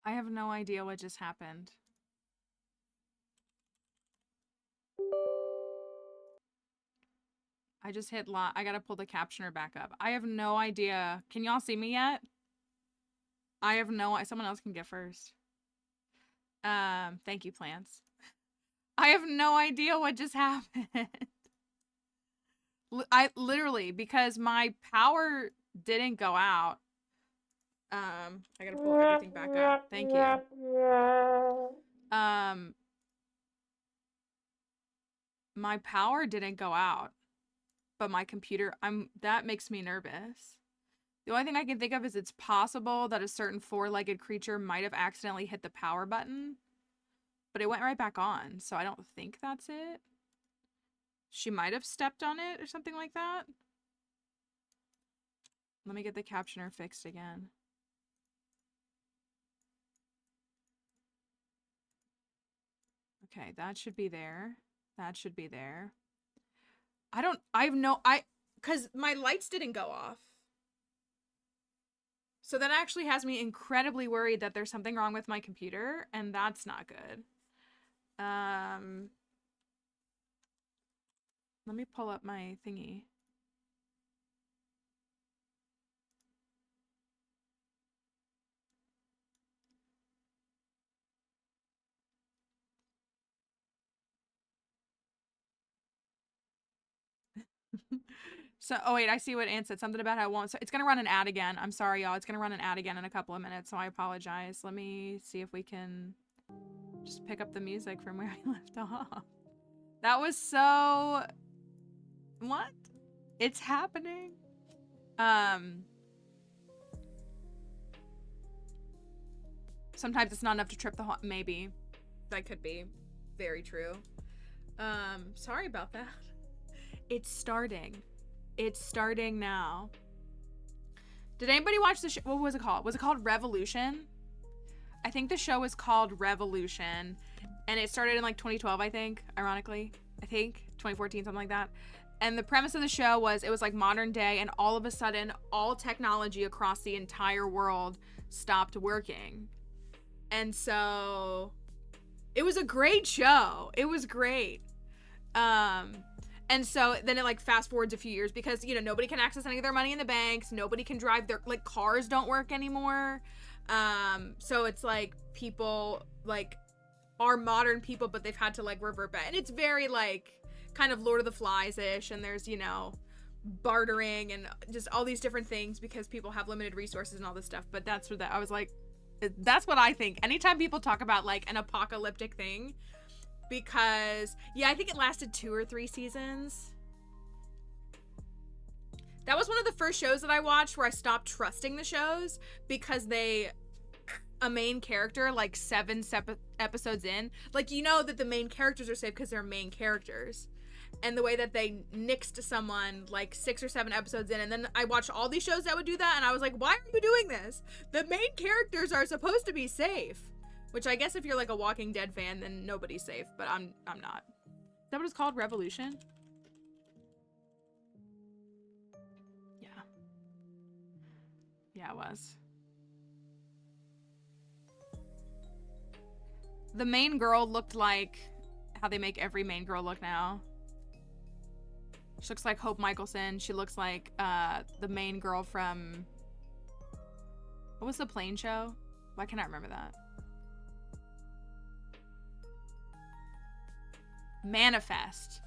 I have no idea what just happened. I just hit I gotta pull the captioner back up. I have no idea. Can y'all see me yet? I have no... Someone else can get first. Thank you, plants. I have no idea what just happened. I literally, because my power didn't go out. I gotta pull everything back up. Thank you. My power didn't go out, but my computer, that makes me nervous. The only thing I can think of is it's possible that a certain four-legged creature might have accidentally hit the power button, but it went right back on, so I don't think that's it. She might have stepped on it or something like that. Let me get the captioner fixed again. Okay, that should be there. That should be there. Because my lights didn't go off. So that actually has me incredibly worried that there's something wrong with my computer, and that's not good. Let me pull up my thingy. So, oh wait, I see what Ann said. Something about how it won't. So it's gonna run an ad again. I'm sorry, y'all. It's gonna run an ad again in a couple of minutes, so I apologize. Let me see if we can just pick up the music from where I left off. That was so... What? It's happening. Sometimes it's not enough to trip the maybe. That could be very true. Sorry about that. It's starting. It's starting now. Did anybody watch the show? What was it called? Was it called Revolution? I think the show was called Revolution, and it started in like 2012, I think, ironically. I think 2014, something like that. And the premise of the show was it was like modern day, and all of a sudden all technology across the entire world stopped working. And so it was a great show. It was great. And so then it like fast forwards a few years because, you know, nobody can access any of their money in the banks. Nobody can drive their, like, cars don't work anymore. So it's like people like are modern people, but they've had to like revert back. And it's very like kind of Lord of the Flies-ish. And there's, you know, bartering and just all these different things because people have limited resources and all this stuff. But that's what I was like, that's what I think. Anytime people talk about like an apocalyptic thing, because, yeah, I think it lasted 2 or 3 seasons. That was one of the first shows that I watched where I stopped trusting the shows because a main character, like 7 episodes in, like, you know that the main characters are safe because they're main characters. And the way that they nixed someone like 6 or 7 episodes in, and then I watched all these shows that would do that, and I was like, why are you doing this? The main characters are supposed to be safe. Which I guess if you're like a Walking Dead fan, then nobody's safe, but I'm not. Is that what it's called? Revolution? Yeah. Yeah, it was. The main girl looked like how they make every main girl look now. She looks like Hope Michelson. She looks like the main girl from... What was the plane show? Why can't I remember that? Manifest.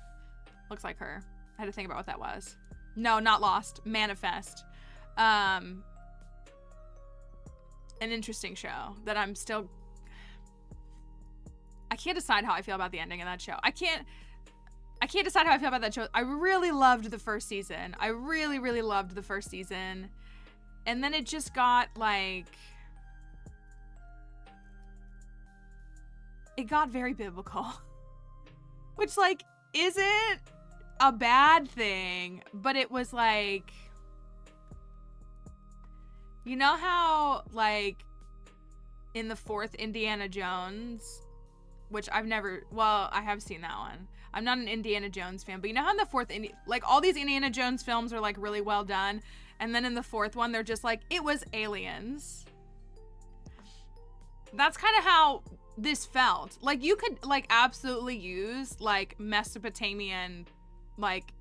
Looks like her. I had to think about what that was. No, not Lost. Manifest. An interesting show that I'm still... I can't decide how I feel about the ending of that show. I can't decide how I feel about that show. I really loved the first season. I really, really loved the first season. And then it just got like... It got very biblical. Which, like, isn't a bad thing, but it was like, you know how, like, in the 4th Indiana Jones, which I've never, well, I have seen that one. I'm not an Indiana Jones fan, but you know how in the 4th, like, all these Indiana Jones films are, like, really well done, and then in the 4th one, they're just like, it was aliens. That's kind of how this felt. Like, you could, like, absolutely use, like, Mesopotamian, like,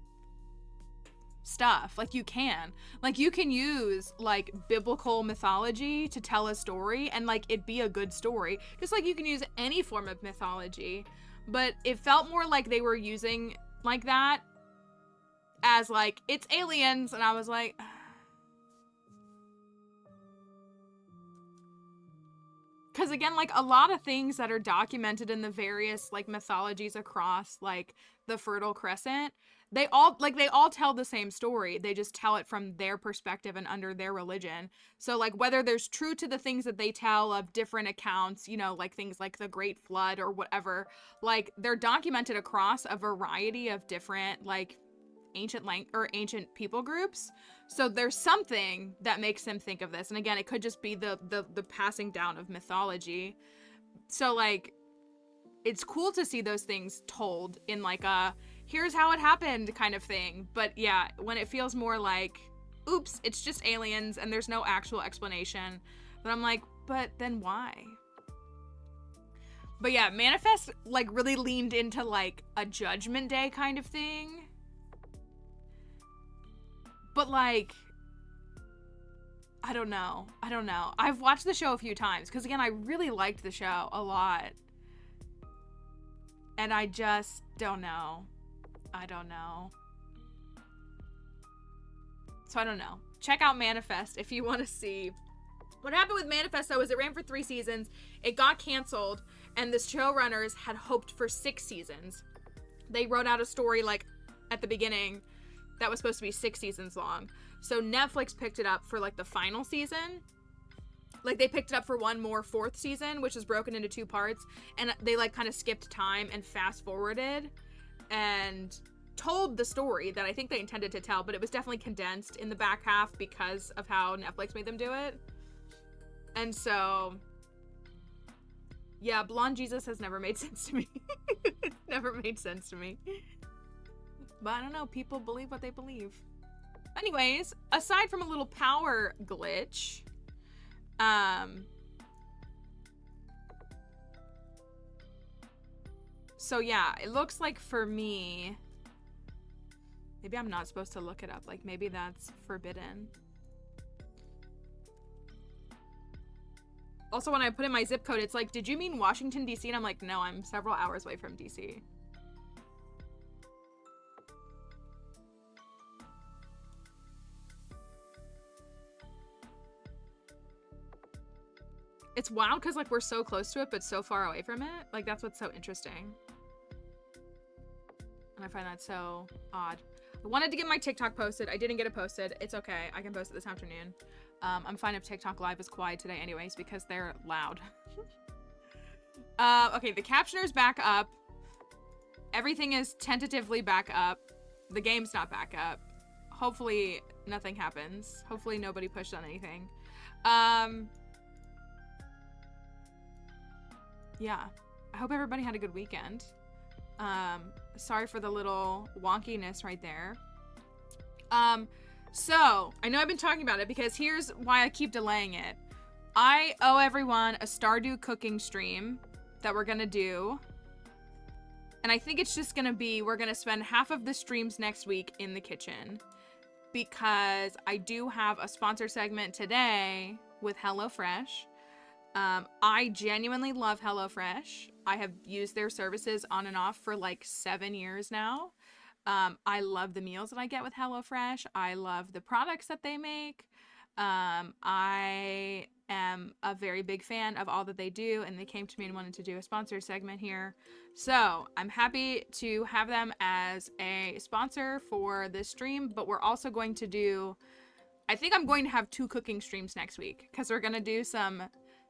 stuff. Like, you can. Like, you can use, like, biblical mythology to tell a story, and, like, it be a good story. Just like you can use any form of mythology. But it felt more like they were using, like, that as, like, it's aliens, and I was like... Because again, like, a lot of things that are documented in the various, like, mythologies across, like, the Fertile Crescent, they all tell the same story. They just tell it from their perspective and under their religion. So, like, whether there's truth to the things that they tell of different accounts, you know, like things like the Great Flood or whatever, like, they're documented across a variety of different, like, ancient people groups. So there's something that makes them think of this. And again, it could just be the passing down of mythology. So, like, it's cool to see those things told in, like, a here's how it happened kind of thing. But yeah, when it feels more like, oops, it's just aliens and there's no actual explanation, then I'm like, but then why? But yeah, Manifest, like, really leaned into, like, a Judgment Day kind of thing. But, like, I don't know. I've watched the show a few times because, again, I really liked the show a lot. And I just don't know. I don't know. So I don't know. Check out Manifest if you want to see. What happened with Manifest, though, is it ran for 3 seasons. It got canceled, and the showrunners had hoped for 6 seasons. They wrote out a story, like, at the beginning that was supposed to be 6 seasons long. So Netflix picked it up for, like, the final season. Like, they picked it up for one more 4th season, which is broken into 2 parts. And they, like, kind of skipped time and fast-forwarded and told the story that I think they intended to tell, but it was definitely condensed in the back half because of how Netflix made them do it. And so, yeah, Blonde Jesus has never made sense to me. It's never made sense to me. But I don't know, people believe what they believe. Anyways, aside from a little power glitch, so yeah, it looks like for me, maybe I'm not supposed to look it up. Like, maybe that's forbidden. Also, when I put in my zip code, it's like, did you mean Washington, D.C.? And I'm like, no, I'm several hours away from D.C. It's wild because, like, we're so close to it, but so far away from it. Like, that's what's so interesting. And I find that so odd. I wanted to get my TikTok posted. I didn't get it posted. It's okay. I can post it this afternoon. I'm fine if TikTok Live is quiet today anyways because they're loud. Okay, the captioner's back up. Everything is tentatively back up. The game's not back up. Hopefully nothing happens. Hopefully nobody pushed on anything. Yeah, I hope everybody had a good weekend. Sorry for the little wonkiness right there. So, I know I've been talking about it because here's why I keep delaying it. I owe everyone a Stardew cooking stream that we're gonna do. And I think it's just gonna be, we're gonna spend half of the streams next week in the kitchen. Because I do have a sponsor segment today with HelloFresh. I genuinely love HelloFresh. I have used their services on and off for like 7 years now. I love the meals that I get with HelloFresh. I love the products that they make. I am a very big fan of all that they do, and they came to me and wanted to do a sponsor segment here. So I'm happy to have them as a sponsor for this stream, but we're also going to do, I think I'm going to have 2 cooking streams next week because we're going to do some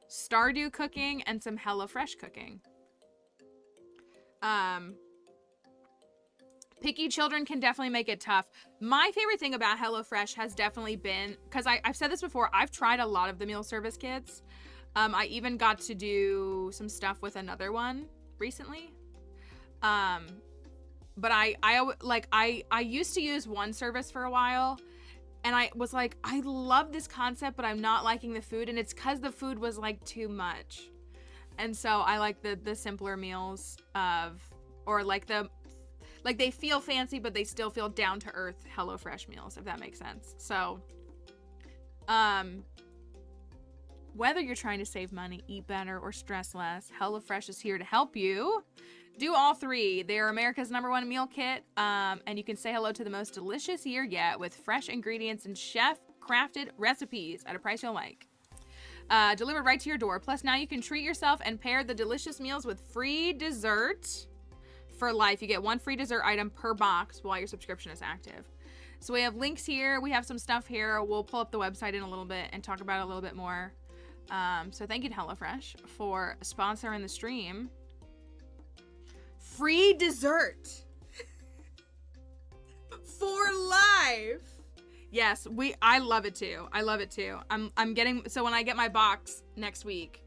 Stardew cooking and some HelloFresh cooking. Picky children can definitely make it tough. My favorite thing about HelloFresh has definitely been, because I've said this before, I've tried a lot of the meal service kits. I even got to do some stuff with another one recently. But I used to use one service for a while, and I was like, I love this concept, but I'm not liking the food, and it's because the food was like too much. And so I like the simpler meals or like they feel fancy, but they still feel down to earth HelloFresh meals, if that makes sense. So, whether you're trying to save money, eat better, or stress less, HelloFresh is here to help you do all three. They are America's #1 meal kit, and you can say hello to the most delicious year yet with fresh ingredients and chef-crafted recipes at a price you'll like. Delivered right to your door. Plus, now you can treat yourself and pair the delicious meals with free dessert for life. You get 1 free dessert item per box while your subscription is active. So we have links here. We have some stuff here. We'll pull up the website in a little bit and talk about it a little bit more. So thank you to HelloFresh for sponsoring the stream. Free dessert for life. Yes, I love it too. I love it too. I'm getting, so when I get my box next week,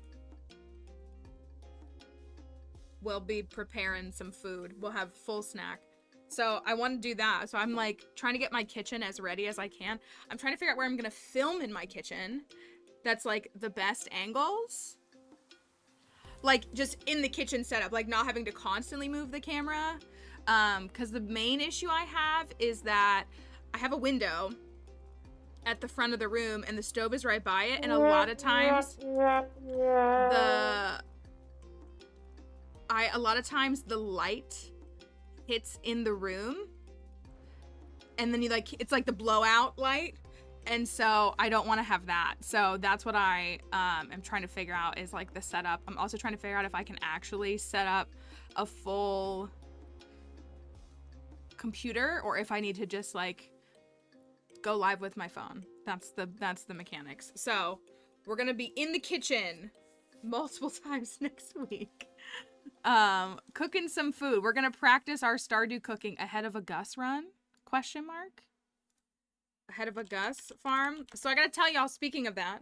we'll be preparing some food. We'll have full snack. So I want to do that. So I'm like trying to get my kitchen as ready as I can. I'm trying to figure out where I'm going to film in my kitchen. That's like the best angles. Like just in the kitchen setup, like not having to constantly move the camera. Cause the main issue I have is that I have a window at the front of the room and the stove is right by it. And a lot of times the light hits in the room and then it's like the blowout light. And so I don't want to have that. So that's what I am trying to figure out is like the setup. I'm also trying to figure out if I can actually set up a full computer or if I need to just like go live with my phone. That's the mechanics. So we're going to be in the kitchen multiple times next week. Cooking some food. We're going to practice our Stardew cooking ahead of a Gus run? ? Ahead of a Gus farm. So I gotta tell y'all, speaking of that,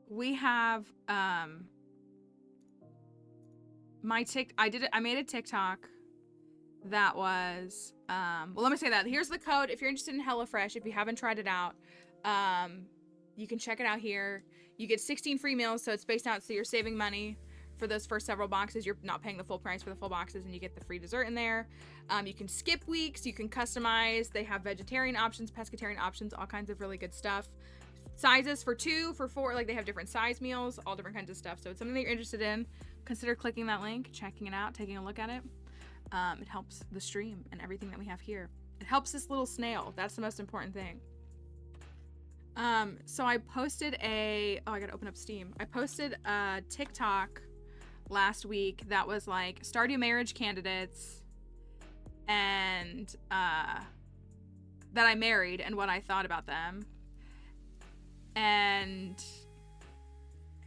we have I made a TikTok that was well, let me say that. Here's the code if you're interested in HelloFresh. If you haven't tried it out, you can check it out here. You get 16 free meals, so it's spaced out, so you're saving money. For those first several boxes, you're not paying the full price for the full boxes, and you get the free dessert in there. You can skip weeks, you can customize. They have vegetarian options, pescatarian options, all kinds of really good stuff. Sizes for 2, for 4, like they have different size meals, all different kinds of stuff. So it's something that you're interested in. Consider clicking that link, checking it out, taking a look at it. It helps the stream and everything that we have here. It helps this little snail. That's the most important thing. So I posted I gotta open up Steam. I posted a TikTok last week that was like Stardew marriage candidates and that I married and what I thought about them. And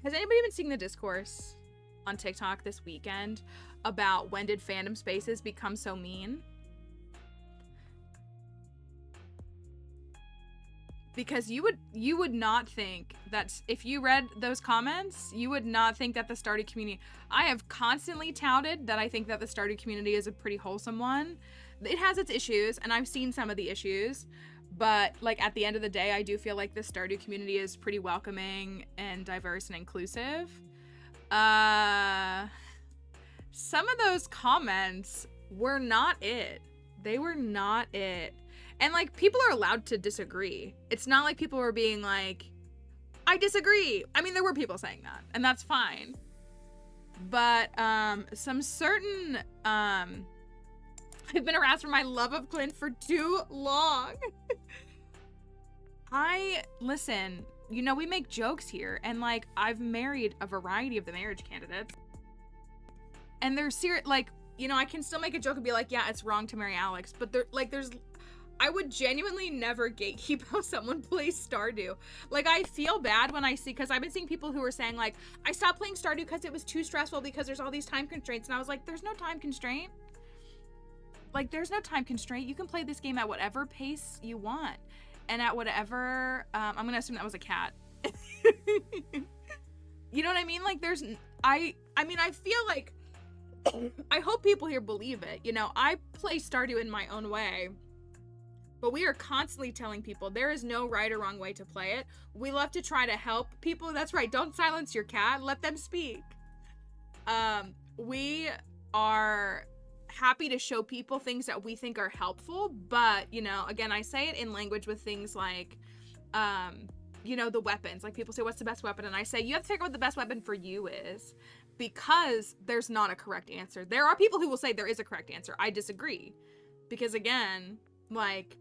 has anybody been seeing the discourse on TikTok this weekend about when did fandom spaces become so mean? Because you would not think that if you read those comments, you would not think that the Stardew community... I have constantly touted that I think that the Stardew community is a pretty wholesome one. It has its issues, and I've seen some of the issues, but like at the end of the day, I do feel like the Stardew community is pretty welcoming and diverse and inclusive. Some of those comments were not it. They were not it. And, like, people are allowed to disagree. It's not like people were being like, I disagree. I mean, there were people saying that, and that's fine. But, some certain, I've been harassed for my love of Clint for too long. Listen, you know, we make jokes here, and, like, I've married a variety of the marriage candidates. And they're serious, like, you know, I can still make a joke and be like, yeah, it's wrong to marry Alex, but I would genuinely never gatekeep how someone plays Stardew. Like, I feel bad when I see, because I've been seeing people who are saying, like, I stopped playing Stardew because it was too stressful because there's all these time constraints. And I was like, there's no time constraint. Like, there's no time constraint. You can play this game at whatever pace you want. And at whatever, I'm going to assume that was a cat. You know what I mean? Like, I mean, I feel like, I hope people here believe it. You know, I play Stardew in my own way. But we are constantly telling people there is no right or wrong way to play it. We love to try to help people. That's right. Don't silence your cat. Let them speak. We are happy to show people things that we think are helpful. But, you know, again, I say it in language with things like, you know, the weapons. Like people say, what's the best weapon? And I say, you have to figure out what the best weapon for you is. Because there's not a correct answer. There are people who will say there is a correct answer. I disagree. Because again, like,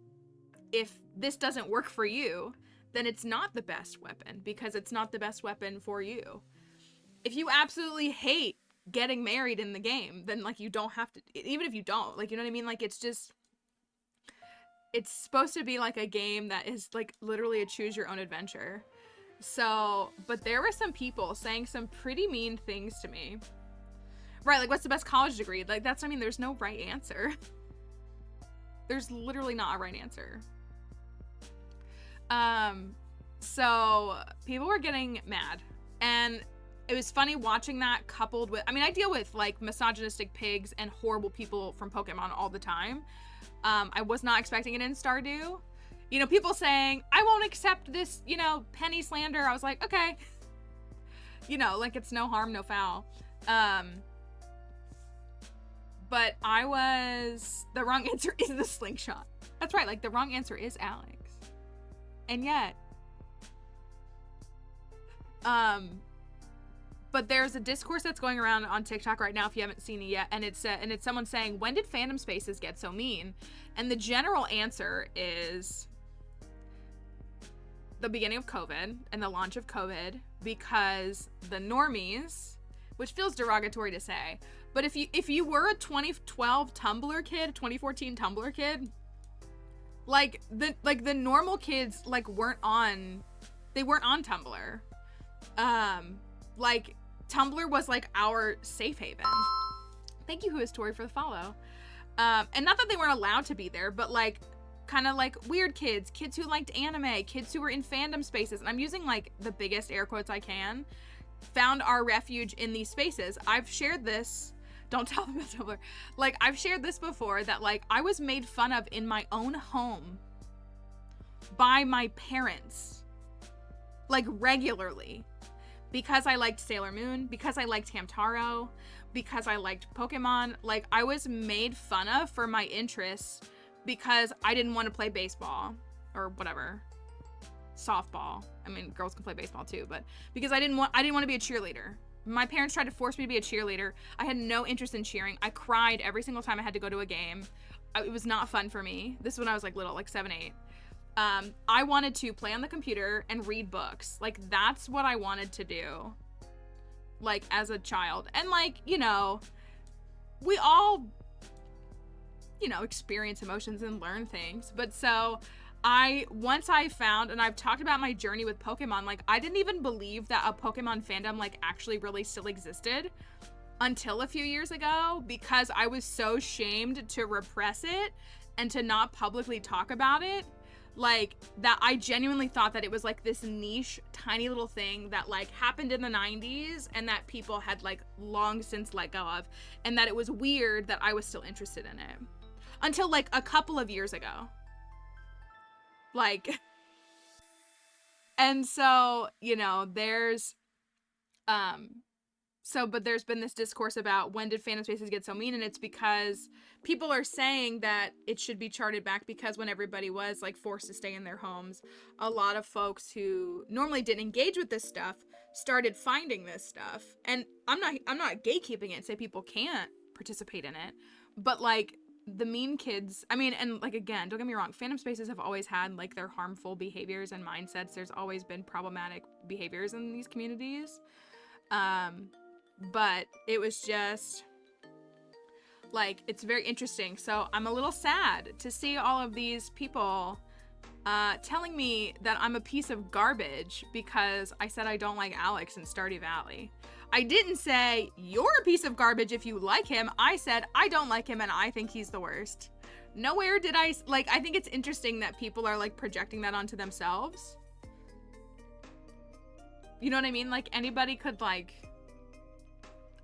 if this doesn't work for you, then it's not the best weapon because it's not the best weapon for you. If you absolutely hate getting married in the game, then like you don't have to, even if you don't, like, you know what I mean? Like, it's just, it's supposed to be like a game that is like literally a choose your own adventure. So, but there were some people saying some pretty mean things to me. Right, like what's the best college degree? Like that's, I mean, there's no right answer. There's literally not a right answer. So people were getting mad, and it was funny watching that coupled with, I mean, I deal with like misogynistic pigs and horrible people from Pokemon all the time. I was not expecting it in Stardew. You know, people saying, I won't accept this, you know, penny slander. I was like, okay. You know, like it's no harm, no foul. But the wrong answer is the slingshot. That's right, like the wrong answer is Alex. And yet, but there's a discourse that's going around on TikTok right now if you haven't seen it yet, and it's someone saying, when did fandom spaces get so mean? And the general answer is the beginning of COVID and the launch of COVID, because the normies, which feels derogatory to say, but if you were a 2012 Tumblr kid, 2014 Tumblr kid, like the normal kids like weren't on Tumblr. Like Tumblr was like our safe haven. Thank you, Who Is Tori, for the follow. And not that they weren't allowed to be there, but like kind of like weird kids who liked anime, kids who were in fandom spaces, and I'm using like the biggest air quotes I can, found our refuge in these spaces. I've shared this. Don't tell them about Tumblr. Like, I've shared this before, that like I was made fun of in my own home by my parents, like regularly, because I liked Sailor Moon, because I liked Hamtaro, because I liked Pokemon. Like, I was made fun of for my interests because I didn't want to play baseball or whatever, softball. I mean, girls can play baseball too, but because I didn't want to be a cheerleader. My parents tried to force me to be a cheerleader. I had no interest in cheering. I cried every single time I had to go to a game. It was not fun for me. This is when I was like little, like 7, 8. I wanted to play on the computer and read books. Like, that's what I wanted to do, like, as a child. And like, you know, we all, you know, experience emotions and learn things. But so once I found, and I've talked about my journey with Pokemon, like I didn't even believe that a Pokemon fandom like actually really still existed until a few years ago, because I was so shamed to repress it and to not publicly talk about it. Like, that I genuinely thought that it was like this niche, tiny little thing that like happened in the 90s and that people had like long since let go of, and that it was weird that I was still interested in it until like a couple of years ago. Like, and so, you know, there's but there's been this discourse about when did fandom spaces get so mean, and it's because people are saying that it should be charted back, because when everybody was like forced to stay in their homes, a lot of folks who normally didn't engage with this stuff started finding this stuff. And I'm not gatekeeping it and say people can't participate in it, but like the mean kids, I mean, and like, again, don't get me wrong, fandom spaces have always had like their harmful behaviors and mindsets. There's always been problematic behaviors in these communities. But it was just like, it's very interesting. So I'm a little sad to see all of these people telling me that I'm a piece of garbage because I said I don't like Alex in Stardew Valley. I didn't say you're a piece of garbage if you like him. I said I don't like him and I think he's the worst. Nowhere did I, like, I think it's interesting that people are like projecting that onto themselves. You know what I mean? Like, anybody could, like,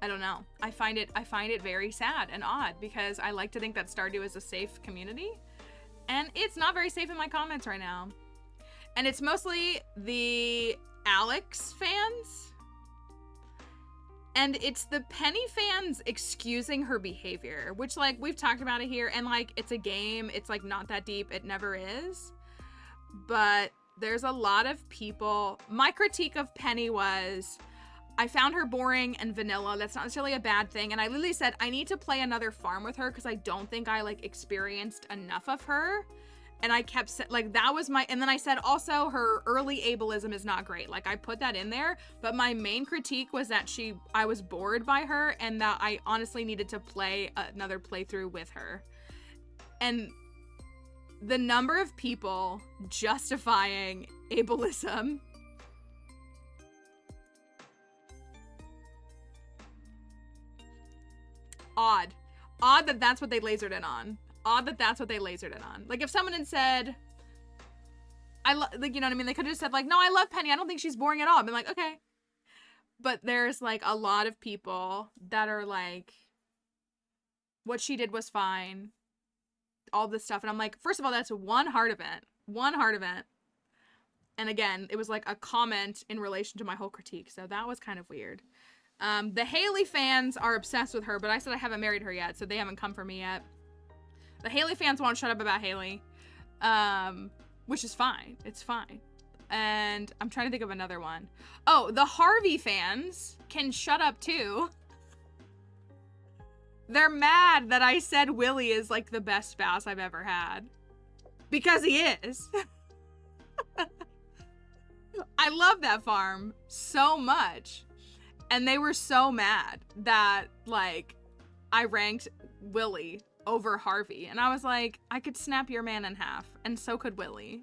I don't know. I find it very sad and odd, because I like to think that Stardew is a safe community. And it's not very safe in my comments right now. And it's mostly the Alex fans. And it's the Penny fans excusing her behavior, which, like, we've talked about it here. And, like, it's a game. It's, like, not that deep. It never is. But there's a lot of people. My critique of Penny was, I found her boring and vanilla. That's not necessarily a bad thing. And I literally said, I need to play another farm with her because I don't think I, like, experienced enough of her. And I kept, like, that was my, and then I said, also, her early ableism is not great. Like, I put that in there, but my main critique was that I was bored by her and that I honestly needed to play another playthrough with her. And the number of people justifying ableism. Odd that that's what they lasered in on. Odd that that's what they lasered it on. Like, if someone had said, like, you know what I mean? They could have just said, like, no, I love Penny. I don't think she's boring at all. I've been like, okay. But there's, like, a lot of people that are like, what she did was fine. All this stuff. And I'm like, first of all, that's one heart event. One heart event. And again, it was like a comment in relation to my whole critique. So that was kind of weird. The Haley fans are obsessed with her, but I said I haven't married her yet, so they haven't come for me yet. The Haley fans won't shut up about Haley, which is fine. It's fine. And I'm trying to think of another one. Oh, the Harvey fans can shut up too. They're mad that I said Willie is like the best spouse I've ever had. Because he is. I love that farm so much. And they were so mad that, like, I ranked Willie over Harvey. And I was like, I could snap your man in half. And so could Willie.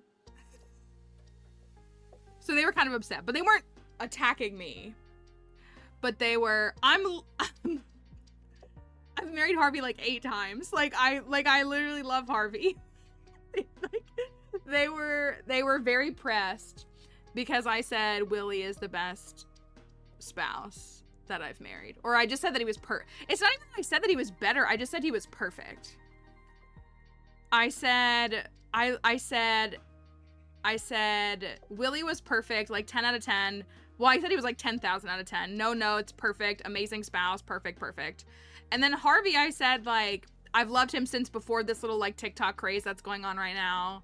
So they were kind of upset. But they weren't attacking me. But they were... I've married Harvey like 8 times. I literally love Harvey. They were very pressed because I said Willie is the best spouse that I've married. Or I just said that he was it's not even that I said that he was better. I just said he was perfect. I said Willie was perfect, like 10 out of 10. Well, I said he was like 10,000 out of 10. No notes, perfect, amazing spouse, perfect. And then Harvey, I said, like, I've loved him since before this little, like, TikTok craze that's going on right now.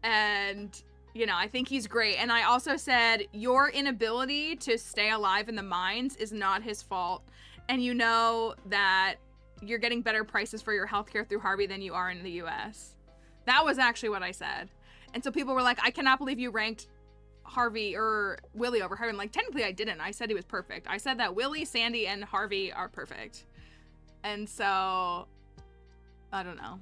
And, you know, I think he's great. And I also said, your inability to stay alive in the mines is not his fault. And you know that you're getting better prices for your healthcare through Harvey than you are in the US. That was actually what I said. And so people were like, I cannot believe you ranked Harvey or Willie over Harvey. And like, technically I didn't. I said he was perfect. I said that Willie, Sandy, and Harvey are perfect. And so, I don't know.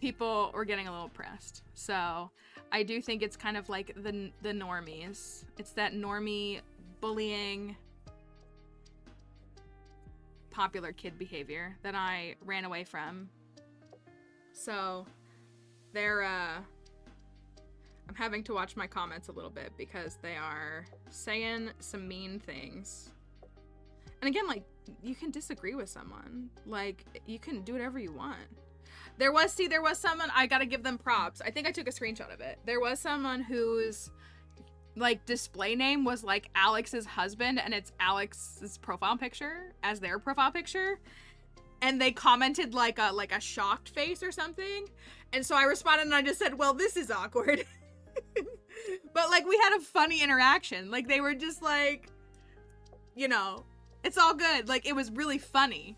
People were getting a little pressed. So I do think it's kind of like the normies. It's that normie bullying popular kid behavior that I ran away from. So they're I'm having to watch my comments a little bit because they are saying some mean things. And again, like, you can disagree with someone. Like, you can do whatever you want. There was someone, I gotta give them props. I think I took a screenshot of it. There was someone whose, like, display name was, like, Alex's husband, and it's Alex's profile picture as their profile picture. And they commented, like a shocked face or something. And so I responded and I just said, well, this is awkward. But, like, we had a funny interaction. Like, they were just, like, you know, it's all good. Like, it was really funny.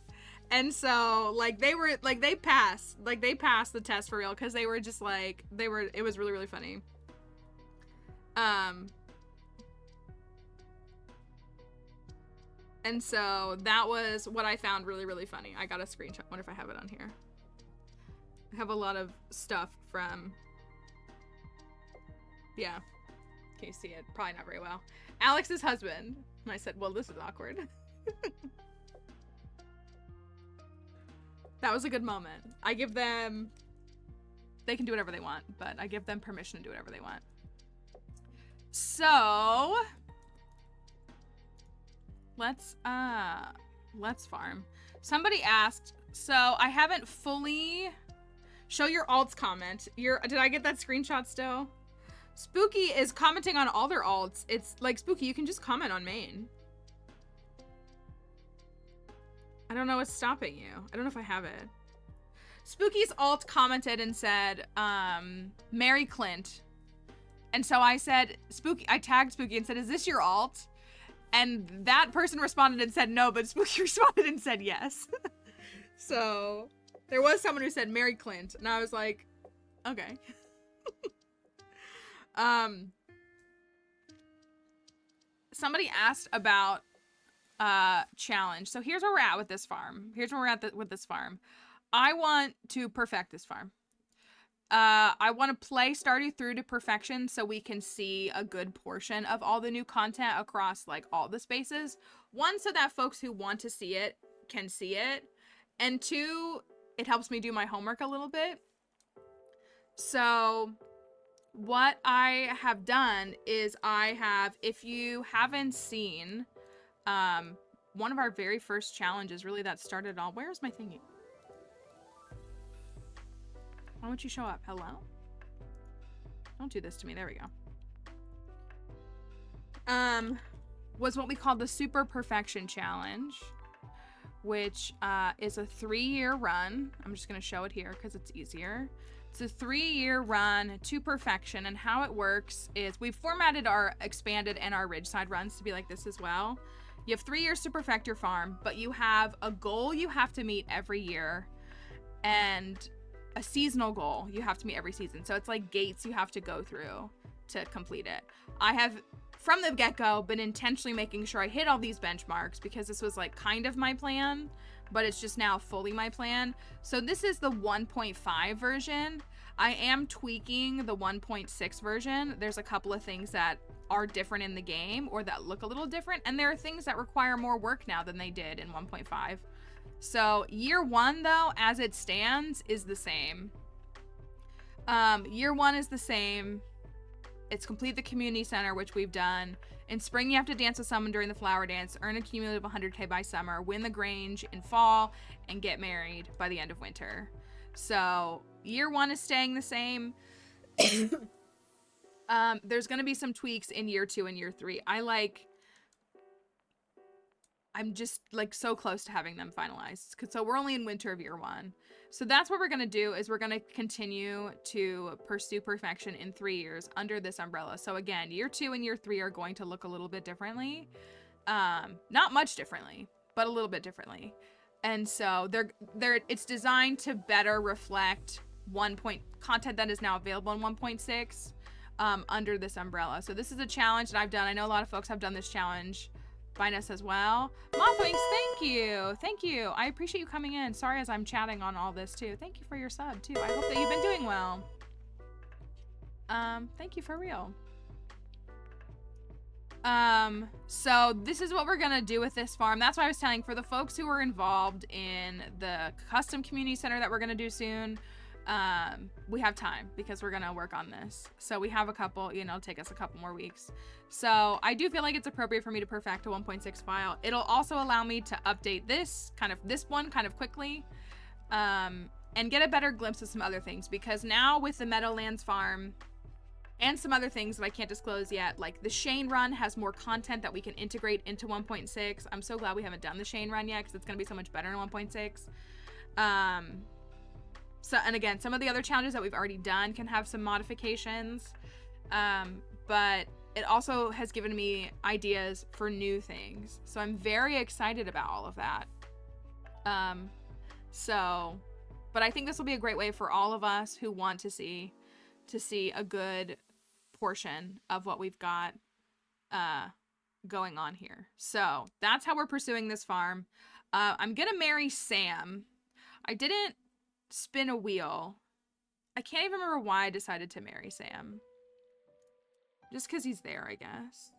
And so, like, they were, like, they passed the test for real, because they were just, like, it was really, really funny. And so that was what I found really, really funny. I got a screenshot. I wonder if I have it on here. I have a lot of stuff from, yeah. Can you see it? Probably not very well. Alex's husband. And I said, well, this is awkward. That was a good moment. I give them, they can do whatever they want, but I give them permission to do whatever they want. So let's farm. Somebody asked So I haven't fully... Show your alts comment. Did I get that screenshot still? Spooky is commenting on all their alts. It's like, Spooky, you can just comment on main. I don't know what's stopping you. I don't know if I have it. Spooky's alt commented and said, Mary Clint. And so I said, I tagged Spooky and said, is this your alt? And that person responded and said no, but Spooky responded and said yes. So there was someone who said Mary Clint, and I was like, okay. Somebody asked about challenge. So here's where we're at with this farm. With this farm. I want to perfect this farm. I want to play Stardew through to perfection so we can see a good portion of all the new content across like all the spaces. One, so that folks who want to see it can see it. And two, it helps me do my homework a little bit. So what I have done is if you haven't seen one of our very first challenges really that started it all. Where's my thingy? Why don't you show up? Hello? Don't do this to me. There we go. Was what we called the Super Perfection Challenge, which is a 3-year run. I'm just going to show it here because it's easier. It's a 3-year run to perfection, and how it works is we've formatted our expanded and our ridgeside runs to be like this as well. You have 3 years to perfect your farm, but you have a goal you have to meet every year, and a seasonal goal you have to meet every season. So it's like gates you have to go through to complete it. I have, from the get-go, been intentionally making sure I hit all these benchmarks because this was like kind of my plan, but it's just now fully my plan. So this is the 1.5 version. I am tweaking the 1.6 version. There's a couple of things that are different in the game or that look a little different, and there are things that require more work now than they did in 1.5. So year 1 though, as it stands, is the same. Year 1 is the same. It's complete the community center, which we've done. In spring, you have to dance with someone during the flower dance, earn a cumulative 100k by summer, win the Grange in fall, and get married by the end of winter. So year 1 is staying the same. There's gonna be some tweaks in year 2 and year 3. I'm just like so close to having them finalized. So we're only in winter of year 1. So that's what we're going to do is we're going to continue to pursue perfection in 3 years under this umbrella. So again, year 2 and year 3 are going to look a little bit differently. Not much differently, but a little bit differently. And so it's designed to better reflect content that is now available in 1.6 under this umbrella. So this is a challenge that I've done. I know a lot of folks have done this challenge. Binus as well. Mothwings, thank you. Thank you. I appreciate you coming in. Sorry as I'm chatting on all this too. Thank you for your sub too. I hope that you've been doing well. Thank you for real. So this is what we're gonna do with this farm. That's why I was telling for the folks who are involved in the custom community center that we're gonna do soon. We have time because we're gonna work on this. So we have a couple, it'll take us a couple more weeks. So I do feel like it's appropriate for me to perfect a 1.6 file. It'll also allow me to update this one kind of quickly, and get a better glimpse of some other things, because now with the Meadowlands farm and some other things that I can't disclose yet, like the Shane run has more content that we can integrate into 1.6. I'm so glad we haven't done the Shane run yet because it's gonna be so much better in 1.6. So, and again, some of the other challenges that we've already done can have some modifications, but it also has given me ideas for new things. So I'm very excited about all of that. But I think this will be a great way for all of us who want to see a good portion of what we've got going on here. So that's how we're pursuing this farm. I'm gonna marry Sam. I didn't spin a wheel. I can't even remember why I decided to marry Sam. Just because he's there, I guess.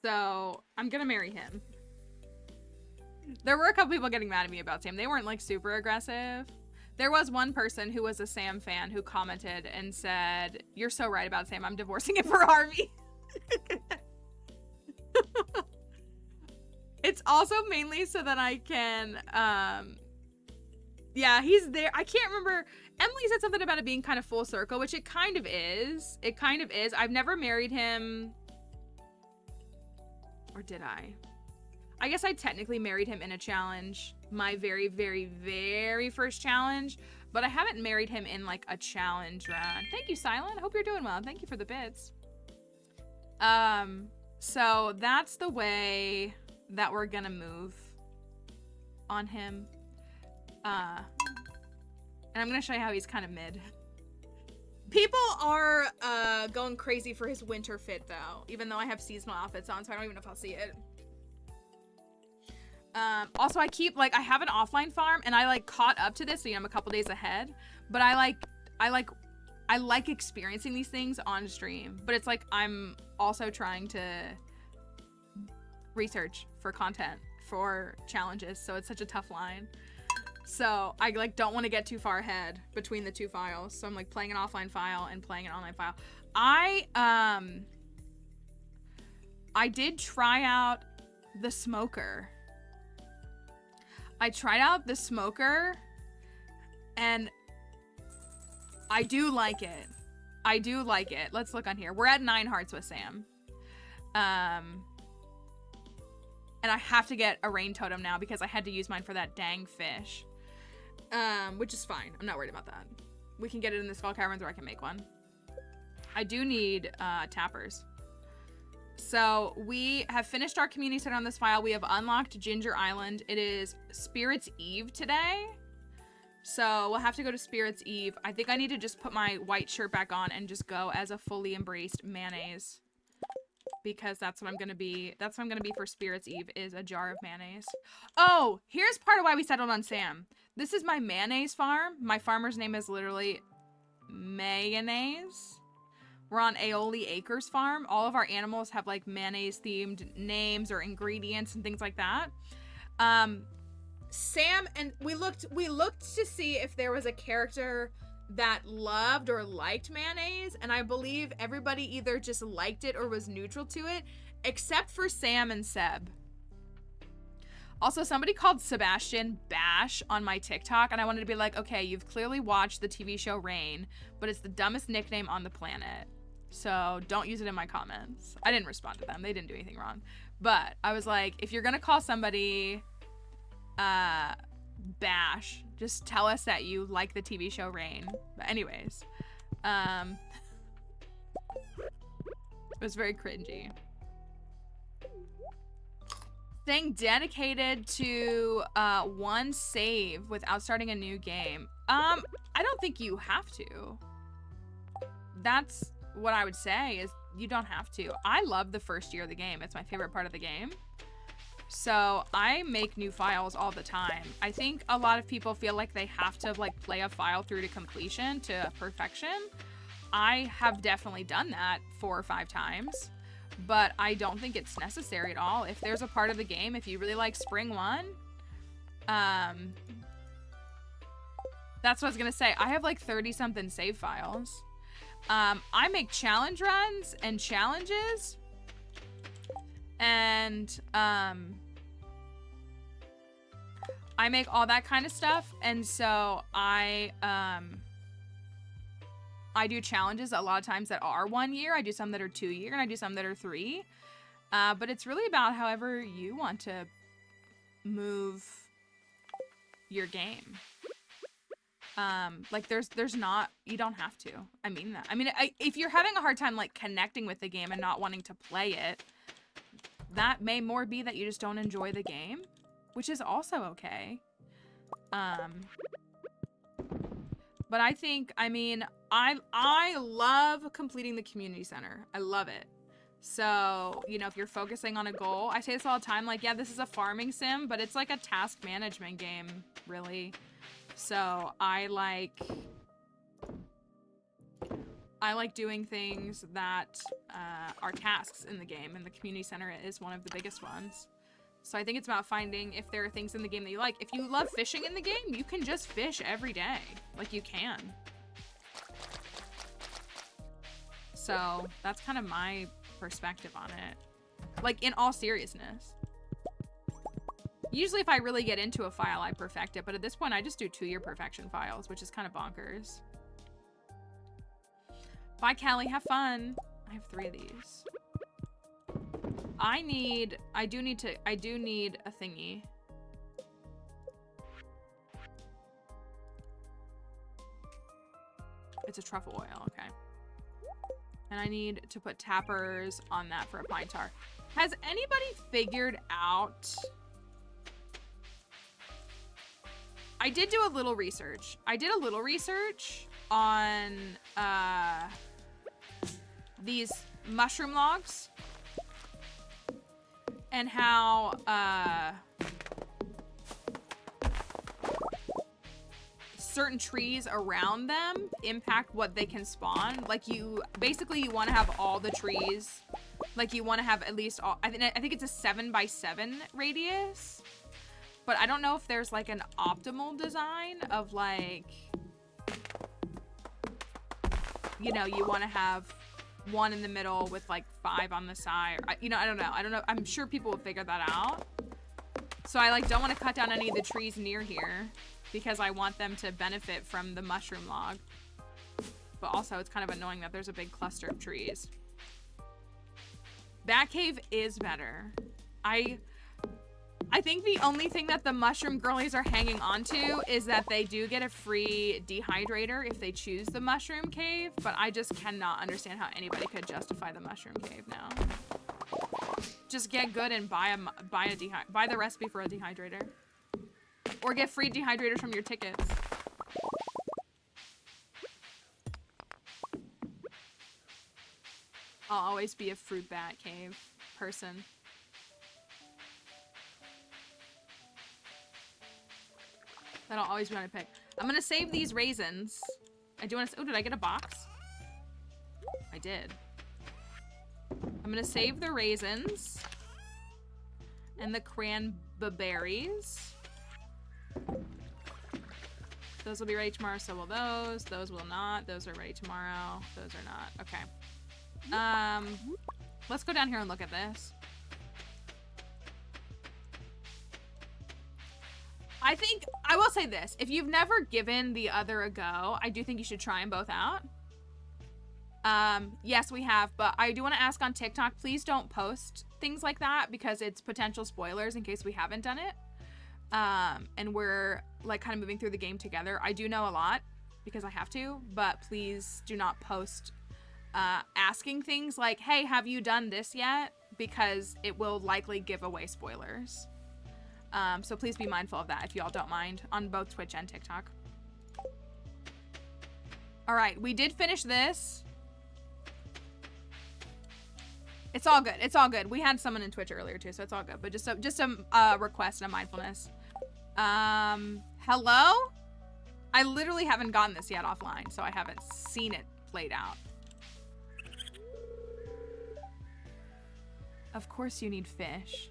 So I'm gonna marry him. There were a couple people getting mad at me about Sam. They weren't like super aggressive, There was one person who was a Sam fan who commented and said, "You're so right about Sam. I'm divorcing him for Harvey." It's also mainly so that I can, yeah, he's there. I can't remember. Emily said something about it being kind of full circle, which it kind of is. It kind of is. I've never married him. Or did I? I guess I technically married him in a challenge. My very, very, very first challenge. But I haven't married him in like a challenge run. Thank you, Silent. Hope you're doing well. Thank you for the bits. So that's the way that we're gonna move on him. And I'm gonna show you how he's kind of mid. People are going crazy for his winter fit though, even though I have seasonal outfits on, so I don't even know if I'll see it. Also, I keep, like, I have an offline farm, and I, like, caught up to this, so, you know, I'm a couple days ahead, but I like experiencing these things on stream, but it's, like, I'm also trying to research for content for challenges, so it's such a tough line. So, I, like, don't want to get too far ahead between the two files, so I'm, like, playing an offline file and playing an online file. I did try out the smoker. I tried out the smoker, and I do like it. I do like it. Let's look on here. We're at 9 hearts with Sam. And I have to get a rain totem now because I had to use mine for that dang fish. Which is fine. I'm not worried about that. We can get it in the skull caverns, or I can make one. I do need tappers. So we have finished our community center on this file. We have unlocked Ginger Island. It is Spirit's Eve today. So we'll have to go to Spirit's Eve. I think I need to just put my white shirt back on and just go as a fully embraced mayonnaise. Because that's what I'm going to be. That's what I'm going to be for Spirit's Eve, is a jar of mayonnaise. Oh, here's part of why we settled on Sam. This is my mayonnaise farm. My farmer's name is literally Mayonnaise. We're on Aoli Acres Farm. All of our animals have like mayonnaise themed names or ingredients and things like that. Sam, and we looked to see if there was a character that loved or liked mayonnaise, and I believe everybody either just liked it or was neutral to it, except for Sam and Seb. Also, somebody called Sebastian Bash on my TikTok, and I wanted to be like, okay, you've clearly watched the TV show Rain, but it's the dumbest nickname on the planet. So don't use it in my comments. I didn't respond to them. They didn't do anything wrong. But I was like, if you're gonna call somebody Bash, just tell us that you like the TV show Rain. But anyways, it was very cringy. Thing dedicated to one save without starting a new game. I don't think you have to. That's what I would say, is you don't have to. I love the first year of the game. It's my favorite part of the game. So I make new files all the time. I think a lot of people feel like they have to like play a file through to completion, to perfection. I have definitely done that 4 or 5 times, but I don't think it's necessary at all. If there's a part of the game, if you really like Spring 1, that's what I was gonna say. I have like 30 something save files. I make challenge runs and challenges, and I make all that kind of stuff, and so I do challenges a lot of times that are 1 year. I do some that are 2 year, and I do some that are 3. But it's really about however you want to move your game. Like there's not, you don't have to. I mean that. I mean, if you're having a hard time like connecting with the game and not wanting to play it, that may more be that you just don't enjoy the game, which is also okay. But I think, I mean, I love completing the community center. I love it. So, you know, if you're focusing on a goal, I say this all the time, like, yeah, this is a farming sim, but it's like a task management game, really. So I like doing things that are tasks in the game, and the community center is one of the biggest ones. So I think it's about finding if there are things in the game that you like. If you love fishing in the game, you can just fish every day. Like, you can. So that's kind of my perspective on it. Like, in all seriousness. Usually if I really get into a file, I perfect it. But at this point, I just do 2-year perfection files, which is kind of bonkers. Bye, Callie. Have fun. I have 3 of these. I do need a thingy. It's a truffle oil, okay. And I need to put tappers on that for a pine tar. Has anybody figured out... I did do a little research. I did a little research on these mushroom logs and how certain trees around them impact what they can spawn. Like, basically you want to have all the trees. Like, you want to have at least all, I think it's a 7x7 radius. But I don't know if there's like an optimal design of like, you know, you want to have 1 in the middle with like 5 on the side. You know, I don't know. I'm sure people will figure that out. So I like don't want to cut down any of the trees near here because I want them to benefit from the mushroom log. But also it's kind of annoying that there's a big cluster of trees. Batcave is better. I think the only thing that the mushroom girlies are hanging on to is that they do get a free dehydrator if they choose the mushroom cave, but I just cannot understand how anybody could justify the mushroom cave now. Just get good and buy the recipe for a dehydrator. Or get free dehydrators from your tickets. I'll always be a fruit bat cave person. That'll always be my pick. I'm gonna save these raisins. I do want to. Oh, did I get a box? I did. I'm gonna save the raisins and the cranberries. Those will be ready tomorrow. So will those. Those will not. Those are ready tomorrow. Those are not. Okay. Let's go down here and look at this. I think, I will say this. If you've never given the other a go, I do think you should try them both out. Yes, we have, but I do want to ask on TikTok, please don't post things like that because it's potential spoilers in case we haven't done it. And we're like kind of moving through the game together. I do know a lot because I have to, but please do not post asking things like, hey, have you done this yet? Because it will likely give away spoilers. So please be mindful of that if y'all don't mind on both Twitch and TikTok. All right, we did finish this. It's all good. It's all good. We had someone in Twitch earlier too, so it's all good. But just a request and a mindfulness. Hello? I literally haven't gotten this yet offline, so I haven't seen it played out. Of course you need fish.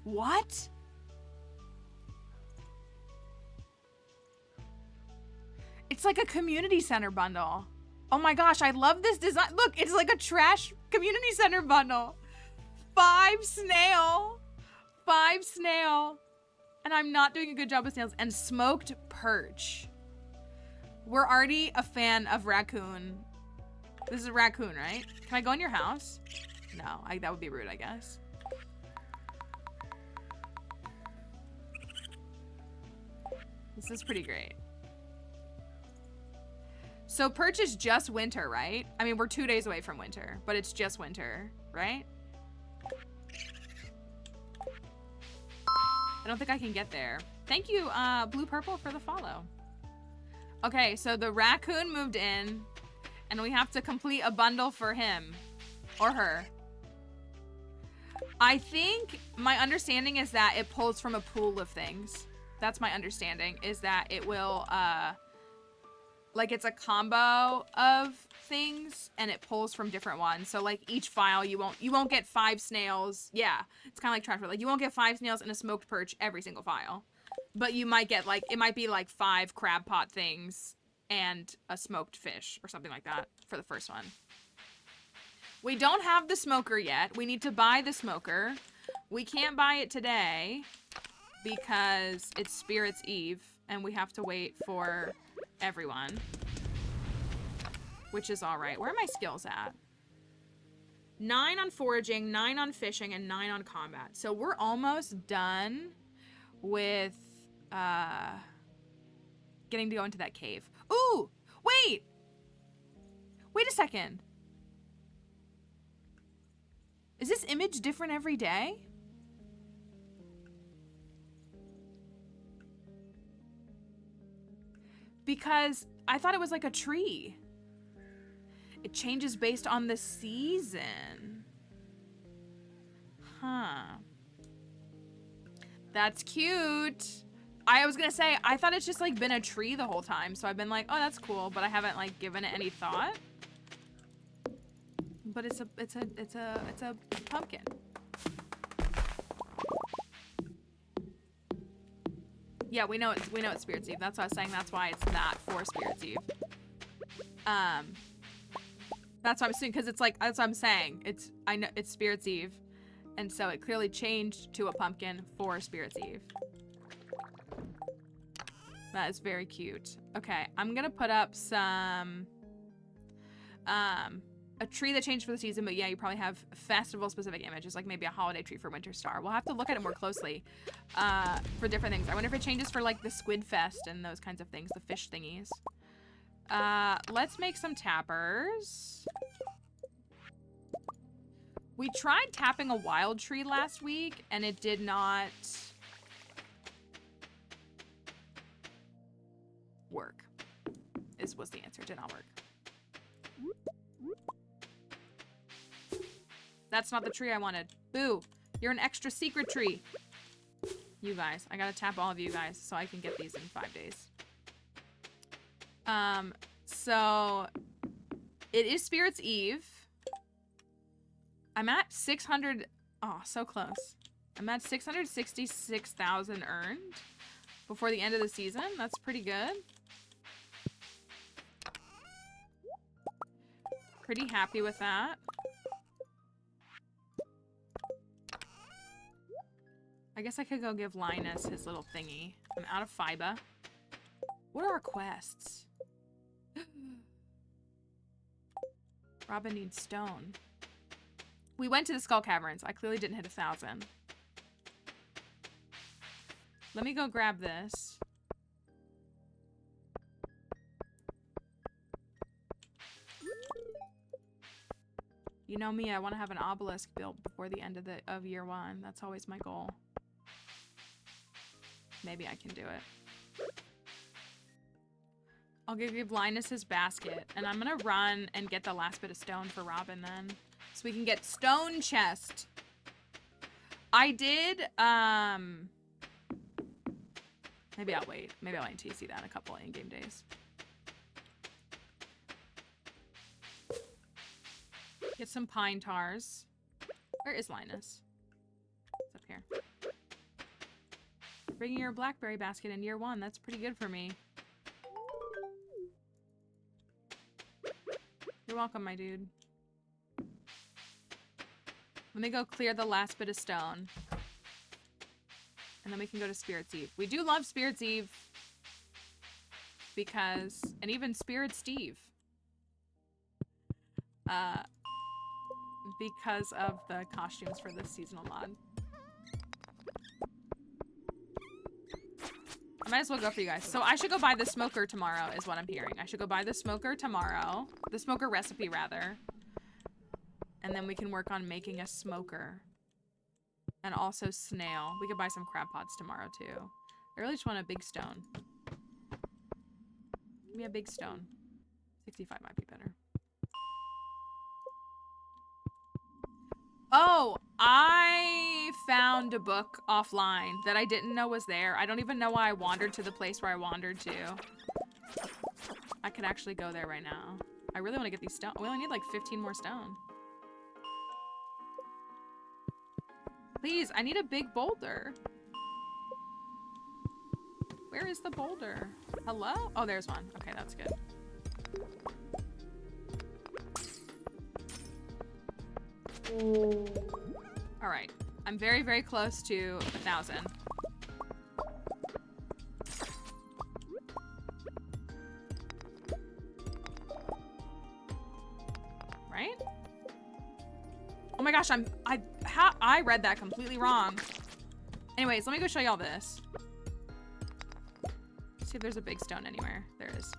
What? It's like a community center bundle. Oh my gosh, I love this design. Look, it's like a trash community center bundle. 5 snail. 5 snail. And I'm not doing a good job with snails. And smoked perch. We're already a fan of raccoon. This is a raccoon, right? Can I go in your house? No, that would be rude, I guess. This is pretty great. So perch is just winter, right? I mean, we're 2 days away from winter, but it's just winter, right? I don't think I can get there. Thank you, Blue Purple, for the follow. Okay, so the raccoon moved in, and we have to complete a bundle for him or her. I think my understanding is that it pulls from a pool of things. That's my understanding, is that it will, Like it's a combo of things and it pulls from different ones. So like each file you won't get 5 snails. Yeah, it's kind of like trash. Like you won't get 5 snails and a smoked perch every single file. But you might get like, it might be like 5 crab pot things and a smoked fish or something like that for the first one. We don't have the smoker yet. We need to buy the smoker. We can't buy it today because it's Spirit's Eve and we have to wait for everyone. Which is alright. Where are my skills at? 9 on foraging, 9 on fishing, and 9 on combat. So we're almost done with getting to go into that cave. Ooh! Wait! Wait a second. Is this image different every day? Because I thought it was like a tree. It changes based on the season. Huh. That's cute. I was gonna say, I thought it's just like been a tree the whole time. So I've been like, oh, that's cool. But I haven't like given it any thought. But it's a pumpkin. Yeah, we know it's Spirit's Eve. That's what I was saying. That's why it's that for Spirit's Eve. That's what I'm assuming, because it's like, that's what I'm saying. I know it's Spirit's Eve, and so it clearly changed to a pumpkin for Spirit's Eve. That is very cute. Okay, I'm gonna put up some a tree that changed for the season, but yeah, you probably have festival-specific images, like maybe a holiday tree for Winter Star. We'll have to look at it more closely for different things. I wonder if it changes for like the Squid Fest and those kinds of things, the fish thingies. Let's make some tappers. We tried tapping a wild tree last week, and it did not work. Was the answer. It did not work. That's not the tree I wanted. Boo. You're an extra secret tree. You guys. I gotta tap all of you guys so I can get these in 5 days. So it is Spirit's Eve. I'm at 600. Oh, so close. I'm at 666,000 earned before the end of the season. That's pretty good. Pretty happy with that. I guess I could go give Linus his little thingy. I'm out of fiber. What are our quests? Robin needs stone. We went to the Skull Caverns. I clearly didn't hit 1,000. Let me go grab this. You know me, I want to have an obelisk built before the end of year 1. That's always my goal. Maybe I can do it. I'll give Linus his basket, and I'm gonna run and get the last bit of stone for Robin then. So we can get stone chest. I did, maybe I'll wait. Maybe I'll wait until you see that in a couple in-game days. Get some pine tars. Where is Linus? It's up here. Bringing your blackberry basket in year 1. That's pretty good for me. You're welcome, my dude. Let me go clear the last bit of stone. And then we can go to Spirit's Eve. We do love Spirit's Eve. Because... And even Spirit Steve. Because of the costumes for this seasonal mod. I might as well go for you guys. So I should go buy the smoker tomorrow is what I'm hearing. I should go buy the smoker tomorrow. The smoker recipe, rather. And then we can work on making a smoker. And also snail. We could buy some crab pots tomorrow, too. I really just want a big stone. Give me a big stone. 65 might be better. Oh, I found a book offline that I didn't know was there. I don't even know why I wandered to the place where I wandered to. I could actually go there right now. I really want to get these stone. We only need like 15 more stone. Please, I need a big boulder. Where is the boulder? Hello? Oh, there's one. Okay, that's good. All right. I'm very, very close to 1,000. Right? Oh my gosh, I read that completely wrong. Anyways, let me go show y'all this. See if there's a big stone anywhere. There is.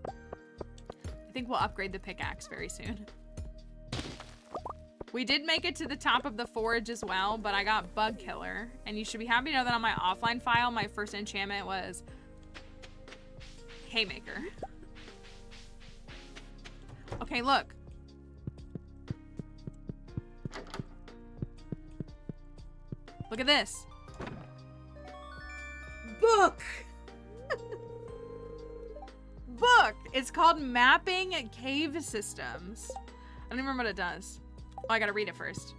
I think we'll upgrade the pickaxe very soon. We did make it to the top of the forge as well, but I got bug killer. And you should be happy to know that on my offline file, my first enchantment was haymaker. Okay, look. Look at this. Book. Book. It's called Mapping Cave Systems. I don't even remember what it does. Oh, I gotta read it first.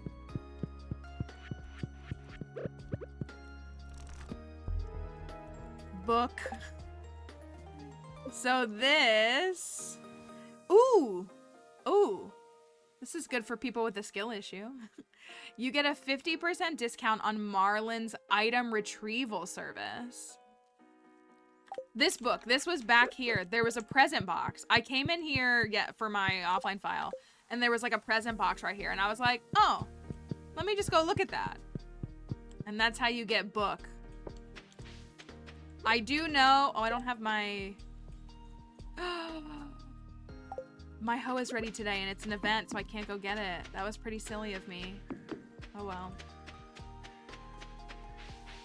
Book. So this. Ooh. Ooh. This is good for people with a skill issue. You get a 50% discount on Marlin's item retrieval service. This book, this was back here. There was a present box. I came in here for my offline file, and there was like a present box right here. And I was like, oh, let me just go look at that. And that's how you get book. I do know, oh, I don't have my, my hoe is ready today and it's an event, so I can't go get it. That was pretty silly of me. Oh well.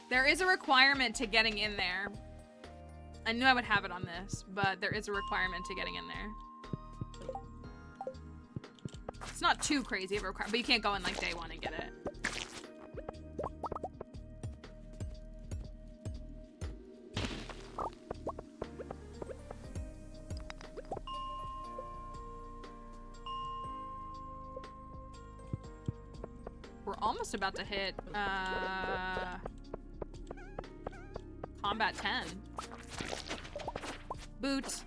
There is a requirement to getting in there. I knew I would have it on this, but there is a requirement to getting in there. It's not too crazy of a requirement, but you can't go in like day one and get it. We're almost about to hit combat 10. Boot.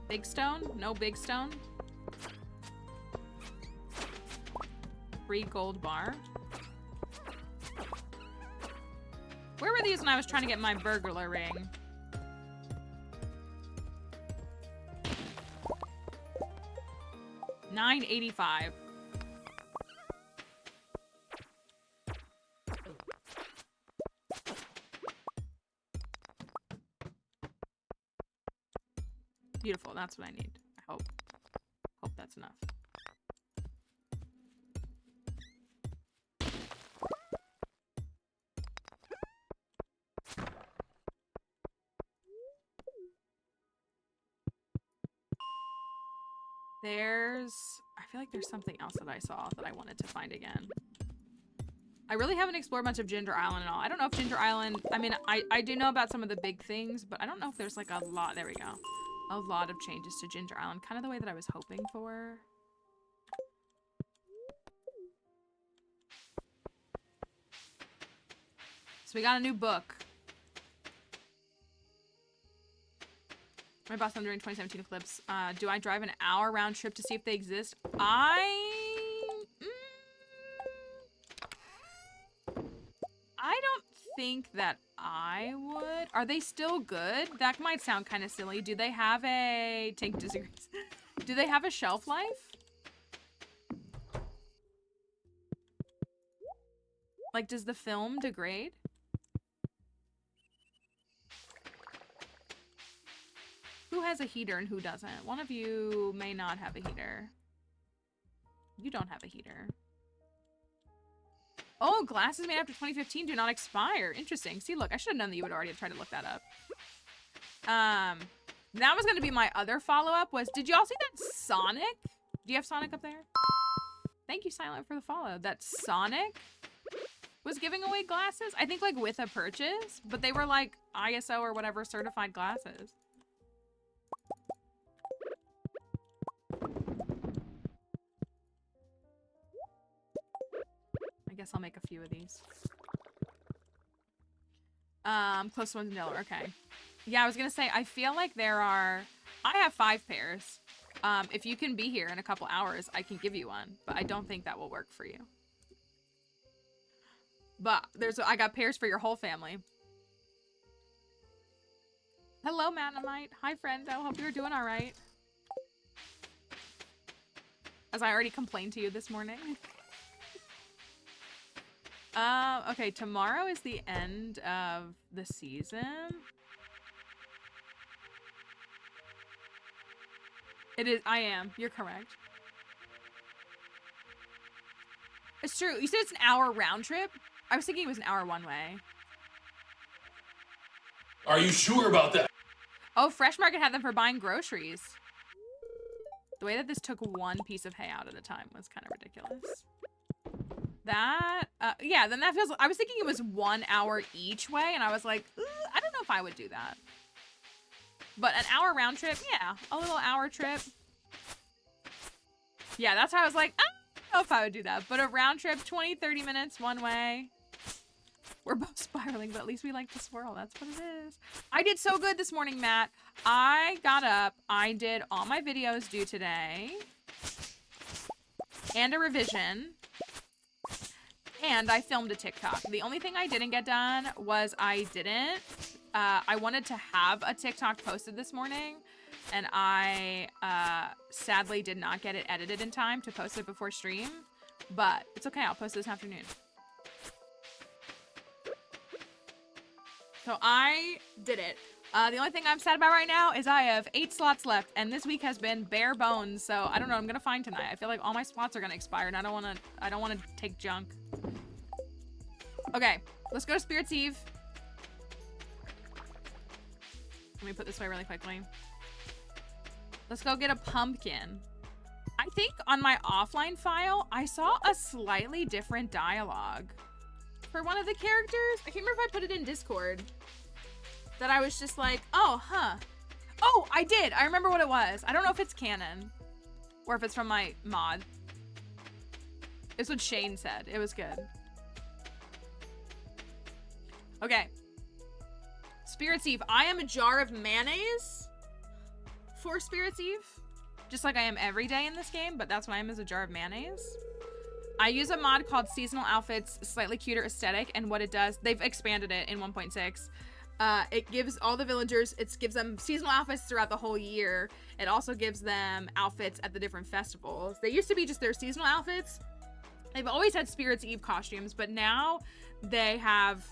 Big stone? No big stone. 3 gold bar. Where were these when I was trying to get my burglar ring? $9.85. Beautiful, that's what I need. I hope that's enough. I feel like there's something else that I saw that I wanted to find again. I really haven't explored much of Ginger Island at all. I don't know if Ginger Island, I mean, I do know about some of the big things, but I don't know if there's like a lot, there we go. A lot of changes to Ginger Island, kind of the way that I was hoping for. So we got a new book. My boss I'm doing 2017 Eclipse. Do I drive an hour round trip to see if they exist? I don't think that I would. Are they still good? That might sound kind of silly. Do they have a... Tank disagrees. Do they have a shelf life? Like, does the film degrade? Who has a heater and who doesn't? One of you may not have a heater. You don't have a heater. Oh, glasses made after 2015 do not expire. Interesting. See, look, I should have known that you would already have tried to look that up. That was going to be my other follow-up was, did y'all see that Sonic? Do you have Sonic up there? Thank you, Silent, for the follow. That Sonic was giving away glasses. I think like with a purchase, but they were like ISO or whatever certified glasses. I guess I'll make a few of these. Close ones in Delaware. Okay. Yeah, I was gonna say, I feel like I have 5 pairs. If you can be here in a couple hours, I can give you one, but I don't think that will work for you. But I got pairs for your whole family. Hello, Manamite. Hi, friend. I hope you're doing all right. As I already complained to you this morning. Okay, tomorrow is the end of the season. It is, I am. You're correct. It's true. You said it's an hour round trip? I was thinking it was an hour one way. Are you sure about that? Oh, Fresh Market had them for buying groceries. The way that this took one piece of hay out at a time was kind of ridiculous. That, yeah, then that feels, I was thinking it was 1 hour each way, and I was like, I don't know if I would do that. But an hour round trip, yeah, a little hour trip. Yeah, that's how I was like, I don't know if I would do that. But a round trip, 20, 30 minutes one way. We're both spiraling, but at least we like to swirl. That's what it is. I did so good this morning, Matt. I got up, I did all my videos due today. And a revision. And I filmed a TikTok. The only thing I didn't get done was I wanted to have a TikTok posted this morning, and I sadly did not get it edited in time to post it before stream, but it's okay. I'll post it this afternoon. So I did it. The only thing I'm sad about right now is I have 8 slots left, and this week has been bare bones. So I don't know what I'm gonna find tonight. I feel like all my slots are gonna expire, and I don't wanna take junk. Okay, let's go to Spirit's Eve. Let me put this away really quickly. Let's go get a pumpkin. I think on my offline file, I saw a slightly different dialogue for one of the characters. I can't remember if I put it in Discord. That I was just like, oh, huh. Oh, I did. I remember what it was. I don't know if it's canon or if it's from my mod. It's what Shane said. It was good. Okay. Spirit's Eve. I am a jar of mayonnaise for Spirit's Eve. Just like I am every day in this game, but that's what I am, as a jar of mayonnaise. I use a mod called Seasonal Outfits, Slightly Cuter Aesthetic, and what it does, they've expanded it in 1.6. It gives all the villagers, it gives them seasonal outfits throughout the whole year. It also gives them outfits at the different festivals. They used to be just their seasonal outfits. They've always had Spirit's Eve costumes, but now they have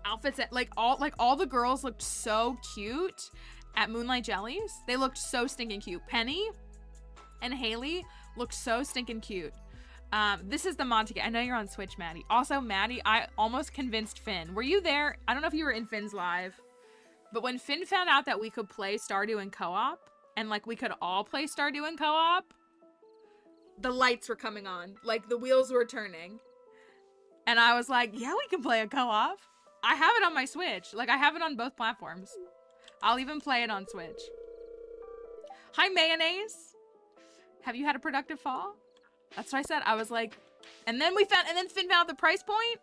outfits that all the girls looked so cute at Moonlight Jellies. They looked so stinking cute. Penny and Haley looked so stinking cute. This is the mod to get. I know you're on Switch, Maddie. Also, Maddie, I almost convinced Finn. Were you there? I don't know if you were in Finn's live, but when Finn found out that we could play Stardew in co-op, and like we could all play Stardew in co-op, the lights were coming on. Like the wheels were turning. And I was like, yeah, we can play a co-op. I have it on my Switch. Like I have it on both platforms. I'll even play it on Switch. Hi, Mayonnaise. Have you had a productive fall? That's what I said. I was like, and then Finn found out the price point.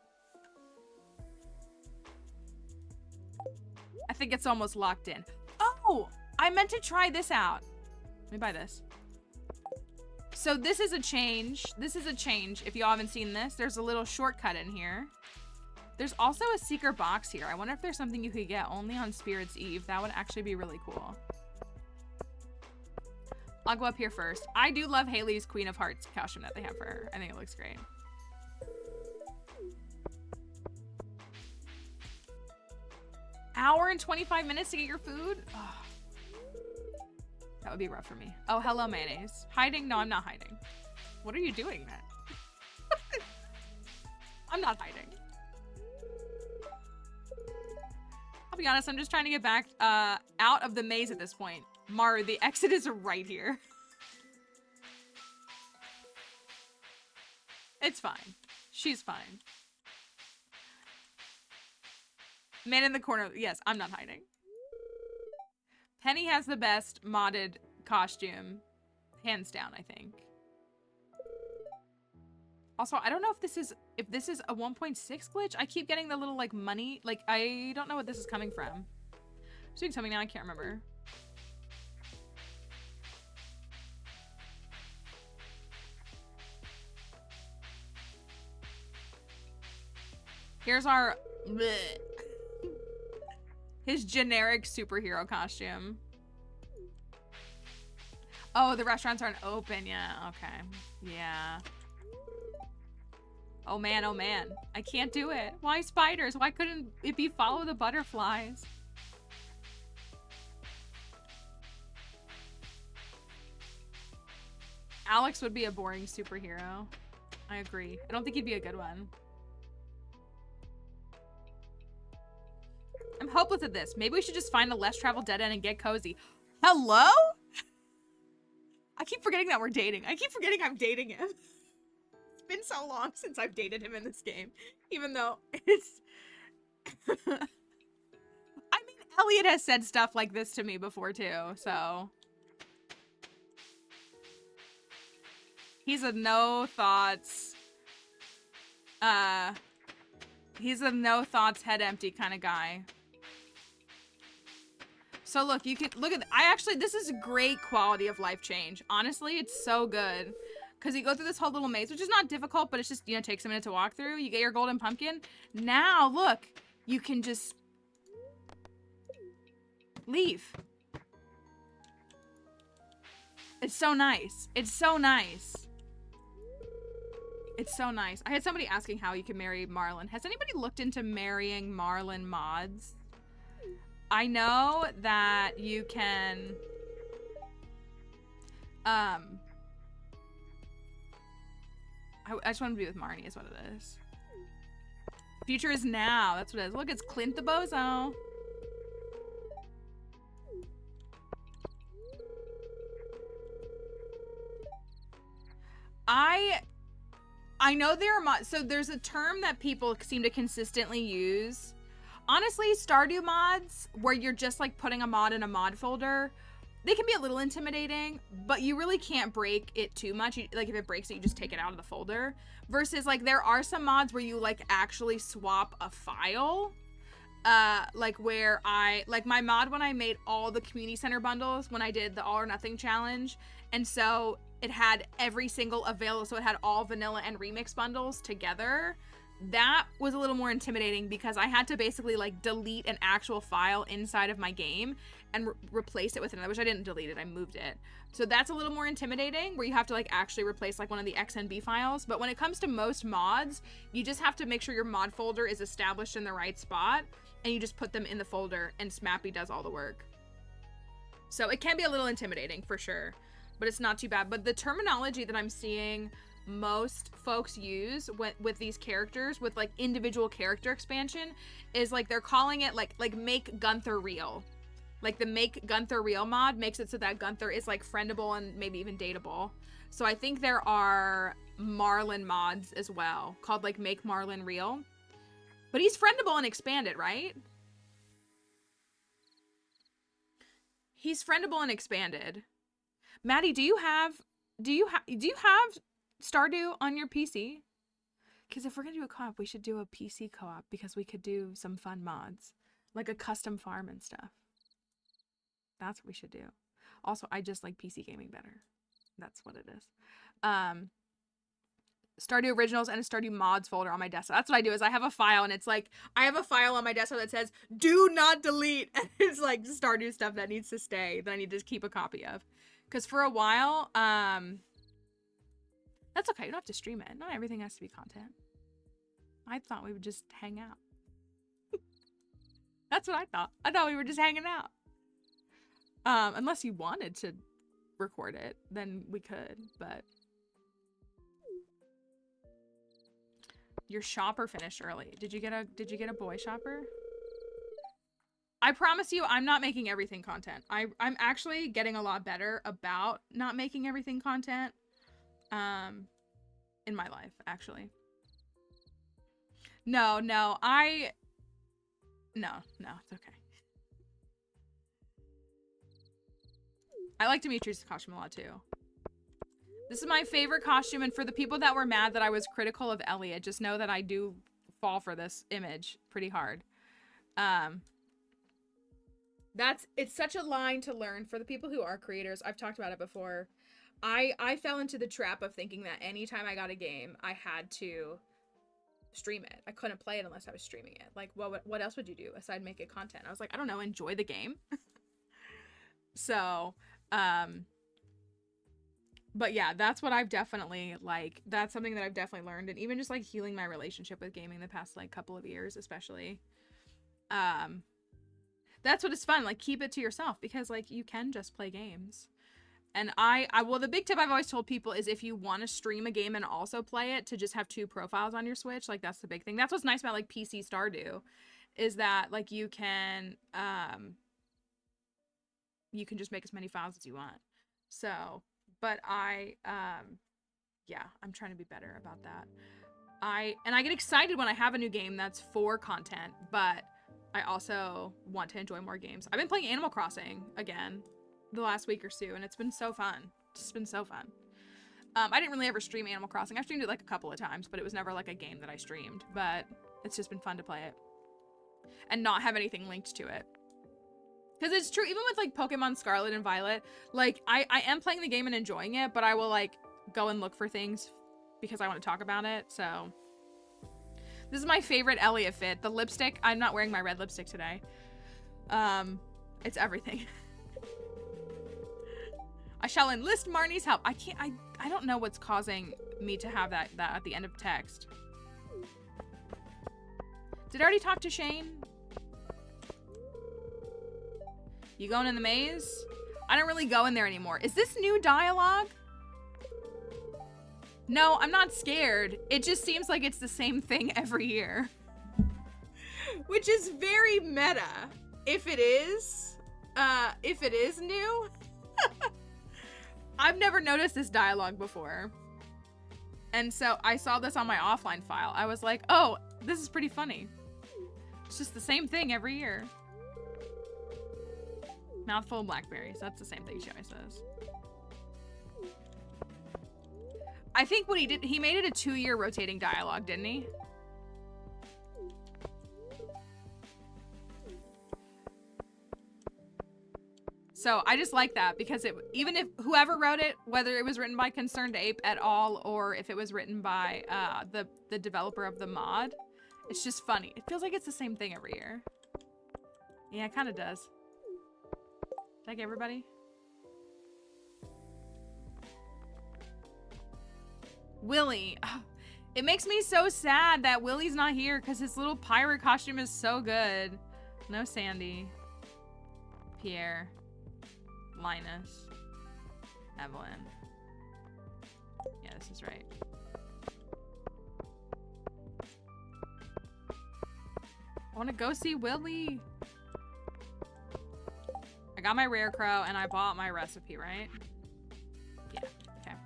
I think it's almost locked in. Oh, I meant to try this out. Let me buy this. So this is a change. This is a change. If y'all haven't seen this, there's a little shortcut in here. There's also a secret box here. I wonder if there's something you could get only on Spirit's Eve. That would actually be really cool. I'll go up here first. I do love Haley's Queen of Hearts costume that they have for her. I think it looks great. Hour and 25 minutes to get your food? Oh, that would be rough for me. Oh, hello, Mayonnaise. Hiding? No, I'm not hiding. What are you doing, Matt? I'm not hiding. I'll be honest, I'm just trying to get back out of the maze at this point. Maru, the exit is right here. It's fine. She's fine. Man in the corner. Yes, I'm not hiding. Penny has the best modded costume. Hands down, I think. Also, I don't know if this is a 1.6 glitch. I keep getting the little like money. Like, I don't know what this is coming from. I'm doing something now, I can't remember. Here's our bleh. His generic superhero costume. Oh, the restaurants aren't open yet. Okay. Yeah. Oh man, oh man. I can't do it. Why spiders? Why couldn't it be follow the butterflies? Alex would be a boring superhero. I agree. I don't think he'd be a good one. I'm hopeless at this. Maybe we should just find a less traveled dead end and get cozy. Hello? I keep forgetting that we're dating. I keep forgetting I'm dating him. It's been so long since I've dated him in this game. Even though it's... I mean, Elliot has said stuff like this to me before too, so... He's a no thoughts... He's a no thoughts, head empty kind of guy. So look, you can look at, this is a great quality of life change. Honestly, it's so good. Cause you go through this whole little maze, which is not difficult, but it's just, you know, takes a minute to walk through. You get your golden pumpkin. Now look, you can just leave. It's so nice. It's so nice. It's so nice. I had somebody asking how you can marry Marlin. Has anybody looked into marrying Marlin mods? I know that you can, I just want to be with Marnie is what it is. Future is now. That's what it is. Look, it's Clint the Bozo. I know there are mods. So there's a term that people seem to consistently use. Honestly, Stardew mods, where you're just like putting a mod in a mod folder, they can be a little intimidating, but you really can't break it too much. Like if it breaks it, you just take it out of the folder. Versus like there are some mods where you like actually swap a file. Like where like my mod when I made all the community center bundles when I did the all or nothing challenge. And so it had every single available, so it had all vanilla and remix bundles together. That was a little more intimidating because I had to basically like delete an actual file inside of my game and replace it with another, which I didn't delete it, I moved it. So that's a little more intimidating where you have to like actually replace like one of the XNB files. But when it comes to most mods, you just have to make sure your mod folder is established in the right spot and you just put them in the folder and Smappy does all the work. So it can be a little intimidating for sure, but it's not too bad. But the terminology that I'm seeing most folks use with these characters, with like individual character expansion, is like they're calling it like make Gunther real. Like the make Gunther real mod makes it so that Gunther is like friendable and maybe even dateable. So I think there are Marlin mods as well called like make Marlin real, but he's friendable and expanded, right? He's friendable and expanded. Maddie, do you have Stardew on your PC? Because if we're gonna do a co-op, we should do a PC co-op because we could do some fun mods, like a custom farm and stuff. That's what we should do. Also, I just like PC gaming better. That's what it is. Stardew Originals and a Stardew Mods folder on my desktop. That's what I do, is I have a file and it's like, I have a file on my desktop that says, do not delete. And it's like Stardew stuff that needs to stay, that I need to keep a copy of. Because for a while, that's okay. You don't have to stream it. Not everything has to be content. I thought we would just hang out. That's what I thought. I thought we were just hanging out. Unless you wanted to record it, then we could, but. Your shopper finished early. Did you get a boy shopper? I promise you, I'm not making everything content. I'm actually getting a lot better about not making everything content. In my life, actually. No, No, it's okay. I like Dimitri's costume a lot too. This is my favorite costume, and for the people that were mad that I was critical of Elliot, just know that I do fall for this image pretty hard. It's such a line to learn for the people who are creators. I've talked about it before. I fell into the trap of thinking that anytime I got a game, I had to stream it. I couldn't play it unless I was streaming it. Like, what else would you do aside make it content? I was like, I don't know, enjoy the game. So, but yeah, that's what I've definitely, like, that's something that I've definitely learned. And even just, like, healing my relationship with gaming the past, like, couple of years, especially. That's what is fun. Like, keep it to yourself because, like, you can just play games. And well, the big tip I've always told people is if you want to stream a game and also play it, to just have 2 profiles on your Switch. Like, that's the big thing. That's what's nice about, like, PC Stardew, is that, like, you can just make as many files as you want. So, but yeah, I'm trying to be better about that. I get excited when I have a new game that's for content, but I also want to enjoy more games. I've been playing Animal Crossing again the last week or two, and it's been so fun. It's just been so fun. I didn't really ever stream Animal Crossing. I streamed it like a couple of times, but it was never like a game that I streamed. But it's just been fun to play it and not have anything linked to it. Because it's true, even with like Pokemon Scarlet and Violet, like I am playing the game and enjoying it, but I will like go and look for things because I want to talk about it. So this is my favorite Elliot fit. The lipstick. I'm not wearing my red lipstick today. It's everything. I shall enlist Marnie's help. I don't know what's causing me to have that at the end of text. Did I already talk to Shane? You going in the maze? I don't really go in there anymore. Is this new dialogue? No, I'm not scared. It just seems like it's the same thing every year. Which is very meta. If it is new. I've never noticed this dialogue before. And so I saw this on my offline file. I was like, oh, this is pretty funny. It's just the same thing every year. Mouthful of blackberries. That's the same thing she always says. I think what he did, he made it a 2-year rotating dialogue, didn't he? So I just like that because even if whoever wrote it, whether it was written by Concerned Ape at all or if it was written by the developer of the mod, it's just funny. It feels like it's the same thing every year. Yeah, it kind of does. Like everybody. Willie. It makes me so sad that Willie's not here because his little pirate costume is so good. No Sandy. Pierre. Linus. Evelyn. Yeah, this is right. I want to go see Willie. I got my rare crow and I bought my recipe, right? Yeah, okay.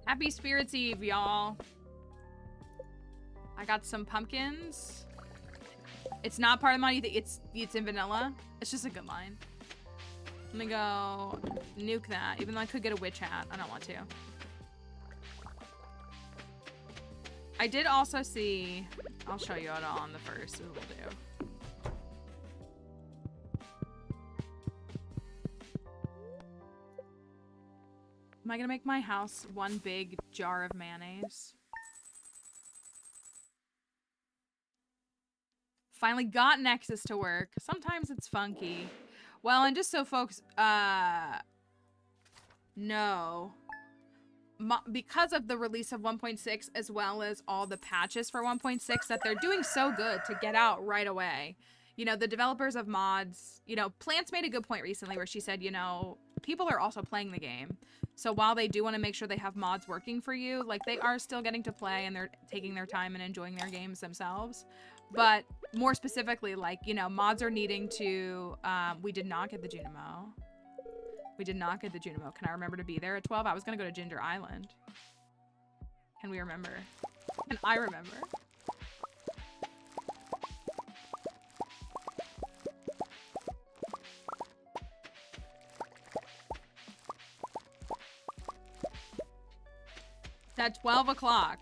Happy Spirits Eve, y'all. I got some pumpkins. It's not part of my, it's in vanilla. It's just a good line. Let me go nuke that, even though I could get a witch hat. I don't want to. I did also see, I'll show you it all on the first, it will do. Am I gonna make my house one big jar of mayonnaise? Finally got Nexus to work. Sometimes it's funky. Well, and just so folks know, because of the release of 1.6 as well as all the patches for 1.6 that they're doing so good to get out right away. You know, the developers of mods, you know, Plants made a good point recently where she said, you know, people are also playing the game. So while they do want to make sure they have mods working for you, like they are still getting to play and they're taking their time and enjoying their games themselves. But more specifically, like, you know, mods are needing to, we did not get the Junimo. We did not get the Junimo. Can I remember to be there at 12? I was going to go to Ginger Island. Can we remember? Can I remember? at 12 o'clock.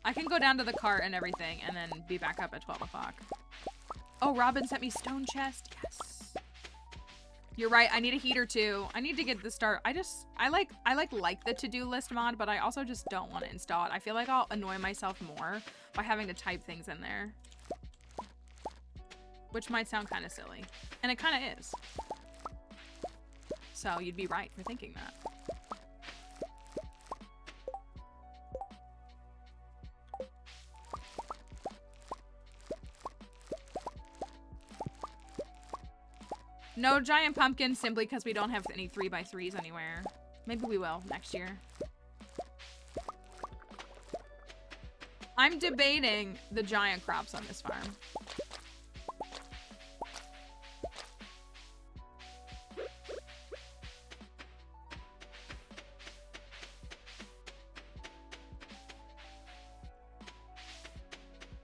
I can go down to the cart and everything and then be back up at 12 o'clock. Oh, Robin sent me stone chest. Yes. You're right. I need a heater too. I need to get the start. I like the to-do list mod, but I also just don't want to install it. I feel like I'll annoy myself more by having to type things in there. Which might sound kind of silly. And it kind of is. So you'd be right for thinking that. No giant pumpkins simply because we don't have any 3x3s anywhere. Maybe we will next year. I'm debating the giant crops on this farm.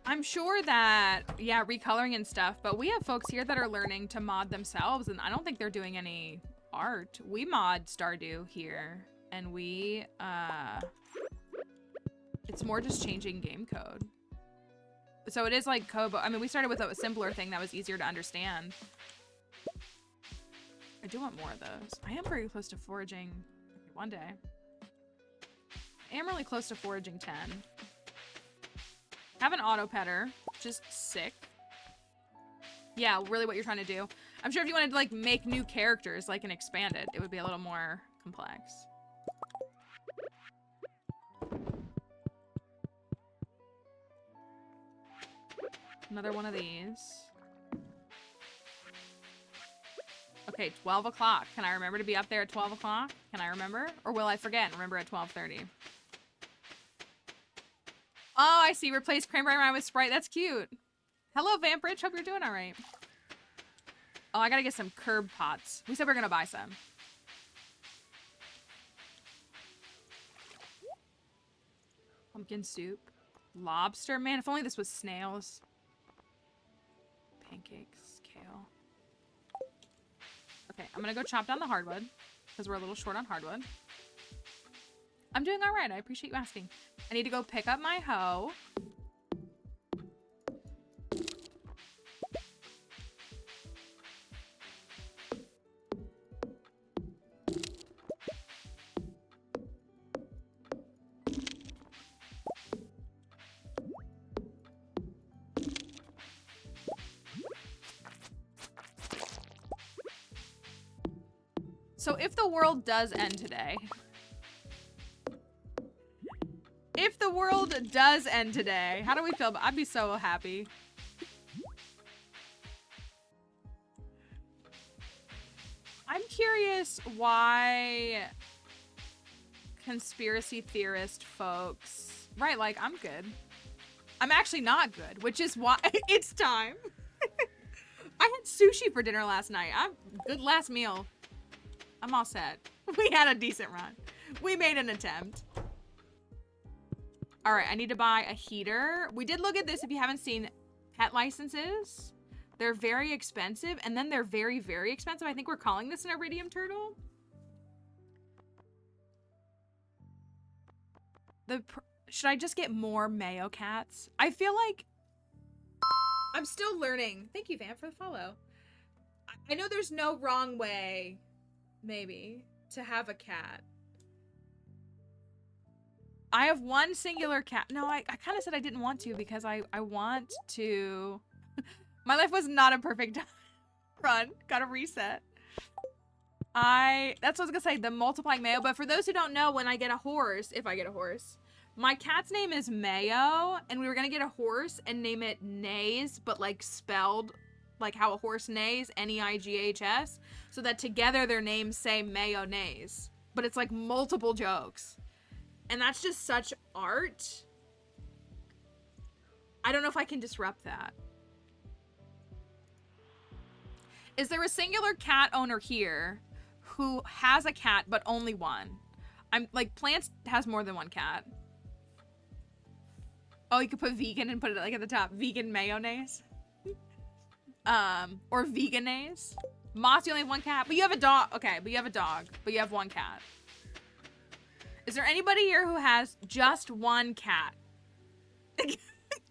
I'm sure that, yeah, recoloring and stuff, but we have folks here that are learning to mod themselves, and I don't think they're doing any art. We mod Stardew here, and we, it's more just changing game code. So it is like Kobo. I mean, we started with a simpler thing that was easier to understand. I do want more of those. I am very close to foraging one day. I am really close to foraging 10. Have an auto petter, which is sick. Yeah, really what you're trying to do. I'm sure if you wanted to like make new characters like and expand it, it would be a little more complex. Another one of these. Okay, 12 o'clock. Can I remember to be up there at 12 o'clock? Can I remember? Or will I forget and remember at 12:30? Oh, I see. Replace cranberry rind with Sprite. That's cute. Hello, Vampridge. Hope you're doing all right. Oh, I gotta get some curb pots. We said we were gonna buy some. Pumpkin soup. Lobster. Man, if only this was snails. Pancakes. Kale. Okay, I'm gonna go chop down the hardwood because we're a little short on hardwood. I'm doing all right. I appreciate you asking. I need to go pick up my hoe. So if the world does end today... If the world does end today, how do we feel? I'd be so happy. I'm curious why conspiracy theorist folks... Right, like, I'm good. I'm actually not good, which is why it's time. I had sushi for dinner last night. Good last meal. I'm all set. We had a decent run. We made an attempt. All right, I need to buy a heater. We did look at this if you haven't seen pet licenses. They're very expensive, and then they're very, very expensive. I think we're calling this an iridium turtle. Should I just get more mayo cats? I feel like I'm still learning. Thank you, Vamp, for the follow. I know there's no wrong way, maybe, to have a cat. I have one singular cat. No, I kind of said I didn't want to because I want to... My life was not a perfect run. Gotta reset. That's what I was gonna say, the multiplying mayo. But for those who don't know, when I get a horse, if I get a horse, my cat's name is Mayo, and we were gonna get a horse and name it Nays, but like spelled like how a horse neighs, N-E-I-G-H-S, so that together their names say mayonnaise. But it's like multiple jokes. And that's just such art. I don't know if I can disrupt that. Is there a singular cat owner here who has a cat but only one? I'm like, Plants has more than one cat. Oh, you could put vegan and put it like at the top. Vegan mayonnaise. Or veganase. Moss, you only have one cat, but you have a dog. Okay, but you have a dog, but you have one cat. Is there anybody here who has just one cat?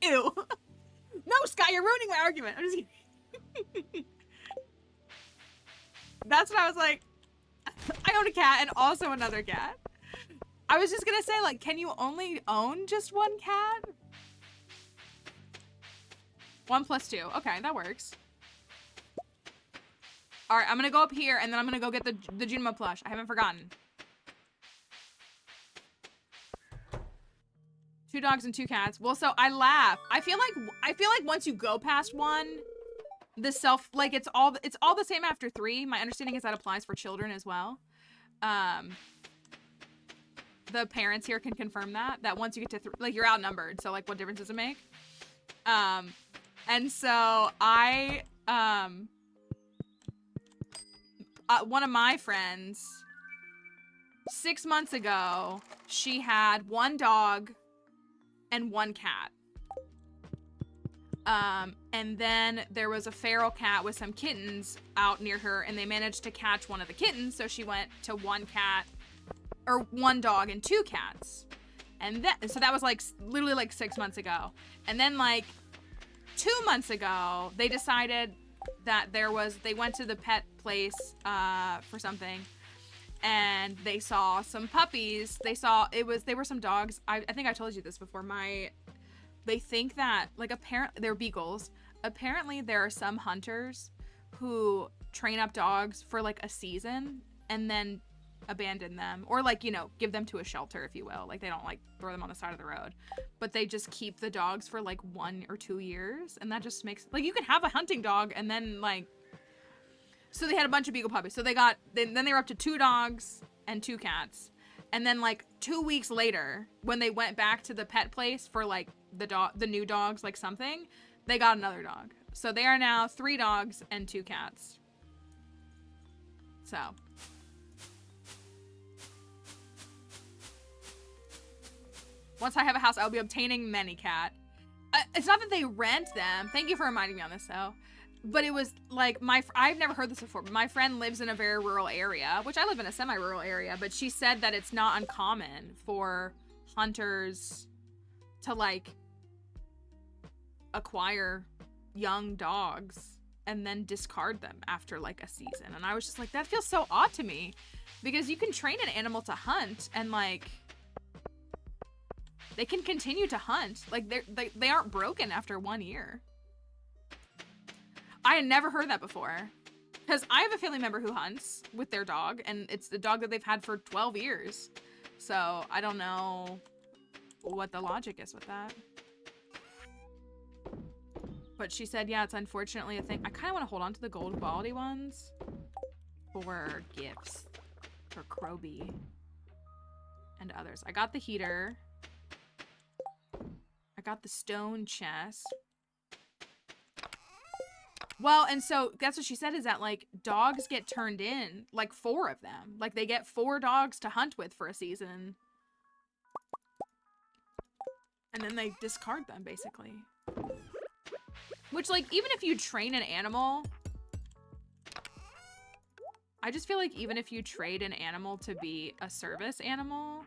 Ew. No, Scott, you're ruining my argument. I'm just kidding. That's what I was like. I own a cat and also another cat. I was just gonna say, like, can you only own just one cat? 1 + 2. Okay, that works. All right, I'm gonna go up here and then I'm gonna go get the Junimo plush. I haven't forgotten. 2 dogs and 2 cats. Well, so I laugh. I feel like once you go past 1, like it's all the same after 3. My understanding is that applies for children as well. The parents here can confirm that once you get to 3, like, you're outnumbered. So like, what difference does it make? And so one of my friends, 6 months ago, she had 1 dog and 1 cat. And then there was a feral cat with some kittens out near her, and they managed to catch one of the kittens, so she went to 1 dog and 2 cats. And so that was like literally like 6 months ago. And then like 2 months ago, they decided that they went to the pet place for something, and they saw some puppies. They were some dogs. I think I told you this before. They think that, like, apparently they're beagles. Apparently there are some hunters who train up dogs for like a season and then abandon them, or like, you know, give them to a shelter, if you will. Like, they don't like throw them on the side of the road, but they just keep the dogs for like 1 or 2 years, and that just makes, like, you can have a hunting dog and then like, so they had a bunch of beagle puppies. So then they were up to 2 dogs and 2 cats. And then like 2 weeks later, when they went back to the pet place for like the new dogs, like something, they got another dog. So they are now 3 dogs and 2 cats. So once I have a house, I'll be obtaining many cat. It's not that they rent them. Thank you for reminding me on this, though. But it was like I've never heard this before, but my friend lives in a very rural area, which I live in a semi-rural area, but she said that it's not uncommon for hunters to like acquire young dogs and then discard them after like a season. And I was just like, that feels so odd to me, because you can train an animal to hunt and like they can continue to hunt. Like they aren't broken after 1 year. I had never heard that before, because I have a family member who hunts with their dog, and it's the dog that they've had for 12 years. So I don't know what the logic is with that. But she said, yeah, it's unfortunately a thing. I kind of want to hold on to the gold quality ones for gifts for Kroby and others. I got the heater. I got the stone chest. Well, and so that's what she said, is that like dogs get turned in, like 4 of them. Like they get 4 dogs to hunt with for a season. And then they discard them, basically. Which, like, even if you train an animal, I just feel like even if you trade an animal to be a service animal,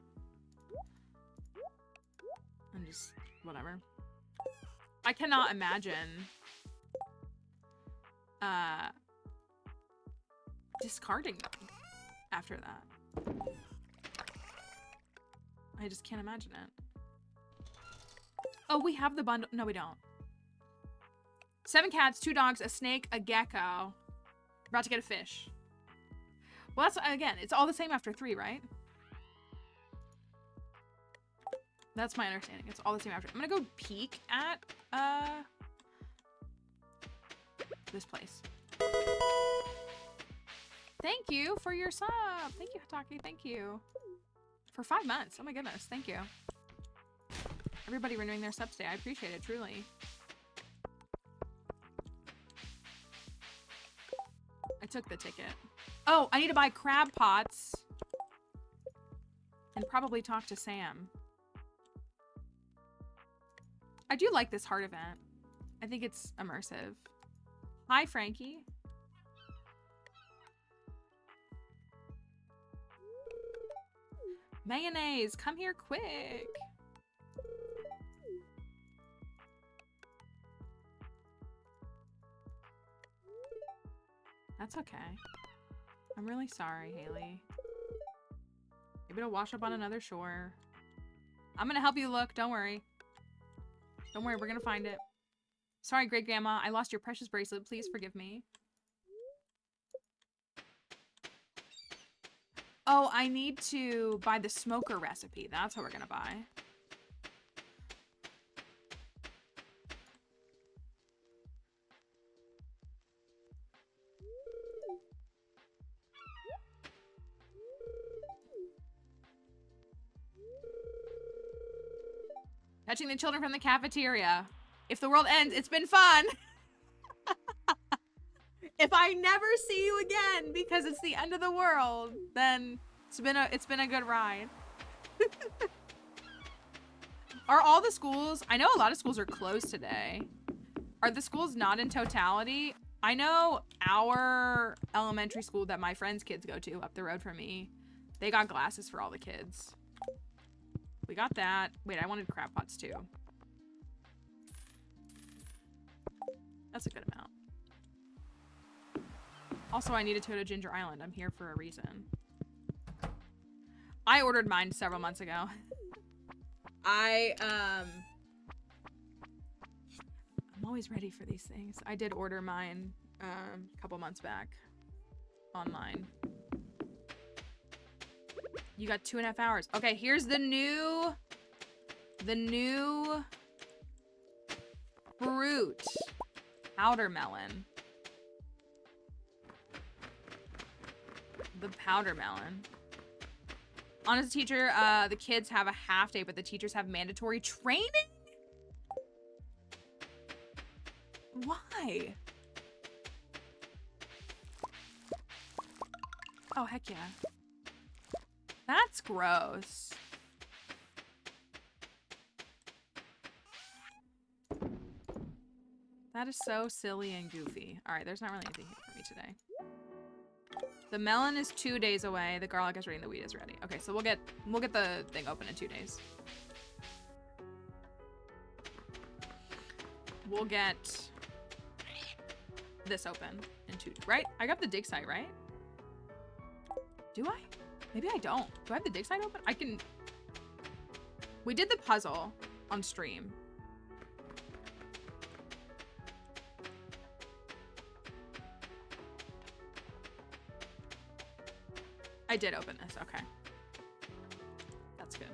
and just whatever. I cannot imagine discarding them after that. I just can't imagine it. Oh, we have the bundle. No, we don't. 7 cats, 2 dogs, a snake, a gecko. About to get a fish. Well, that's, again, it's all the same after 3, right? That's my understanding. It's all the same after. I'm gonna go peek at this place. Thank you for your sub. Thank you, Hataki. Thank you. For 5 months. Oh my goodness. Thank you. Everybody renewing their subs today. I appreciate it, truly. I took the ticket. Oh, I need to buy crab pots. And probably talk to Sam. I do like this heart event. I think it's immersive. Hi, Frankie. Mayonnaise, come here quick. That's okay. I'm really sorry, Haley. Maybe to wash up on another shore. I'm gonna help you look, don't worry. Don't worry, we're gonna find it. Sorry, great grandma, I lost your precious bracelet. Please forgive me. Oh, I need to buy the smoker recipe. That's what we're gonna buy. Catching the children from the cafeteria. If the world ends, it's been fun. If I never see you again because it's the end of the world, then it's been a good ride. Are all the schools, I know a lot of schools are closed today. Are the schools not in totality? I know our elementary school that my friend's kids go to up the road from me, they got glasses for all the kids. We got that. Wait, I wanted crab pots too. That's a good amount. Also, I needed to go to Ginger Island. I'm here for a reason. I ordered mine several months ago. I'm always ready for these things. I did order mine a couple months back online. You got 2.5 hours. Okay, here's the new fruit. Powder melon. The powder melon. Honest teacher, the kids have a half day, but the teachers have mandatory training? Why? Oh, heck yeah. That's gross. That is so silly and goofy. All right, there's not really anything here for me today. The melon is 2 days away. The garlic is ready and the wheat is ready. Okay, so we'll get the thing open in 2 days. We'll get this open in 2 days, right? I got the dig site, right? Do I? Maybe I don't. Do I have the dig site open? I can... We did the puzzle on stream. I did open this, okay. That's good.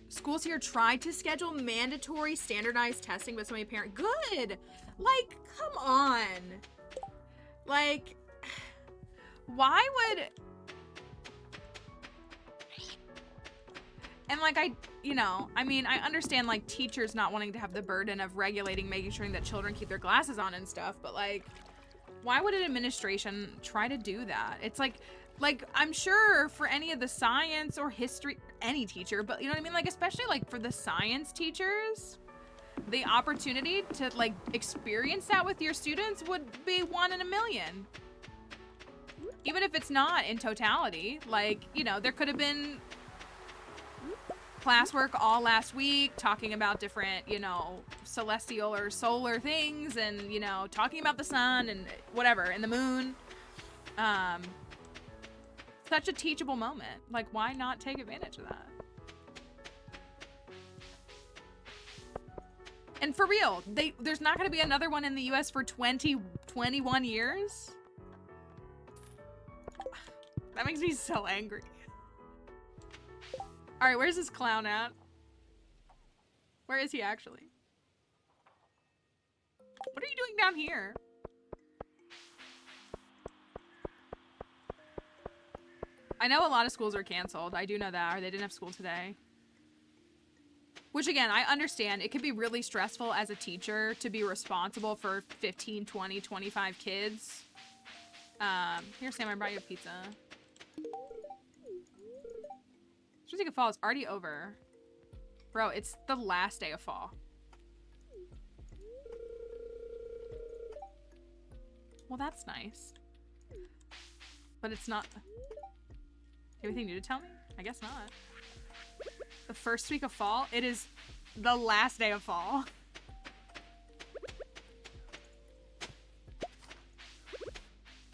Schools here tried to schedule mandatory standardized testing, but so many parents, good! Like, come on. Like, why would... And like, I mean, I understand like teachers not wanting to have the burden of regulating, making sure that children keep their glasses on and stuff, but like, why would an administration try to do that? It's like I'm sure for any of the science or history, any teacher, but you know what I mean? Like, especially like for the science teachers, the opportunity to like experience that with your students would be 1 in a million. Even if it's not in totality, like, you know, there could have been classwork all last week talking about different, you know, celestial or solar things and, you know, talking about the sun and whatever and the moon. Such a teachable moment. Like, why not take advantage of that? And for real, there's not going to be another one in the US for 21 years. That makes me so angry. All right, where's this clown at? Where is he actually? What are you doing down here? I know a lot of schools are canceled. I do know that, or they didn't have school today. Which again, I understand. It can be really stressful as a teacher to be responsible for 15, 20, 25 kids. Here, Sam, I brought you a pizza. Music of Fall is already over. Bro, it's the last day of fall. Well, that's nice. But it's not... Anything new to tell me? I guess not. The first week of fall? It is the last day of fall.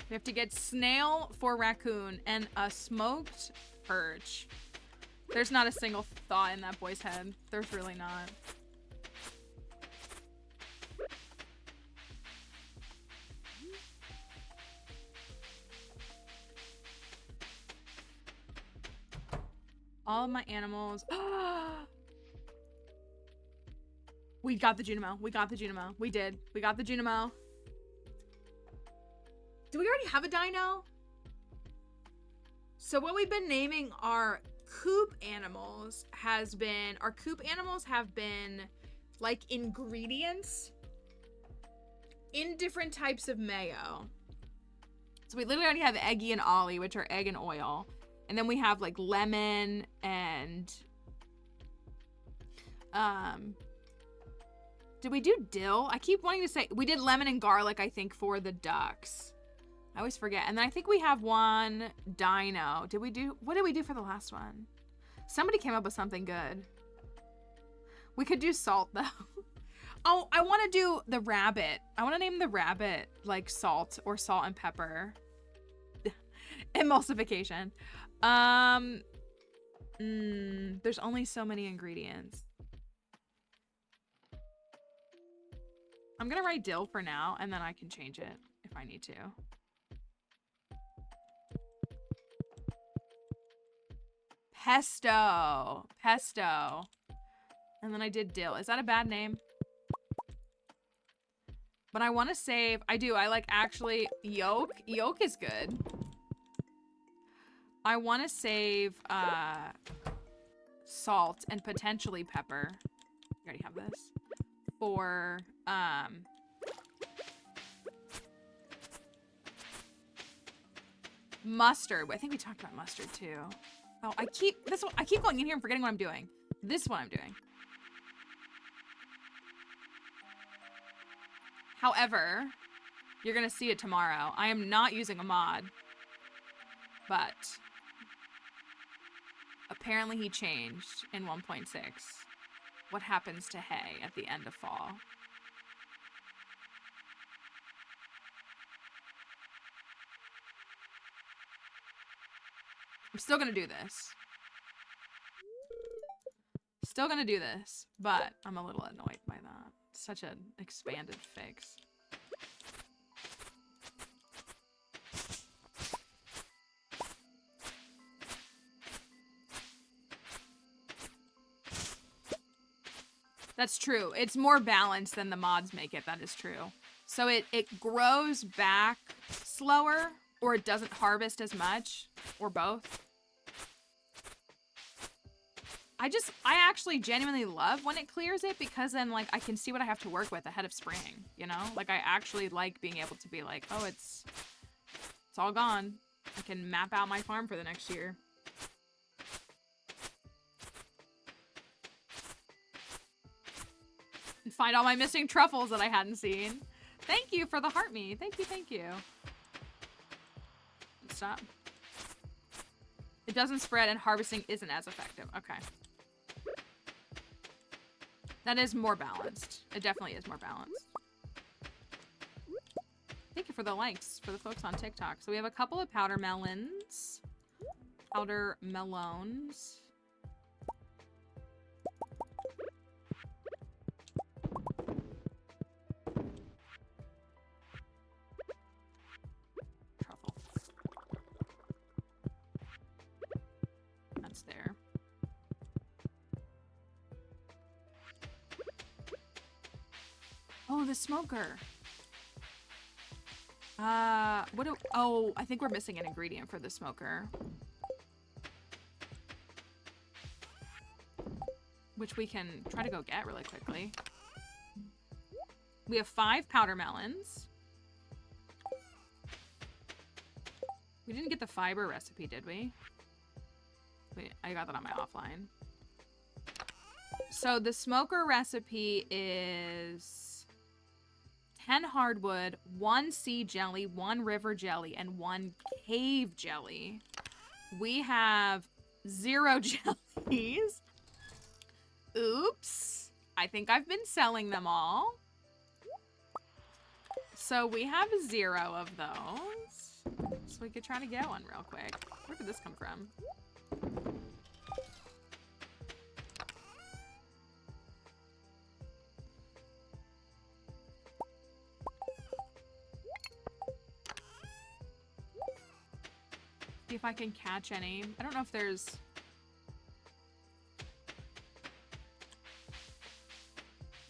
We have to get snail for raccoon and a smoked perch. There's not a single thought in that boy's head. There's really not. All of my animals. We got the Junimo. We got the Junimo. We did. We got the Junimo. Do we already have a dino? So what we've been naming our coop animals have been like ingredients in different types of mayo. So we literally already have Eggy and Ollie, which are egg and oil. And then we have like lemon and did we do dill? I keep wanting to say we did lemon and garlic, I think, for the ducks. I always forget. And then I think we have one dino. What did we do for the last one? Somebody came up with something good. We could do salt though. Oh, I want to do the rabbit. I want to name the rabbit like salt or salt and pepper. Emulsification. There's only so many ingredients. I'm gonna write dill for now, and then I can change it if I need to. Pesto. Pesto. And then I did dill. Is that a bad name? But I want to save... I do. I like actually... Yolk. Yolk is good. I want to save salt and potentially pepper. You already have this. For... mustard. I think we talked about mustard too. Oh, I keep going in here and forgetting what I'm doing. This is what I'm doing. However, you're gonna see it tomorrow. I am not using a mod, but apparently he changed in 1.6 what happens to hay at the end of fall. I'm still gonna do this. Still gonna do this, but I'm a little annoyed by that. Such an expanded fix. That's true. It's more balanced than the mods make it. That is true. So it grows back slower, or it doesn't harvest as much, or both. I actually genuinely love when it clears it, because then like I can see what I have to work with ahead of spring, you know? Like I actually like being able to be like, oh, it's all gone. I can map out my farm for the next year. And find all my missing truffles that I hadn't seen. Thank you for the heart me. Thank you, thank you. Stop. It doesn't spread and harvesting isn't as effective. Okay. That is more balanced. It definitely is more balanced. Thank you for the likes for the folks on TikTok. So we have a couple of powder melons. Powder melons. Truffle. That's there. Oh, the smoker. Oh, I think we're missing an ingredient for the smoker. Which we can try to go get really quickly. We have 5 powder melons. We didn't get the fiber recipe, did we? Wait, I got that on my offline. So the smoker recipe is 10 hardwood, 1 sea jelly, 1 river jelly, and 1 cave jelly. We have 0 jellies. Oops. I think I've been selling them all. So we have 0 of those. So we could try to get one real quick. Where did this come from? See if I can catch any. I don't know if there's...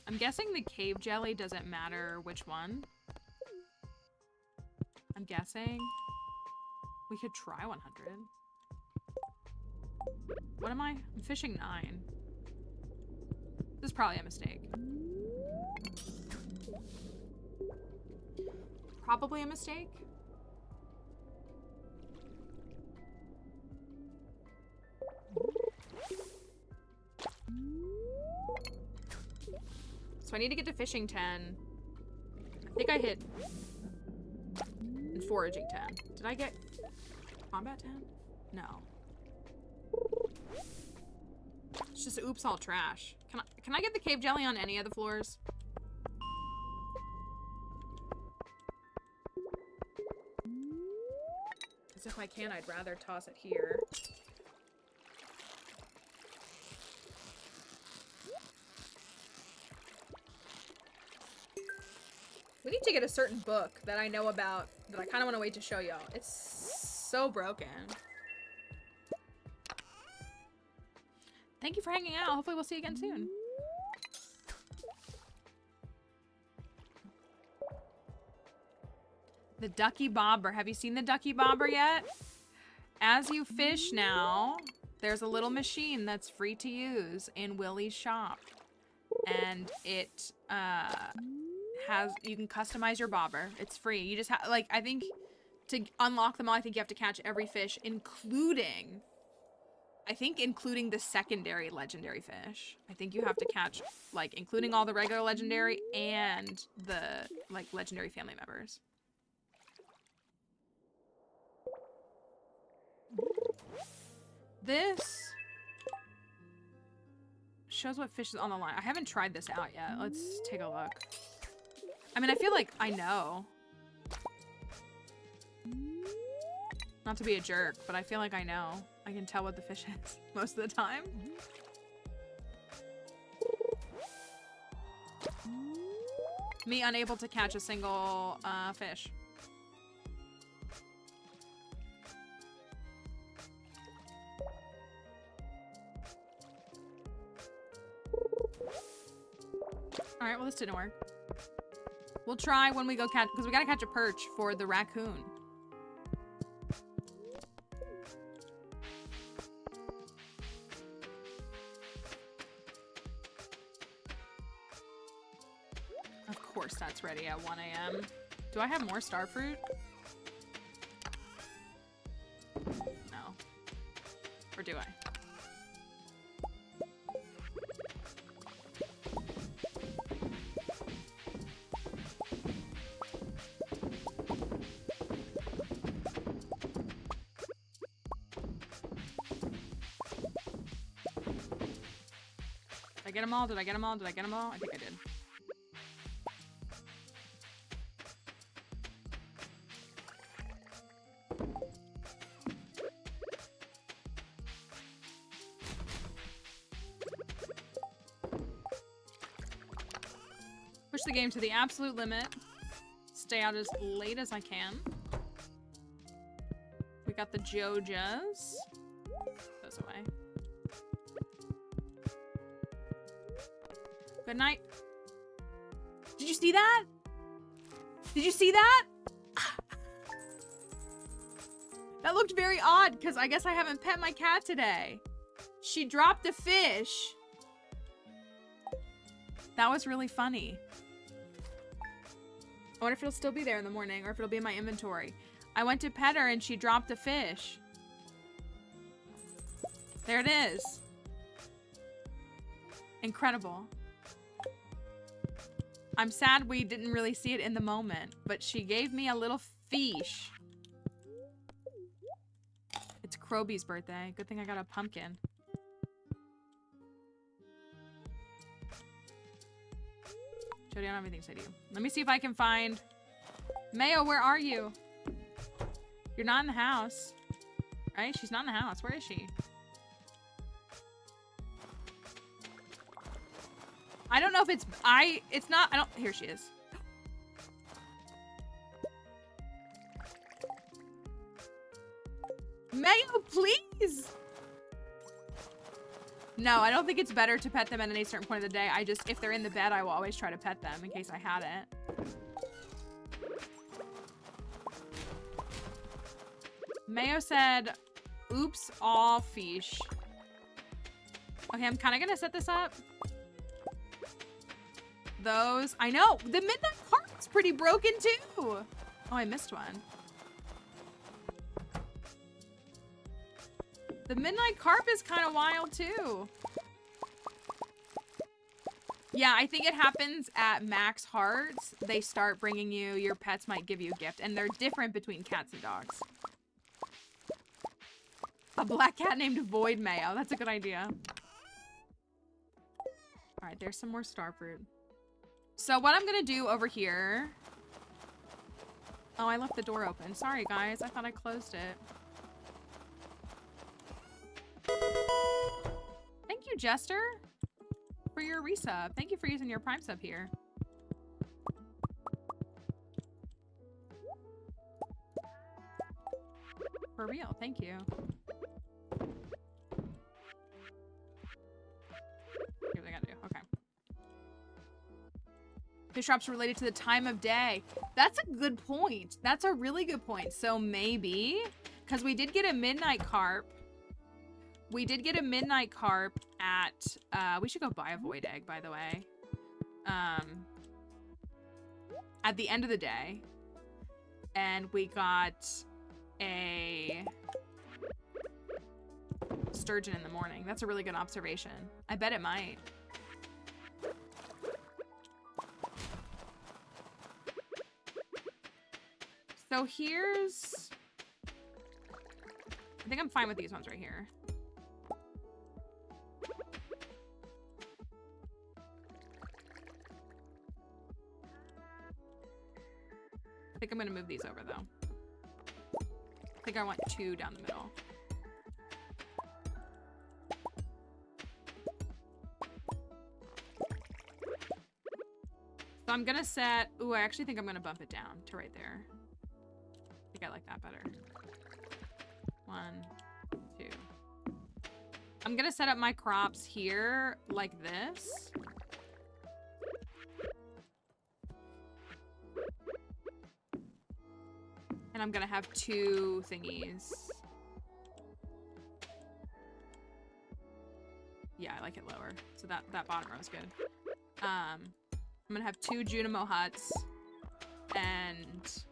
I'm guessing the cave jelly doesn't matter which one. I'm guessing. We could try 100. What am I? I'm fishing 9. This is probably a mistake. Probably a mistake. So I need to get to fishing 10. I think I hit and foraging 10. Did I get combat 10? No. It's just oops all trash. Can I get the cave jelly on any of the floors? Because if I can, I'd rather toss it here. We need to get a certain book that I know about that I kind of want to wait to show y'all. It's so broken. Thank you for hanging out. Hopefully we'll see you again soon. The Ducky Bobber. Have you seen the Ducky Bobber yet? As you fish now, there's a little machine that's free to use in Willie's shop. And it, you can customize your bobber. It's free. You just have, like, I think to unlock them all, I think you have to catch every fish, including the secondary legendary fish. I think you have to catch, like, including all the regular legendary and the, like, legendary family members. This shows what fish is on the line. I haven't tried this out yet. Let's take a look. I mean, I feel like I know. Not to be a jerk, but I feel like I know. I can tell what the fish is most of the time. Me unable to catch a single fish. Alright, well this didn't work. We'll try when we go catch, because we gotta catch a perch for the raccoon. Of course that's ready at 1 a.m. Do I have more starfruit? No. Or do I? Did I get them all? Did I get them all? Did I get them all? I think I did. Push the game to the absolute limit. Stay out as late as I can. We got the Jojas. Those away. Good night. Did you see that? Did you see that? That looked very odd because I guess I haven't pet my cat today. She dropped a fish. That was really funny. I wonder if it'll still be there in the morning or if it'll be in my inventory. I went to pet her and she dropped a fish. There it is. Incredible. I'm sad we didn't really see it in the moment, but she gave me a little fish. It's Kroby's birthday. Good thing I got a pumpkin. Jody, I don't have anything to say to you. Let me see if I can find... Mayo, where are you? You're not in the house. Right? She's not in the house. Where is she? I don't know if it's... It's not... I don't... Here she is. Mayo, please! No, I don't think it's better to pet them at any certain point of the day. I just... If they're in the bed, I will always try to pet them in case I hadn't. Mayo said, oops, all fish. Okay, I'm kind of gonna set this up. Those, I know, the midnight carp's pretty broken too. Oh, I missed one. The midnight carp is kind of wild too. Yeah, I think it happens at max hearts. They start bringing you, your pets might give you a gift, and they're different between cats and dogs. A black cat named Void Mayo. That's a good idea. All right, there's some more star fruit. So what I'm gonna do over here... Oh, I left the door open. Sorry, guys. I thought I closed it. Thank you, Jester, for your resub. Thank you for using your Prime sub here. For real, thank you. Here's what I gotta do. Okay. Fish drops related to the time of day. That's a good point. That's a really good point. So maybe, because we did get a midnight carp. We did get a midnight carp at, we should go buy a void egg, by the way. At the end of the day. And we got a sturgeon in the morning. That's a really good observation. I bet it might. So here's... I think I'm fine with these ones right here. I think I'm gonna move these over though. I think I want 2 down the middle. So I'm gonna set, ooh, I actually think I'm gonna bump it down to right there. I think I like that better. 1, 2. I'm gonna set up my crops here like this. And I'm gonna have 2 thingies. Yeah, I like it lower. So that bottom row is good. I'm gonna have 2 Junimo huts and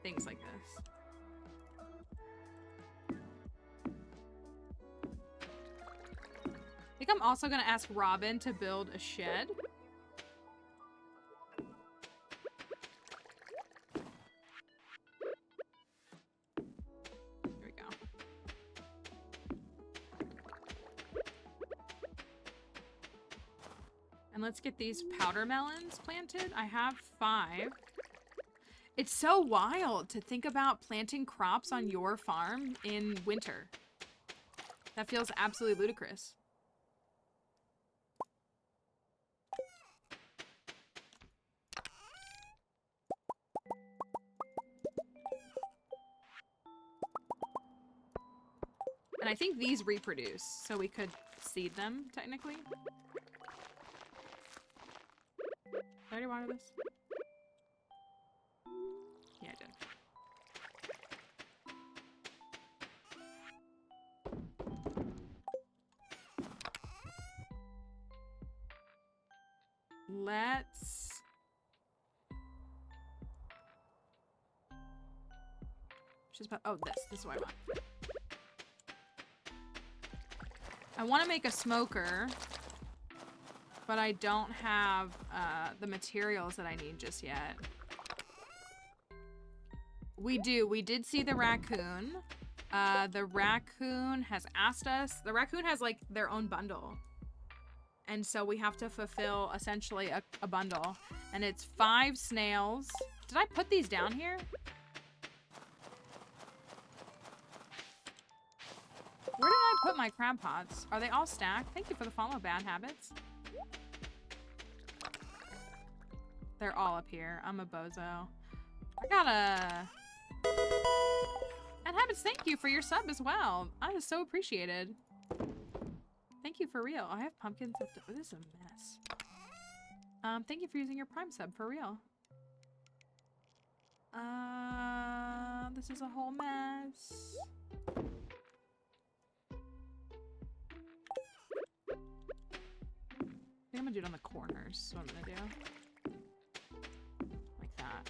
things like this. I think I'm also gonna ask Robin to build a shed. Here we go. And let's get these powder melons planted. I have 5. It's so wild to think about planting crops on your farm in winter. That feels absolutely ludicrous. And I think these reproduce, so we could seed them, technically. Did I already water this? Yeah, I did. Let's... Just about, oh, this is what I want. I want to make a smoker. But I don't have the materials that I need just yet. We do. We did see the raccoon. The raccoon has asked us. The raccoon has like their own bundle. And so we have to fulfill essentially a bundle. And it's 5 snails. Did I put these down here? Where did I put my crab pots? Are they all stacked? Thank you for the follow, Bad Habits. They're all up here. I'm a bozo. I gotta... Bad Habits, thank you for your sub as well. I was so appreciated. Thank you for real. I have pumpkins up to... Oh, this is a mess. Thank you for using your Prime sub for real. This is a whole mess. I think I'm gonna do it on the corners. That's what I'm gonna do. Like that.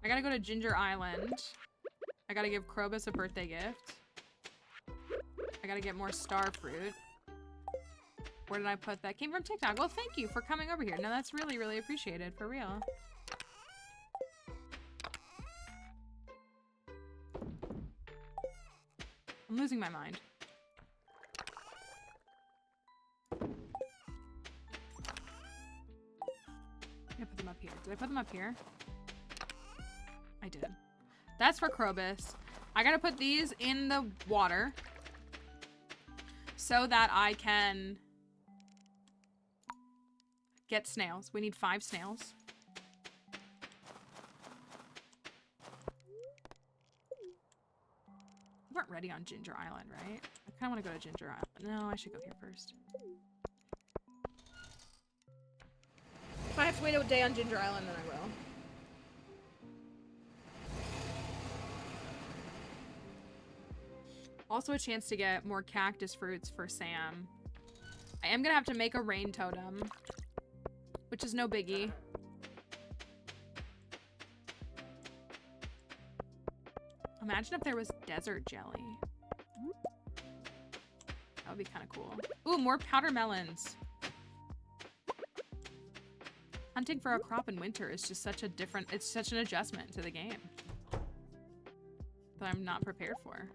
I gotta go to Ginger Island. I gotta give Krobus a birthday gift. I gotta get more star fruit. Where did I put that? Came from TikTok. Well, thank you for coming over here. No, that's really, really appreciated, for real. I'm losing my mind. I put them up here. Did I put them up here? I did. That's for Krobus. I gotta put these in the water so that I can get snails. We need 5 snails. We weren't ready on Ginger Island, right? I kind of want to go to Ginger Island. No, I should go here first. If I have to wait a day on Ginger Island, then I will. Also a chance to get more cactus fruits for Sam. I am gonna have to make a rain totem, which is no biggie. Imagine if there was desert jelly. That would be kind of cool. Ooh, more powder melons. Hunting for a crop in winter is just such a different, it's such an adjustment to the game that I'm not prepared for.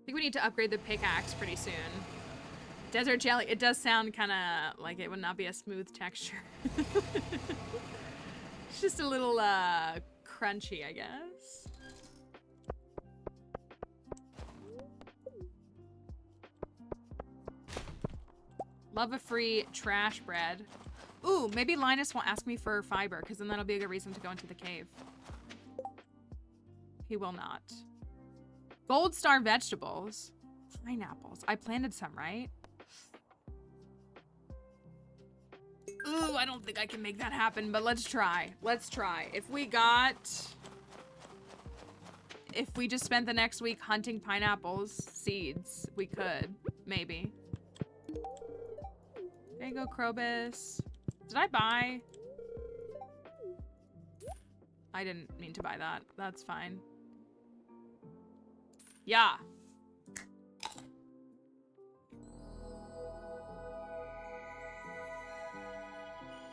I think we need to upgrade the pickaxe pretty soon. Desert jelly, it does sound kind of like it would not be a smooth texture. It's just a little crunchy, I guess. Love a free trash bread. Ooh, maybe Linus will ask me for fiber, because then that'll be a good reason to go into the cave. He will not. Gold star vegetables. Pineapples. I planted some, right? Ooh, I don't think I can make that happen, but let's try. Let's try. If we just spent the next week hunting pineapples, seeds, we could. Maybe. There you go, Krobus. Did I buy? I didn't mean to buy that. That's fine. Yeah.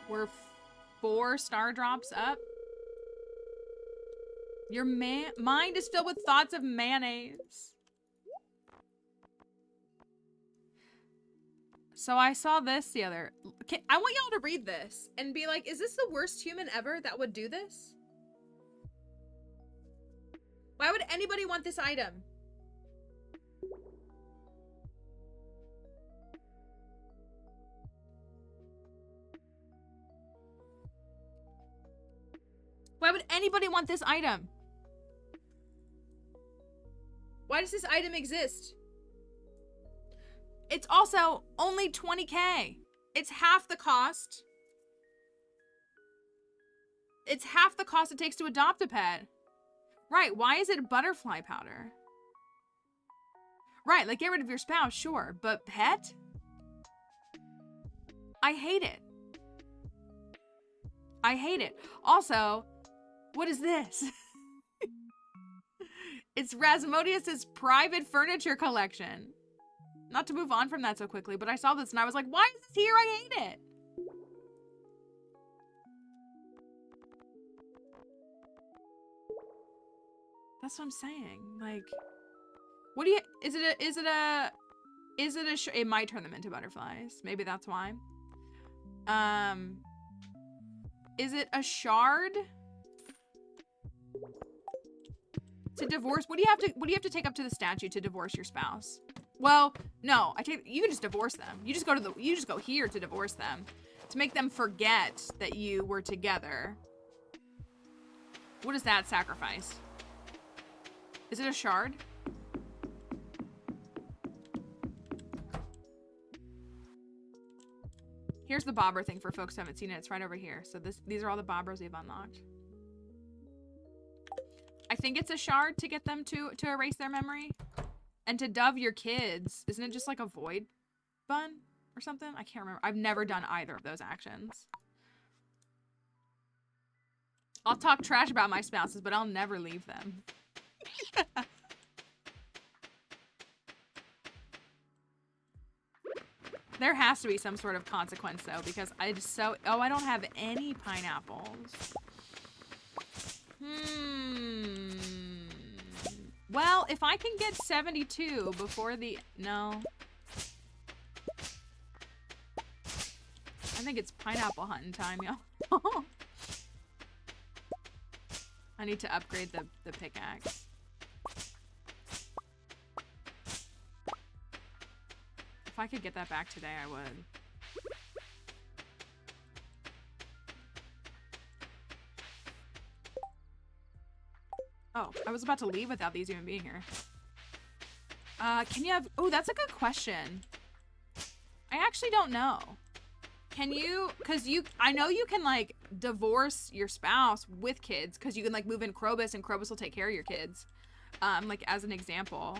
We're 4 star drops up. Your mind is filled with thoughts of mayonnaise. So I saw this the other... I want y'all to read this and be like, is this the worst human ever that would do this? Why would anybody want this item? Why would anybody want this item? Why does this item exist? It's also only 20K. It's half the cost. It's half the cost it takes to adopt a pet. Right, why is it butterfly powder? Right, like get rid of your spouse, sure, but pet? I hate it. I hate it. Also, what is this? It's Rasmodius's private furniture collection. Not to move on from that so quickly, but I saw this and I was like, why is this here? I hate it. That's what I'm saying. Like, what do you, it might turn them into butterflies. Maybe that's why. Is it a shard? To divorce, what do you have to take up to the statue to divorce your spouse? Well, no, you can just divorce them. You just go here to divorce them. To make them forget that you were together. What is that sacrifice? Is it a shard? Here's the bobber thing for folks who haven't seen it. It's right over here. So these are all the bobbers we've unlocked. I think it's a shard to get them to erase their memory. And to dove your kids. Isn't it just like a void bun or something? I can't remember. I've never done either of those actions. I'll talk trash about my spouses, but I'll never leave them. There has to be some sort of consequence though, because I don't have any pineapples. Well, if I can get 72 before no. I think it's pineapple hunting time, y'all. I need to upgrade the pickaxe. If I could get that back today, I would. Oh, I was about to leave without these even being here. Can you have... Oh, that's a good question. I actually don't know. Can you... Because I know you can, like, divorce your spouse with kids. Because you can, like, move in Krobus and Krobus will take care of your kids. Like, as an example.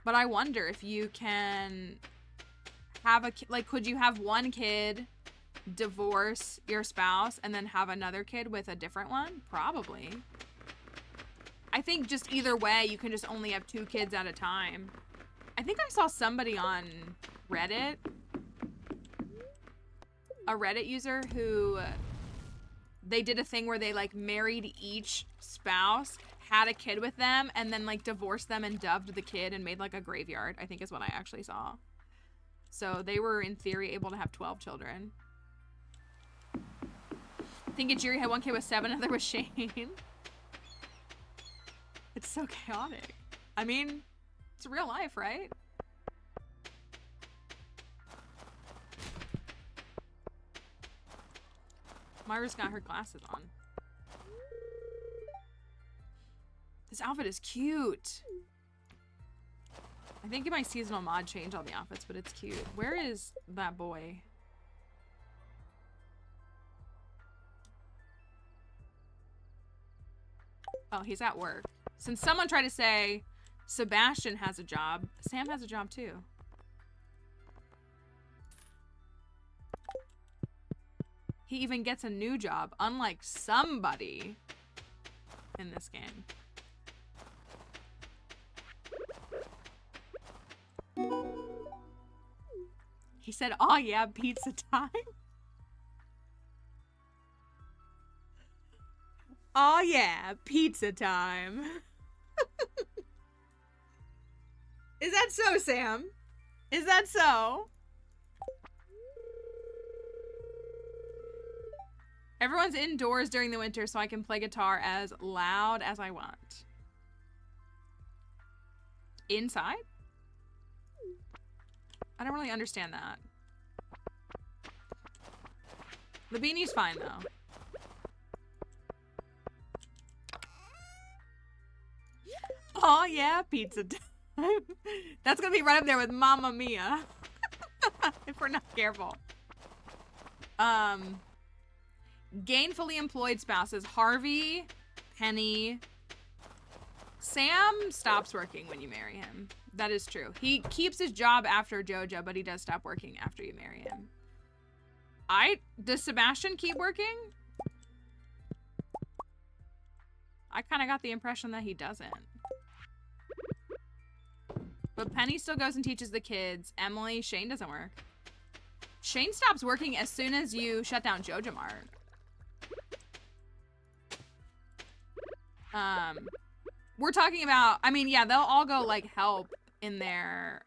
But I wonder if you can have a... Like, could you have one kid divorce your spouse and then have another kid with a different one? Probably. I think just either way, you can just only have 2 kids at a time. I think I saw somebody on Reddit, a Reddit user who, they did a thing where they like married each spouse, had a kid with them, and then like divorced them and dubbed the kid and made like a graveyard, I think is what I actually saw. So they were in theory able to have 12 children. I think Ajiri had 1 kid with 7, another with Shane. It's so chaotic. I mean, it's real life, right? Myra's got her glasses on. This outfit is cute. I think in my seasonal mod change all the outfits, but it's cute. Where is that boy? Oh, he's at work. Since someone tried to say Sebastian has a job, Sam has a job too. He even gets a new job, unlike somebody in this game. He said, "Oh yeah, pizza time." Oh yeah, pizza time. Is that so, Sam? Is that so? Everyone's indoors during the winter so I can play guitar as loud as I want. Inside? I don't really understand that. The beanie's fine though. Oh yeah, pizza time. That's gonna be right up there with Mamma Mia. If we're not careful. Gainfully employed spouses. Harvey, Penny. Sam stops working when you marry him. That is true. He keeps his job after JoJo, but he does stop working after you marry him. Does Sebastian keep working? I kind of got the impression that he doesn't. But Penny still goes and teaches the kids. Emily, Shane doesn't work. Shane stops working as soon as you shut down JoJo Mart. We're talking about, I mean, yeah, they'll all go like help in their,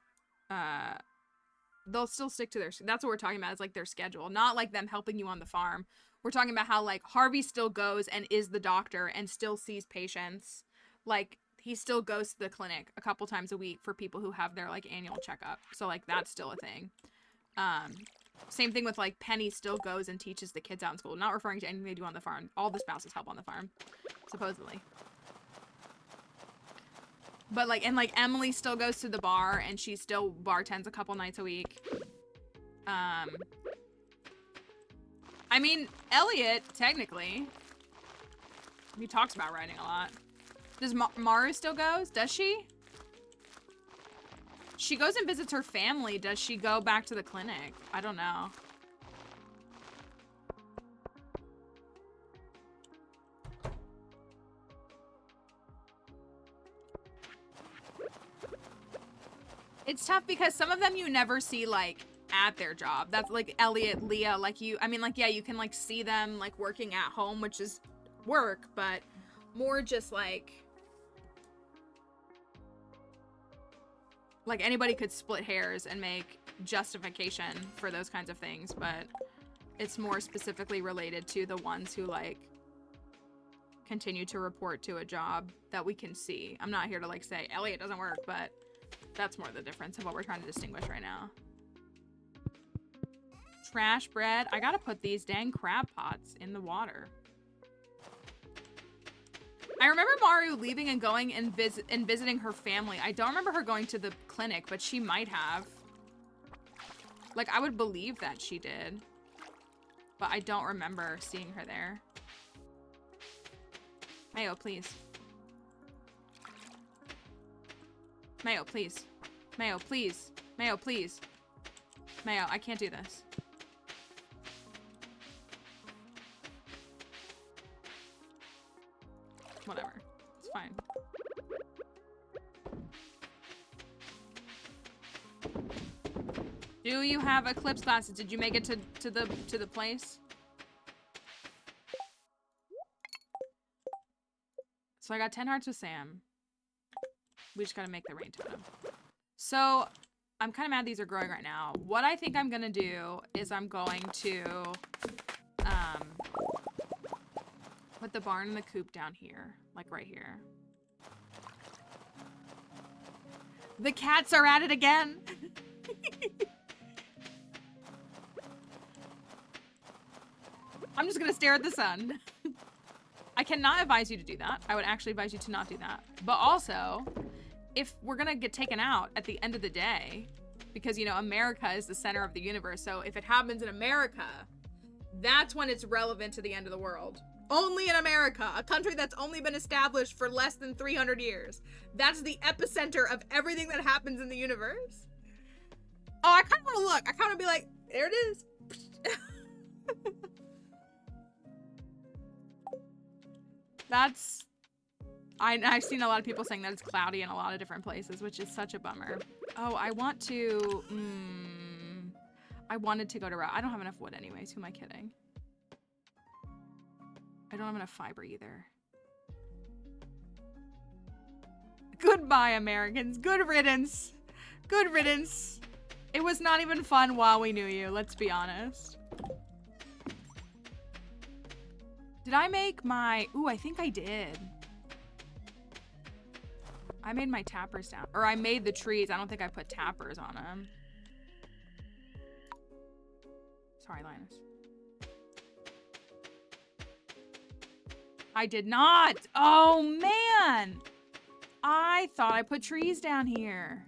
they'll still stick to their, that's what we're talking about, is like their schedule, not like them helping you on the farm. We're talking about how like Harvey still goes and is the doctor and still sees patients. Like he still goes to the clinic a couple times a week for people who have their like annual checkup. So like that's still a thing. Same thing with like Penny still goes and teaches the kids out in school. Not referring to anything they do on the farm. All the spouses help on the farm, supposedly. But like, and like Emily still goes to the bar and she still bartends a couple nights a week. I mean, Elliot, technically, he talks about writing a lot. Does Maru still goes? Does she? She goes and visits her family. Does she go back to the clinic? I don't know. It's tough because some of them you never see like at their job. That's like Elliot, Leah, like you, I mean like, yeah, you can like see them like working at home, which is work, but more just like anybody could split hairs and make justification for those kinds of things, but it's more specifically related to the ones who like continue to report to a job that we can see. I'm not here to like say Elliot doesn't work, but that's more the difference of what we're trying to distinguish right now. Trash bread. I gotta put these dang crab pots in the water. I remember Maru leaving and going and visiting her family. I don't remember her going to the clinic, but she might have. Like, I would believe that she did. But I don't remember seeing her there. Mayo, please. Mayo, please. Mayo, please. Mayo, please. Mayo, I can't do this. Whatever. It's fine. Do you have eclipse glasses? Did you make it to the place? So I got 10 hearts with Sam. We just gotta make the rain totem. So I'm kind of mad these are growing right now. What I think I'm gonna do is I'm going to put the barn and the coop down here, like right here. The cats are at it again. I'm just gonna stare at the sun. I cannot advise you to do that. I would actually advise you to not do that. But also, if we're gonna get taken out at the end of the day, because, you know, America is the center of the universe, so if it happens in America, that's when it's relevant to the end of the world. Only in America, a country that's only been established for less than 300 years. That's the epicenter of everything that happens in the universe. Oh, I kind of want to look. I kind of be like, there it is. That's... I've seen a lot of people saying that it's cloudy in a lot of different places, which is such a bummer. Oh, I want to... I wanted to go to... I don't have enough wood anyways. Who am I kidding? I don't have enough fiber either. Goodbye, Americans. Good riddance. Good riddance. It was not even fun while we knew you, let's be honest. Did I make my... Ooh, I think I did. I made my tappers down. Or I made the trees. I don't think I put tappers on them. Sorry, Linus. I did not. Oh, man. I thought I put trees down here.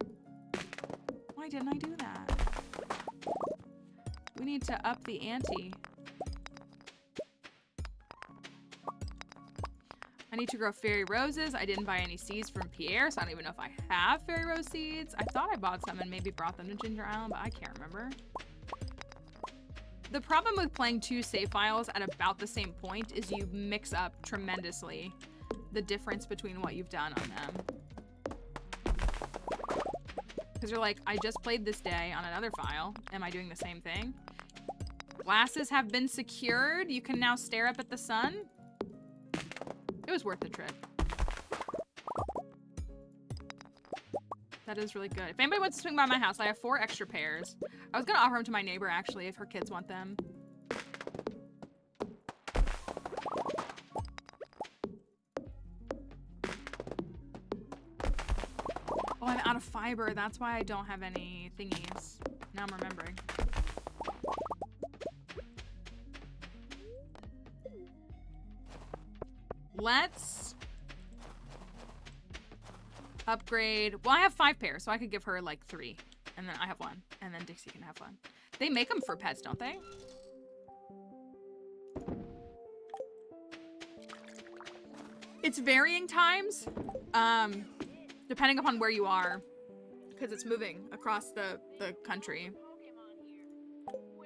Why didn't I do that? We need to up the ante. I need to grow fairy roses. I didn't buy any seeds from Pierre, so I don't even know if I have fairy rose seeds. I thought I bought some and maybe brought them to Ginger Island, but I can't remember. The problem with playing 2 save files at about the same point is you mix up tremendously the difference between what you've done on them. Because you're like, I just played this day on another file. Am I doing the same thing? Glasses have been secured. You can now stare up at the sun. It was worth the trip. That is really good. If anybody wants to swing by my house, I have 4 extra pairs. I was gonna offer them to my neighbor, actually, if her kids want them. Oh, I'm out of fiber. That's why I don't have any thingies. Now I'm remembering. Let's upgrade. Well, I have 5 pairs, so I could give her like 3. And then I have 1. And then Dixie can have 1. They make them for pets, don't they? It's varying times, depending upon where you are, because it's moving across the country.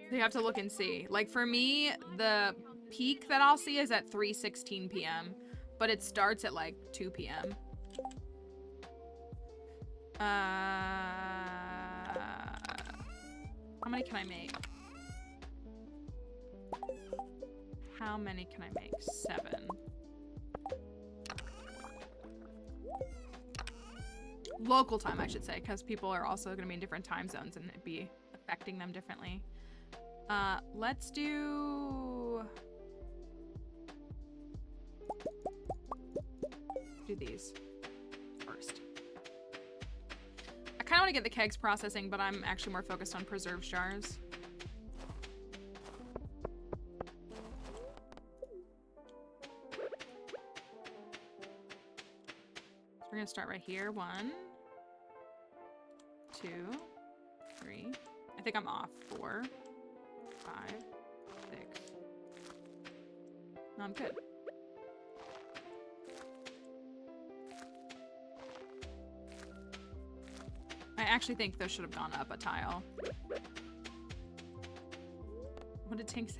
So you have to look and see. Like for me, the peak that I'll see is at 3:16 p.m., but it starts at like 2 p.m. How many can I make? How many can I make? 7. Local time, I should say, because people are also going to be in different time zones and it'd be affecting them differently. Let's do these first. I kind of want to get the kegs processing, but I'm actually more focused on preserve jars. So we're gonna start right here. 1, 2, 3. I think I'm off. 4, 5, 6. No, I'm good. I actually think those should have gone up a tile. What did Tink say?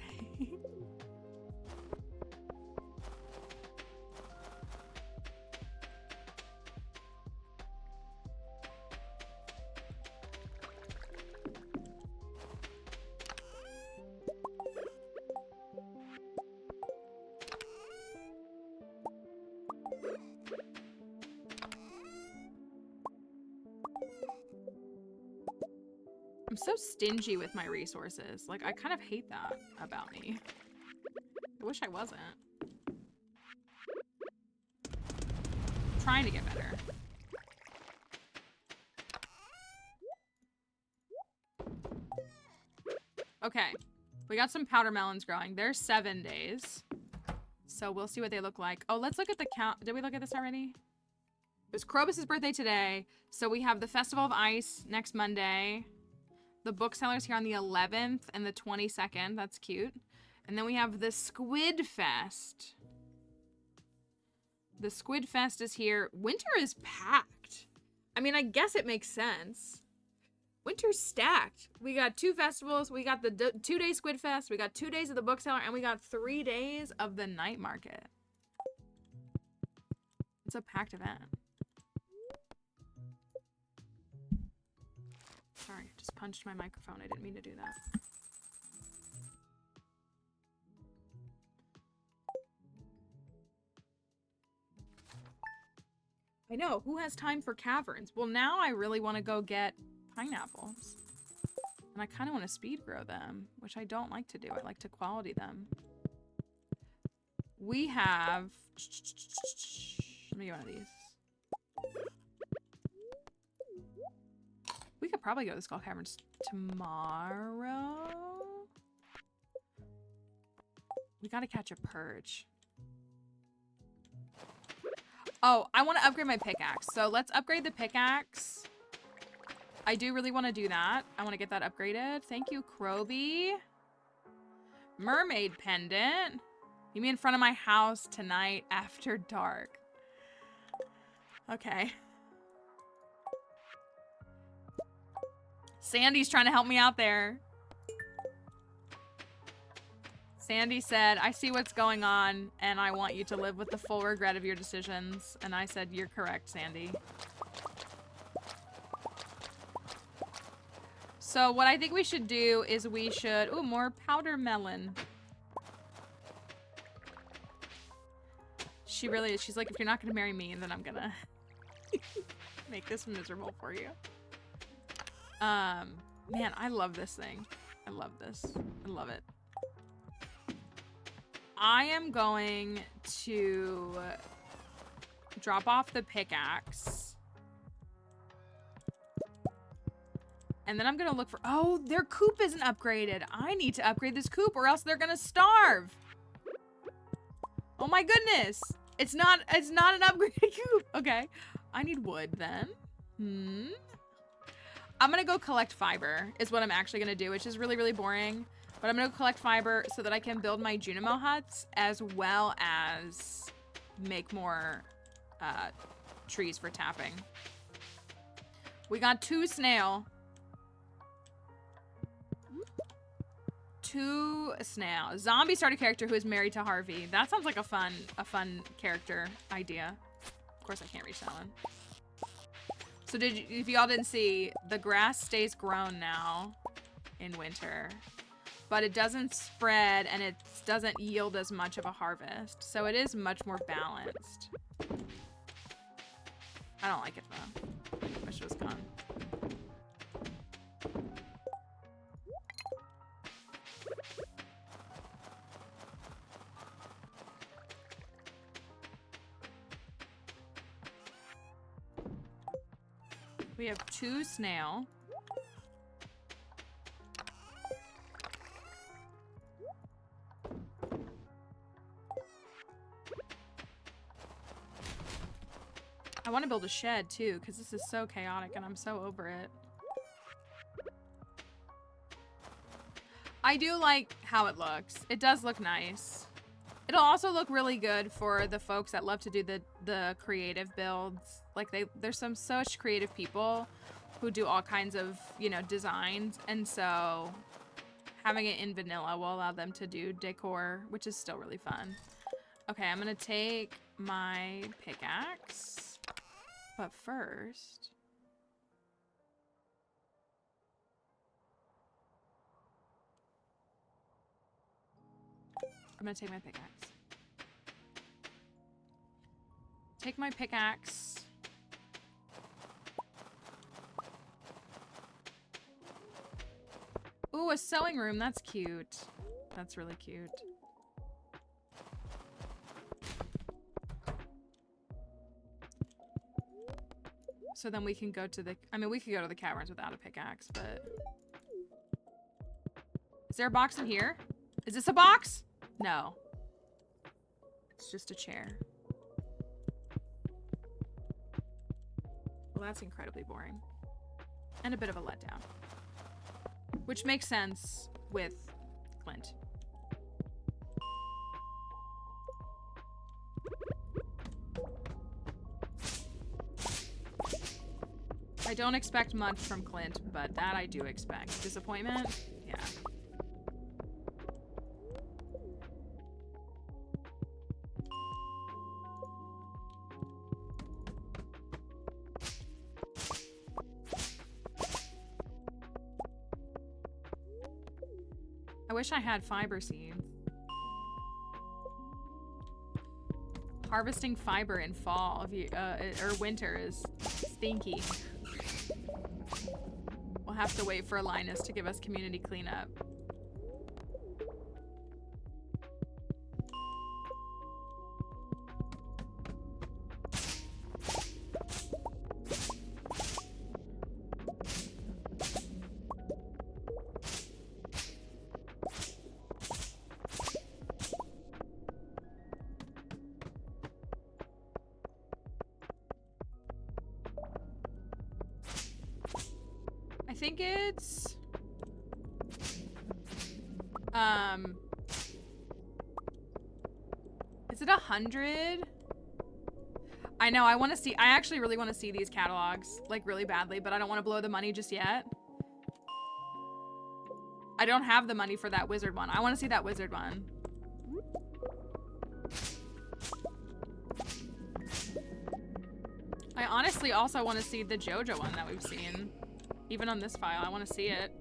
I'm so stingy with my resources. Like, I kind of hate that about me. I wish I wasn't. I'm trying to get better. Okay. We got some powder melons growing. They're 7 days. So we'll see what they look like. Oh, let's look at the count. Did we look at this already? It was Krobus's birthday today. So we have the Festival of Ice next Monday. The bookseller's here on the 11th and the 22nd. That's cute. And then we have the Squid Fest. The Squid Fest is here. Winter is packed. I mean, I guess it makes sense. Winter's stacked. We got 2 festivals. We got the 2-day Squid Fest. We got 2 days of the bookseller. And we got 3 days of the night market. It's a packed event. Sorry, I just punched my microphone. I didn't mean to do that. I know, who has time for caverns? Well, now I really want to go get pineapples. And I kind of want to speed grow them, which I don't like to do. I like to quality them. We have... Let me get one of these. We could probably go to the Skull Caverns tomorrow. We gotta catch a purge. Oh, I want to upgrade my pickaxe. So let's upgrade the pickaxe. I do really want to do that. I want to get that upgraded. Thank you, Kroby. Mermaid pendant. Meet me in front of my house tonight after dark. Okay. Sandy's trying to help me out there. Sandy said, I see what's going on, and I want you to live with the full regret of your decisions. And I said, you're correct, Sandy. So what I think we should do is we should... Ooh, more powder melon. She really is. She's like, if you're not going to marry me, then I'm going to make this miserable for you. Man, I love this thing. I love this. I love it. I am going to drop off the pickaxe. And then I'm going to look for... Oh, their coop isn't upgraded. I need to upgrade this coop or else they're going to starve. Oh my goodness. It's not an upgraded coop. Okay. I need wood then. I'm going to go collect fiber is what I'm actually going to do, which is really, really boring. But I'm going to collect fiber so that I can build my Junimo huts as well as make more trees for tapping. We got 2 snail. 2 snail. Zombie starter character who is married to Harvey. That sounds like a fun character idea. Of course I can't reach that one. So if y'all didn't see, the grass stays grown now in winter, but it doesn't spread and it doesn't yield as much of a harvest. So it is much more balanced. I don't like it though. Wish it was gone. We have 2 snail. I want to build a shed too, because this is so chaotic and I'm so over it. I do like how it looks. It does look nice. It'll also look really good for the folks that love to do the creative builds. Like there's some such creative people who do all kinds of, you know, designs. And so having it in vanilla will allow them to do decor, which is still really fun. Okay, I'm gonna take my pickaxe, but first, I'm gonna take my pickaxe. Take my pickaxe. Ooh, a sewing room. That's cute. That's really cute. So then we can go to the... I mean, we could go to the caverns without a pickaxe, but... Is there a box in here? Is this a box? No. It's just a chair. Well, that's incredibly boring. And a bit of a letdown. Which makes sense with Clint. I don't expect much from Clint, but that I do expect. Disappointment? Yeah. I wish I had fiber seeds. Harvesting fiber in fall or winter is stinky. We'll have to wait for Linus to give us community cleanup. I think it's it 100? I know, I want to see, I actually really want to see these catalogs, like really badly, but I don't want to blow the money just yet. I don't have the money for that wizard one. I want to see that wizard one. I honestly also want to see the JoJo one that we've seen. Even on this file, I want to see it.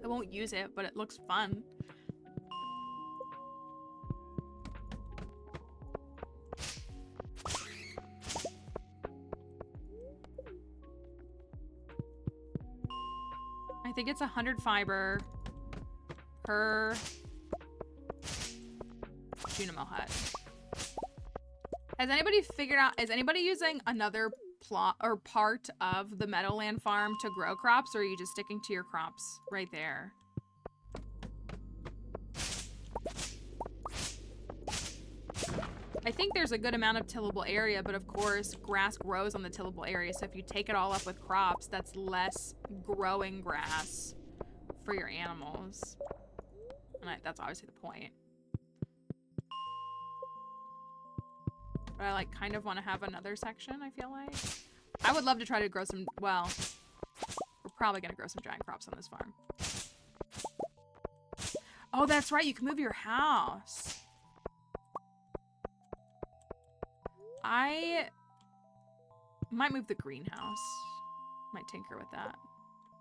I won't use it, but it looks fun. I think it's 100 fiber per Junimo hut. Has anybody figured out, is anybody using another plot or part of the Meadowland farm to grow crops, or are you just sticking to your crops right there? I think there's a good amount of tillable area, but of course grass grows on the tillable area, so if you take it all up with crops, that's less growing grass for your animals. And that's obviously the point. But I like kind of want to have another section, I feel like. I would love to try to grow some, well, we're probably going to grow some giant crops on this farm. Oh, that's right, you can move your house. I might move the greenhouse. Might tinker with that.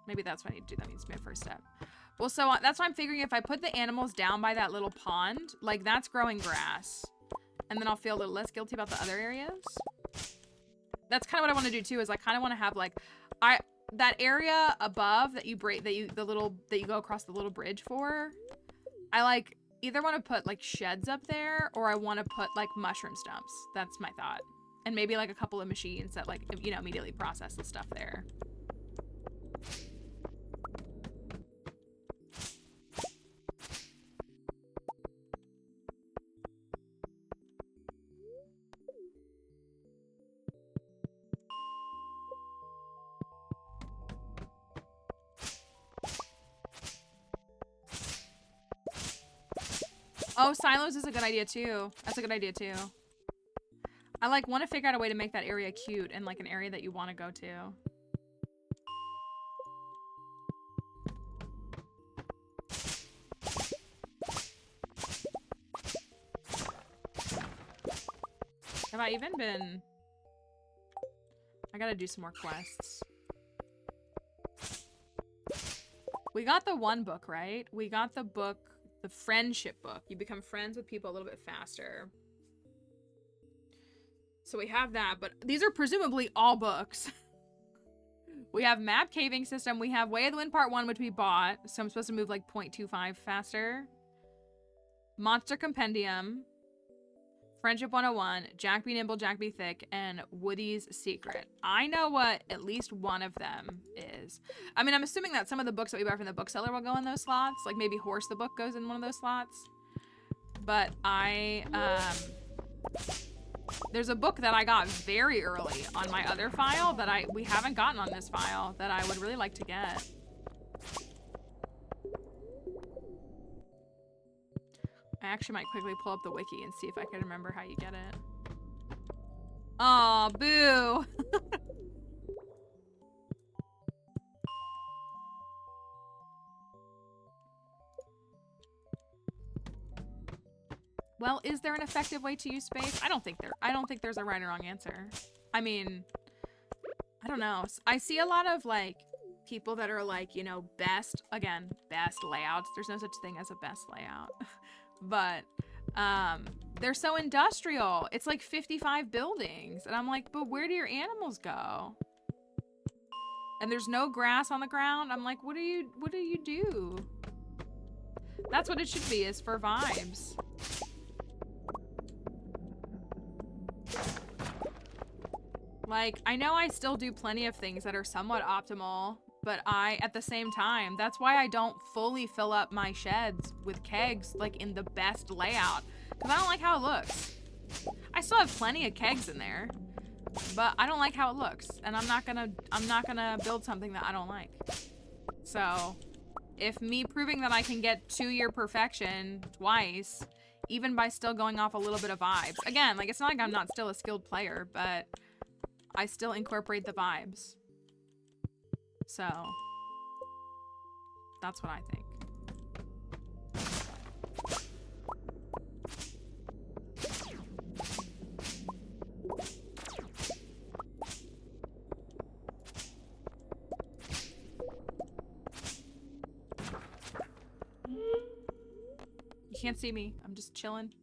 Maybe that's what I need to do. That needs to be my first step. Well, so that's why I'm figuring if I put the animals down by that little pond, like that's growing grass. And then I'll feel a little less guilty about the other areas. That's kind of what I want to do too, is I kind of want to have like, that area above that you break, that you go across the little bridge for, I like either want to put like sheds up there, or I want to put like mushroom stumps. That's my thought. And maybe like a couple of machines that like, you know, immediately process the stuff there. Oh, silos is a good idea too. That's a good idea too. I like want to figure out a way to make that area cute and like an area that you want to go to. Have I even been? I gotta do some more quests. We got the one book, right? We got the book, the friendship book. You become friends with people a little bit faster. So we have that, but these are presumably all books. We have map caving system. We have Way of the Wind Part 1, which we bought. So I'm supposed to move like 0.25 faster. Monster Compendium. Friendship 101. Jack Be Nimble, Jack Be Thick, and Woody's Secret. I know what at least one of them is. I mean, I'm assuming that some of the books that we buy from the bookseller will go in those slots. Like maybe Horse the Book goes in one of those slots. But there's a book that I got very early on my other file that we haven't gotten on this file that I would really like to get. I actually might quickly pull up the wiki and see if I can remember how you get it. Aw, boo. Well, is there an effective way to use space? I don't think there's a right or wrong answer. I mean, I don't know. I see a lot of like people that are like, you know, best layouts. There's no such thing as a best layout. But they're so industrial. It's like 55 buildings. And I'm like, but where do your animals go? And there's no grass on the ground. I'm like, what do you do? That's what it should be, is for vibes. Like, I know I still do plenty of things that are somewhat optimal, but at the same time, that's why I don't fully fill up my sheds with kegs, like in the best layout, because I don't like how it looks. I still have plenty of kegs in there, but I don't like how it looks, and I'm not gonna build something that I don't like. So, if me proving that I can get 2-year perfection twice even by still going off a little bit of vibes. Again, like, it's not like I'm not still a skilled player, but I still incorporate the vibes. So, that's what I think. You can't see me. I'm just chilling.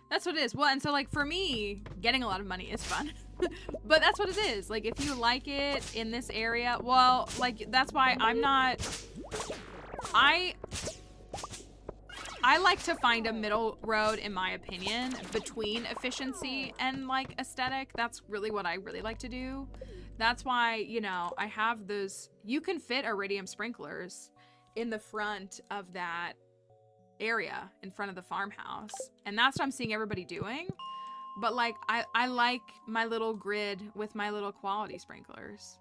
That's what it is. Well, and so, like, for me, getting a lot of money is fun. But that's what it is. Like, if you like it in this area, well, like, that's why I'm not... I like to find a middle road, in my opinion, between efficiency and, like, aesthetic. That's really what I really like to do. That's why, you know, I have those... You can fit iridium sprinklers in the front of that area, in front of the farmhouse. And that's what I'm seeing everybody doing. But, like, I like my little grid with my little quality sprinklers.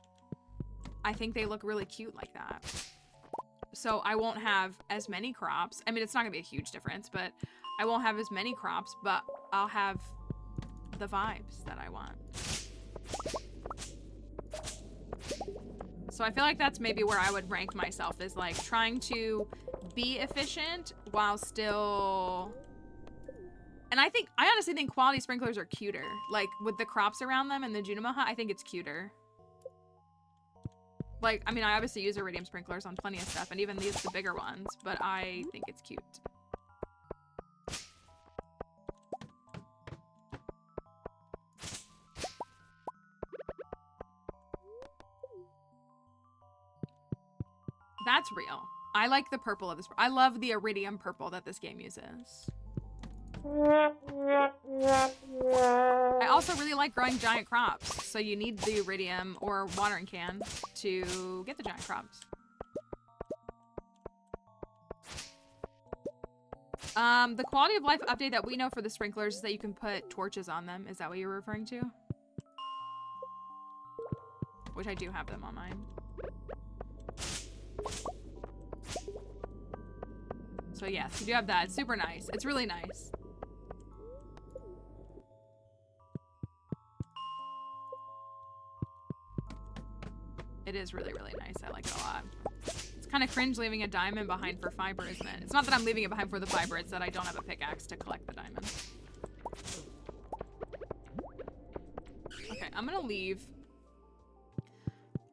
I think they look really cute like that. So I won't have as many crops. I mean, it's not gonna be a huge difference, but I won't have as many crops, but I'll have the vibes that I want. So I feel like that's maybe where I would rank myself, is like trying to be efficient while still... And I honestly think quality sprinklers are cuter. Like, with the crops around them and the Junimo hut, I think it's cuter. Like, I mean, I obviously use iridium sprinklers on plenty of stuff, and even these, the bigger ones, but I think it's cute. That's real. I like the purple of this. I love the iridium purple that this game uses. I also really like growing giant crops, so you need the iridium or watering can to get the giant crops. The quality of life update that we know for the sprinklers is that you can put torches on them. Is that what you're referring to? Which I do have them on mine. So yes, you do have that. It's super nice. It's really nice. It is really, really nice. I like it a lot. It's kind of cringe leaving a diamond behind for fiber, isn't it? It's not that I'm leaving it behind for the fiber, it's that I don't have a pickaxe to collect the diamonds. Okay, I'm gonna leave.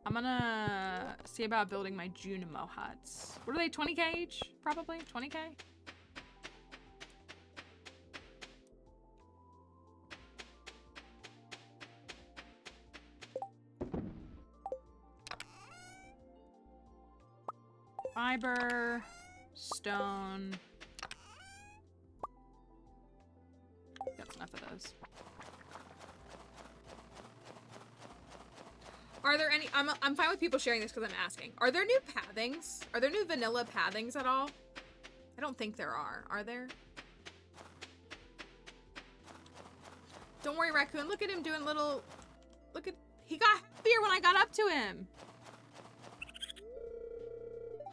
I'm gonna see about building my Junimo huts. What are they, 20k each? Probably 20k? Fiber, stone. That's enough of those. Are there any, I'm fine with people sharing this because I'm asking. Are there new pathings? Are there new vanilla pathings at all? I don't think there are there? Don't worry, Raccoon. Look at him doing little, he got happier when I got up to him.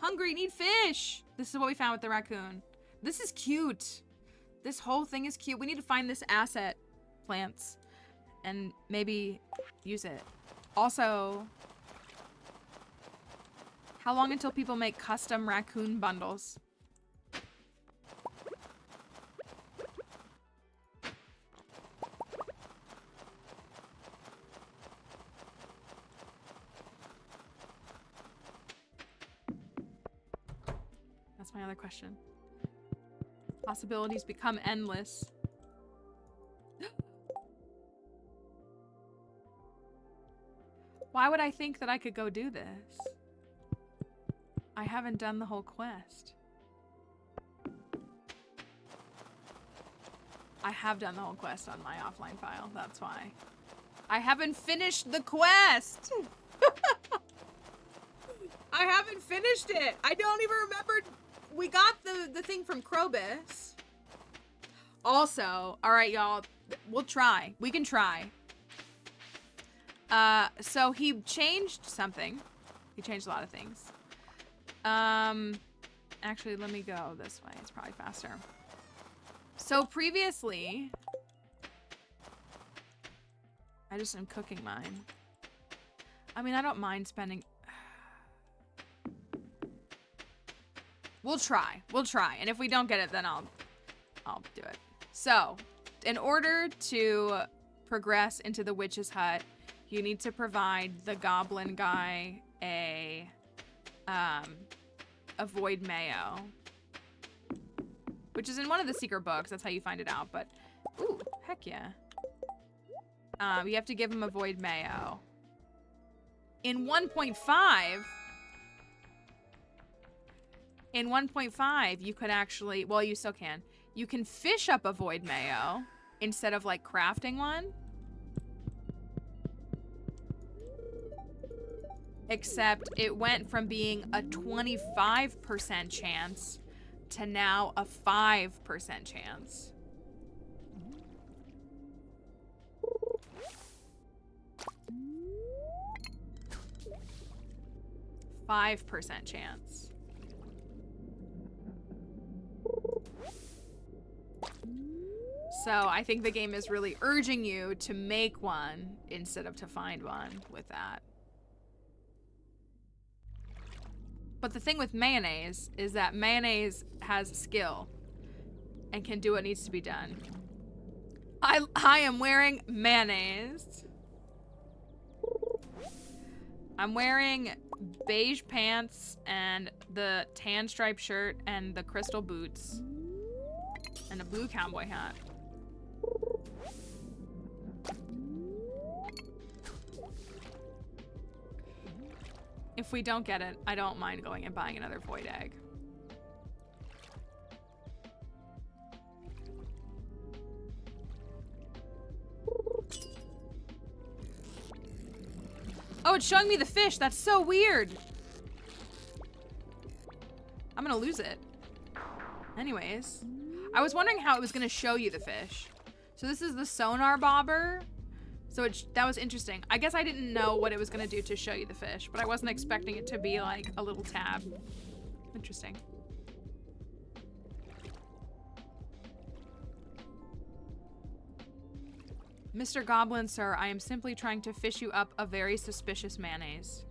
Hungry, need fish. This is what we found with the raccoon. This is cute. This whole thing is cute. We need to find this asset plants and maybe use it. Also, how long until people make custom raccoon bundles? That's my other question. Possibilities become endless. Why would I think that I could go do this? I haven't done the whole quest. I have done the whole quest on my offline file, that's why. I haven't finished the quest! I haven't finished it! I don't even remember. We got the thing from Krobus. Also, alright y'all, we'll try. We can try. So he changed something. He changed a lot of things. Actually, let me go this way. It's probably faster. So previously, I just am cooking mine. I mean, I don't mind spending. We'll try. We'll try. And if we don't get it, then I'll do it. So, in order to progress into the witch's hut, you need to provide the goblin guy a void mayo, which is in one of the secret books. That's how you find it out. But ooh, heck yeah. You have to give him a void mayo. In 1.5, you could actually, well, you still can. You can fish up a void mayo instead of like crafting one. Except it went from being a 25% chance to now a 5% chance. 5% chance. So I think the game is really urging you to make one instead of to find one with that. But the thing with mayonnaise is that mayonnaise has skill and can do what needs to be done. I am wearing mayonnaise. I'm wearing beige pants and the tan striped shirt and the crystal boots and a blue cowboy hat. If we don't get it, I don't mind going and buying another void egg. Oh, it's showing me the fish. That's so weird. I'm gonna lose it. Anyways, I was wondering how it was gonna show you the fish. So this is the sonar bobber. So that was interesting. I guess I didn't know what it was gonna do to show you the fish, but I wasn't expecting it to be like a little tab. Interesting. Mr. Goblin, sir, I am simply trying to fish you up a very suspicious mayonnaise.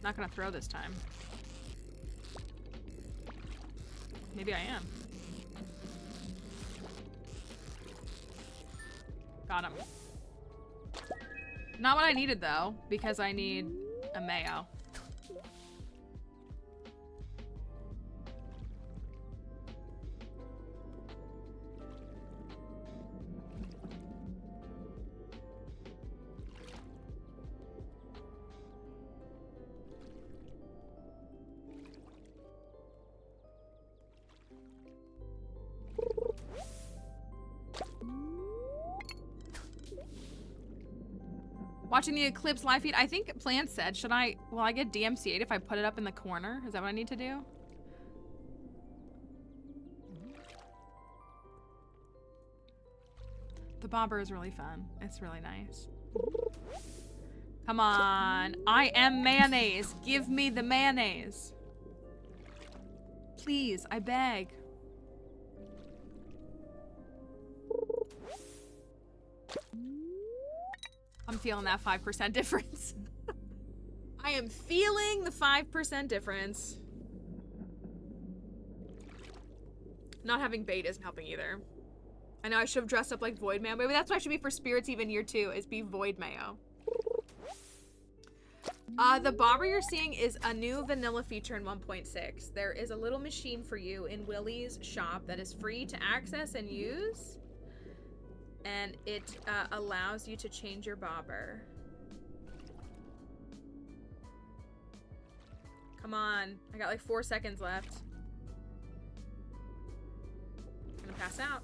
Not gonna throw this time. Maybe I am. Got him. Not what I needed though, because I need a mayo. Watching the Eclipse live feed. I think Plant said, will I get DMCA'd if I put it up in the corner? Is that what I need to do? The bobber is really fun. It's really nice. Come on. I am mayonnaise. Give me the mayonnaise. Please, I beg. I'm feeling that 5% difference. I am feeling the 5% difference. Not having bait isn't helping either. I know I should have dressed up like Void Mayo. Maybe that's what I should be for Spirits Even Year 2, is be Void Mayo. The bobber you're seeing is a new vanilla feature in 1.6. There is a little machine for you in Willie's shop that is free to access and use. And it allows you to change your bobber. Come on. I got like 4 seconds left. I'm gonna pass out.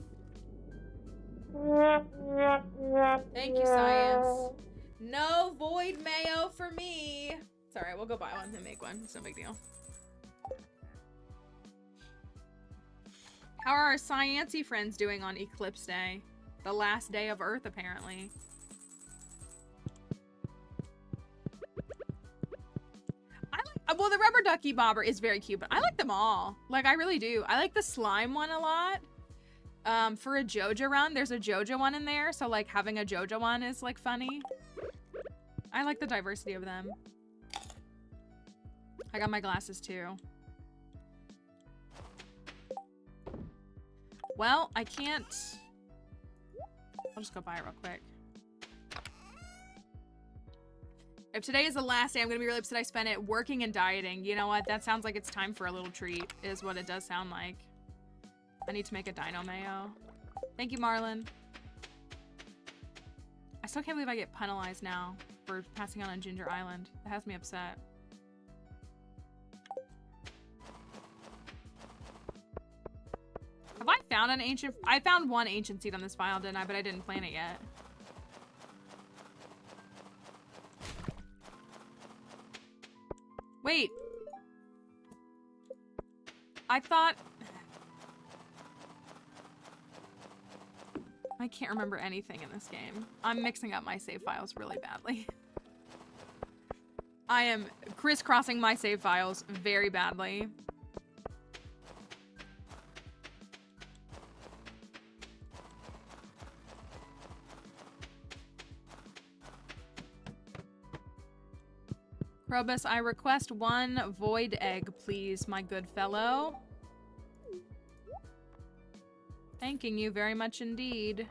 Thank you, science. No void mayo for me. It's alright, we'll go buy one and make one. It's no big deal. How are our Sciency friends doing on Eclipse Day? The last day of Earth, apparently. Well, the rubber ducky bobber is very cute, but I like them all. Like, I really do. I like the slime one a lot. For a JoJo run, there's a JoJo one in there, so like having a JoJo one is like funny. I like the diversity of them. I got my glasses too. Well, I can't. I'll just go buy it real quick. If today is the last day, I'm gonna be really upset I spent it working and dieting. You know what? That sounds like it's time for a little treat, is what it does sound like. I need to make a dino mayo. Thank you, Marlon. I still can't believe I get penalized now for passing on Ginger Island. That has me upset. Have I found an ancient? I found one ancient seed on this file, didn't I? But I didn't plant it yet. Wait. I thought... I can't remember anything in this game. I'm mixing up my save files really badly. I am crisscrossing my save files very badly. Probus, I request 1 void egg, please, my good fellow. Thanking you very much indeed.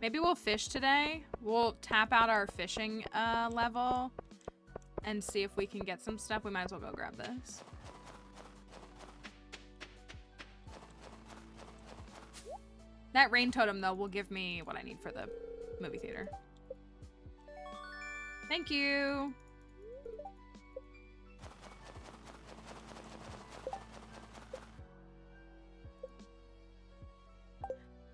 Maybe we'll fish today. We'll tap out our fishing level and see if we can get some stuff. We might as well go grab this. That rain totem, though, will give me what I need for the movie theater. Thank you.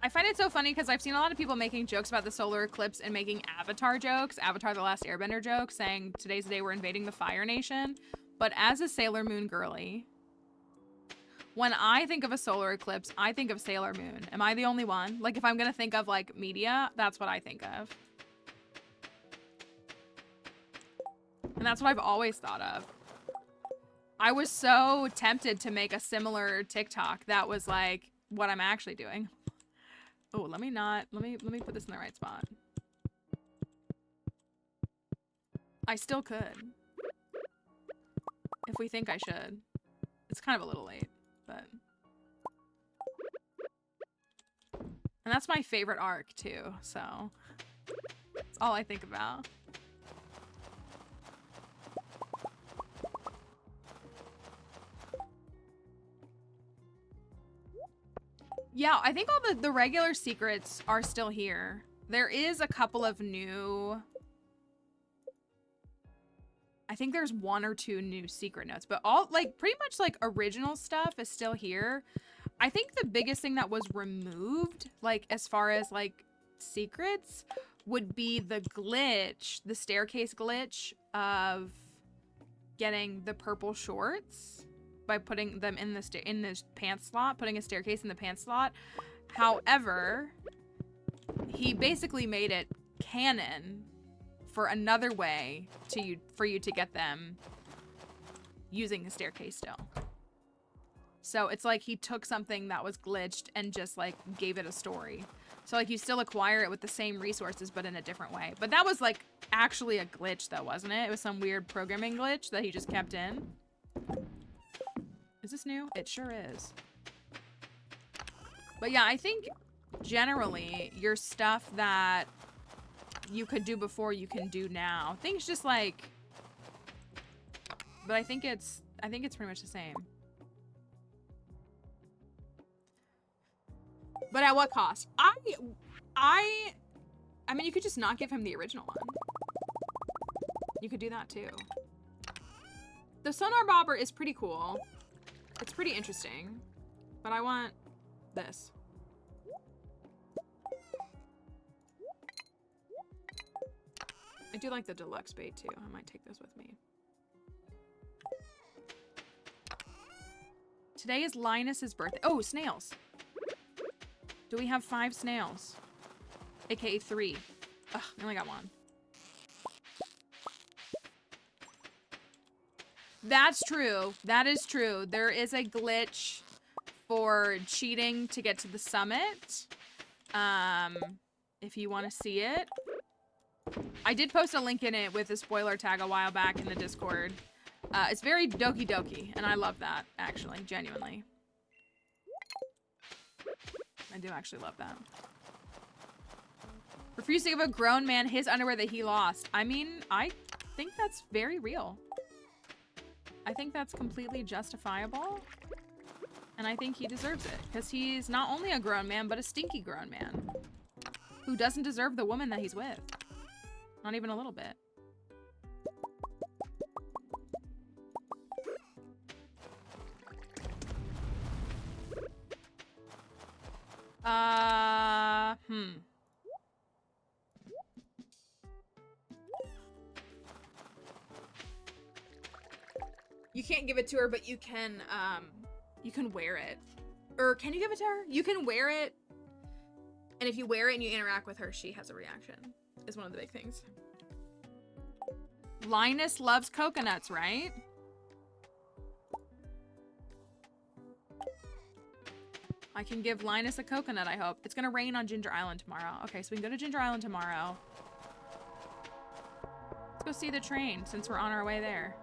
I find it so funny because I've seen a lot of people making jokes about the solar eclipse and making Avatar jokes, Avatar the Last Airbender jokes, saying today's the day we're invading the Fire Nation. But as a Sailor Moon girly, when I think of a solar eclipse, I think of Sailor Moon. Am I the only one? Like, if I'm gonna think of, like, media, that's what I think of. And that's what I've always thought of. I was so tempted to make a similar TikTok that was, like, what I'm actually doing. Oh, let me put this in the right spot. I still could. If we think I should. It's kind of a little late, but. And that's my favorite arc too, so. That's all I think about. Yeah, I think all the regular secrets are still here. There is a couple of new... I think there's 1 or 2 new secret notes, but all, like, pretty much, like, original stuff is still here. I think the biggest thing that was removed, like, as far as, like, secrets, would be the glitch, the staircase glitch of getting the purple shorts. By putting them in the pants slot, putting a staircase in the pants slot. However, he basically made it canon for another way for you to get them using the staircase still. So it's like he took something that was glitched and just like gave it a story. So like you still acquire it with the same resources but in a different way. But that was like actually a glitch though, wasn't it? It was some weird programming glitch that he just kept in. Is this new? It sure is. But yeah, I think generally your stuff that you could do before you can do now. Things just like, but I think it's pretty much the same. But at what cost? I mean, you could just not give him the original one. You could do that too. The sonar bobber is pretty cool. It's pretty interesting. But I want this. I do like the deluxe bait too. I might take this with me. Today is Linus's birthday. Oh, snails. Do we have 5 snails? AKA 3. Ugh, I only got 1. That's true. That is true. There is a glitch for cheating to get to the summit. If you want to see it. I did post a link in it with a spoiler tag a while back in the Discord. It's very doki doki, and I love that, actually, genuinely. I do actually love that. Refuse to give a grown man his underwear that he lost. I mean, I think that's very real. I think that's completely justifiable. And I think he deserves it. Because he's not only a grown man, but a stinky grown man. Who doesn't deserve the woman that he's with. Not even a little bit. You can't give it to her, but you can wear it. Or can you give it to her? You can wear it. And if you wear it and you interact with her, she has a reaction. Is one of the big things. Linus loves coconuts, right? I can give Linus a coconut, I hope. It's gonna rain on Ginger Island tomorrow. Okay, so we can go to Ginger Island tomorrow. Let's go see the train since we're on our way there.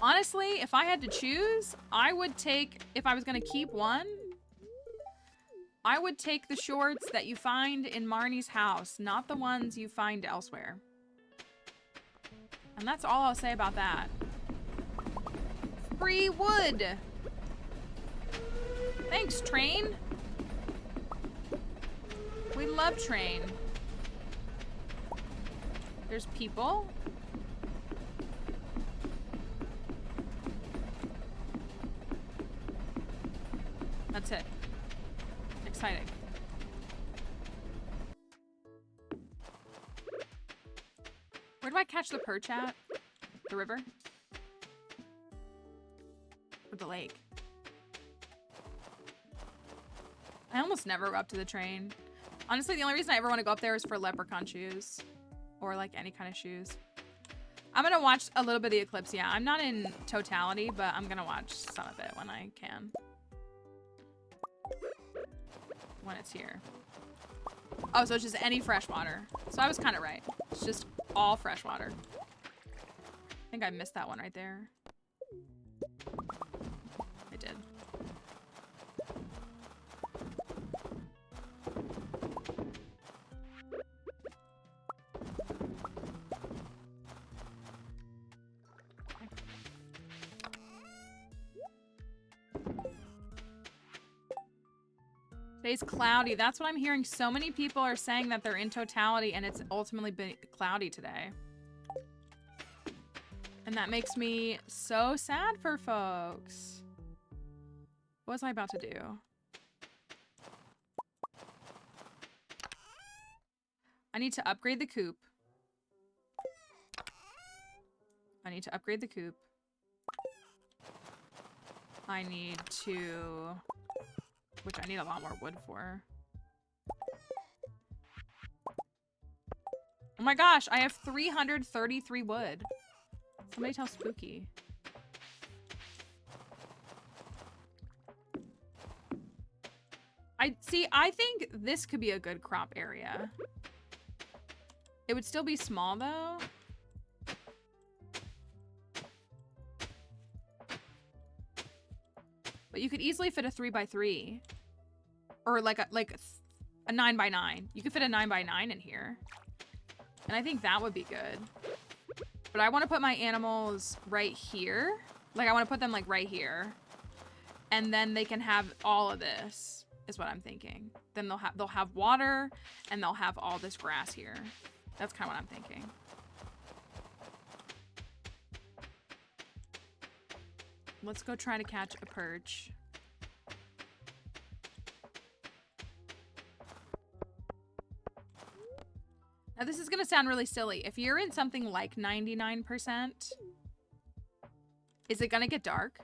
Honestly, if I had to choose, I would take, if I was gonna keep one, I would take the shorts that you find in Marnie's house, not the ones you find elsewhere. And that's all I'll say about that. Free wood! Thanks, train! We love train. There's people. That's it. Exciting. Where do I catch the perch at? The river? Or the lake? I almost never go up to the train. Honestly, the only reason I ever want to go up there is for leprechaun shoes. Or like any kind of shoes. I'm gonna watch a little bit of the eclipse, yeah. I'm not in totality, but I'm gonna watch some of it when I can. When it's here. Oh, so it's just any fresh water. So I was kind of right. It's just all fresh water. I think I missed that one right there. I did. Today's cloudy. That's what I'm hearing. So many people are saying that they're in totality and it's ultimately been cloudy today. And that makes me so sad for folks. What was I about to do? I need to upgrade the coop. I need to upgrade the coop. I need to... Which I need a lot more wood for. Oh my gosh, I have 333 wood. Somebody tell Spooky. I think this could be a good crop area. It would still be small though. But you could easily fit a 3x3. Or like a 9x9. You could fit a 9x9 in here. And I think that would be good. But I want to put my animals right here. Like I want to put them like right here. And then they can have all of this, is what I'm thinking. Then they'll have water and they'll have all this grass here. That's kind of what I'm thinking. Let's go try to catch a perch. Now this is gonna sound really silly. If you're in something like 99%, is it gonna get dark?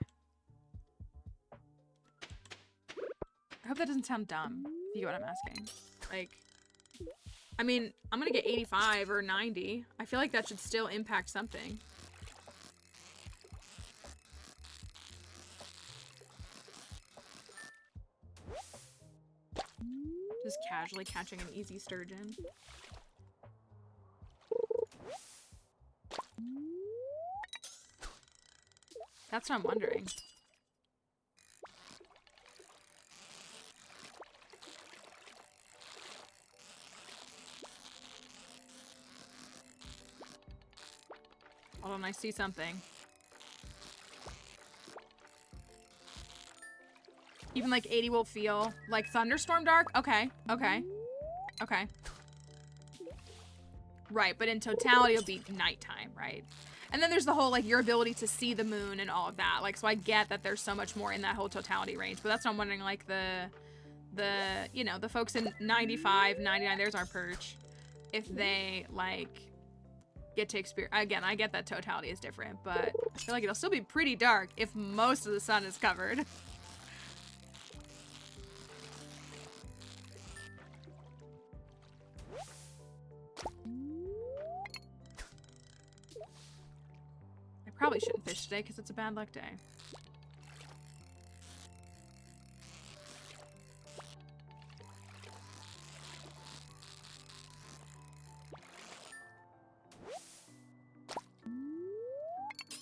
I hope that doesn't sound dumb, if you get what I'm asking. Like, I mean, I'm gonna get 85 or 90. I feel like that should still impact something. Just casually catching an easy sturgeon. That's what I'm wondering. Hold on, I see something. Even like 80 will feel like thunderstorm dark? Okay, okay, okay. Right, but in totality it'll be nighttime, right? And then there's the whole, like, your ability to see the moon and all of that. Like, so I get that there's so much more in that whole totality range. But that's what I'm wondering, like, you know, the folks in 95, 99, there's our perch. If they, like, get to experience... Again, I get that totality is different, but I feel like it'll still be pretty dark if most of the sun is covered. Probably shouldn't fish today because it's a bad luck day.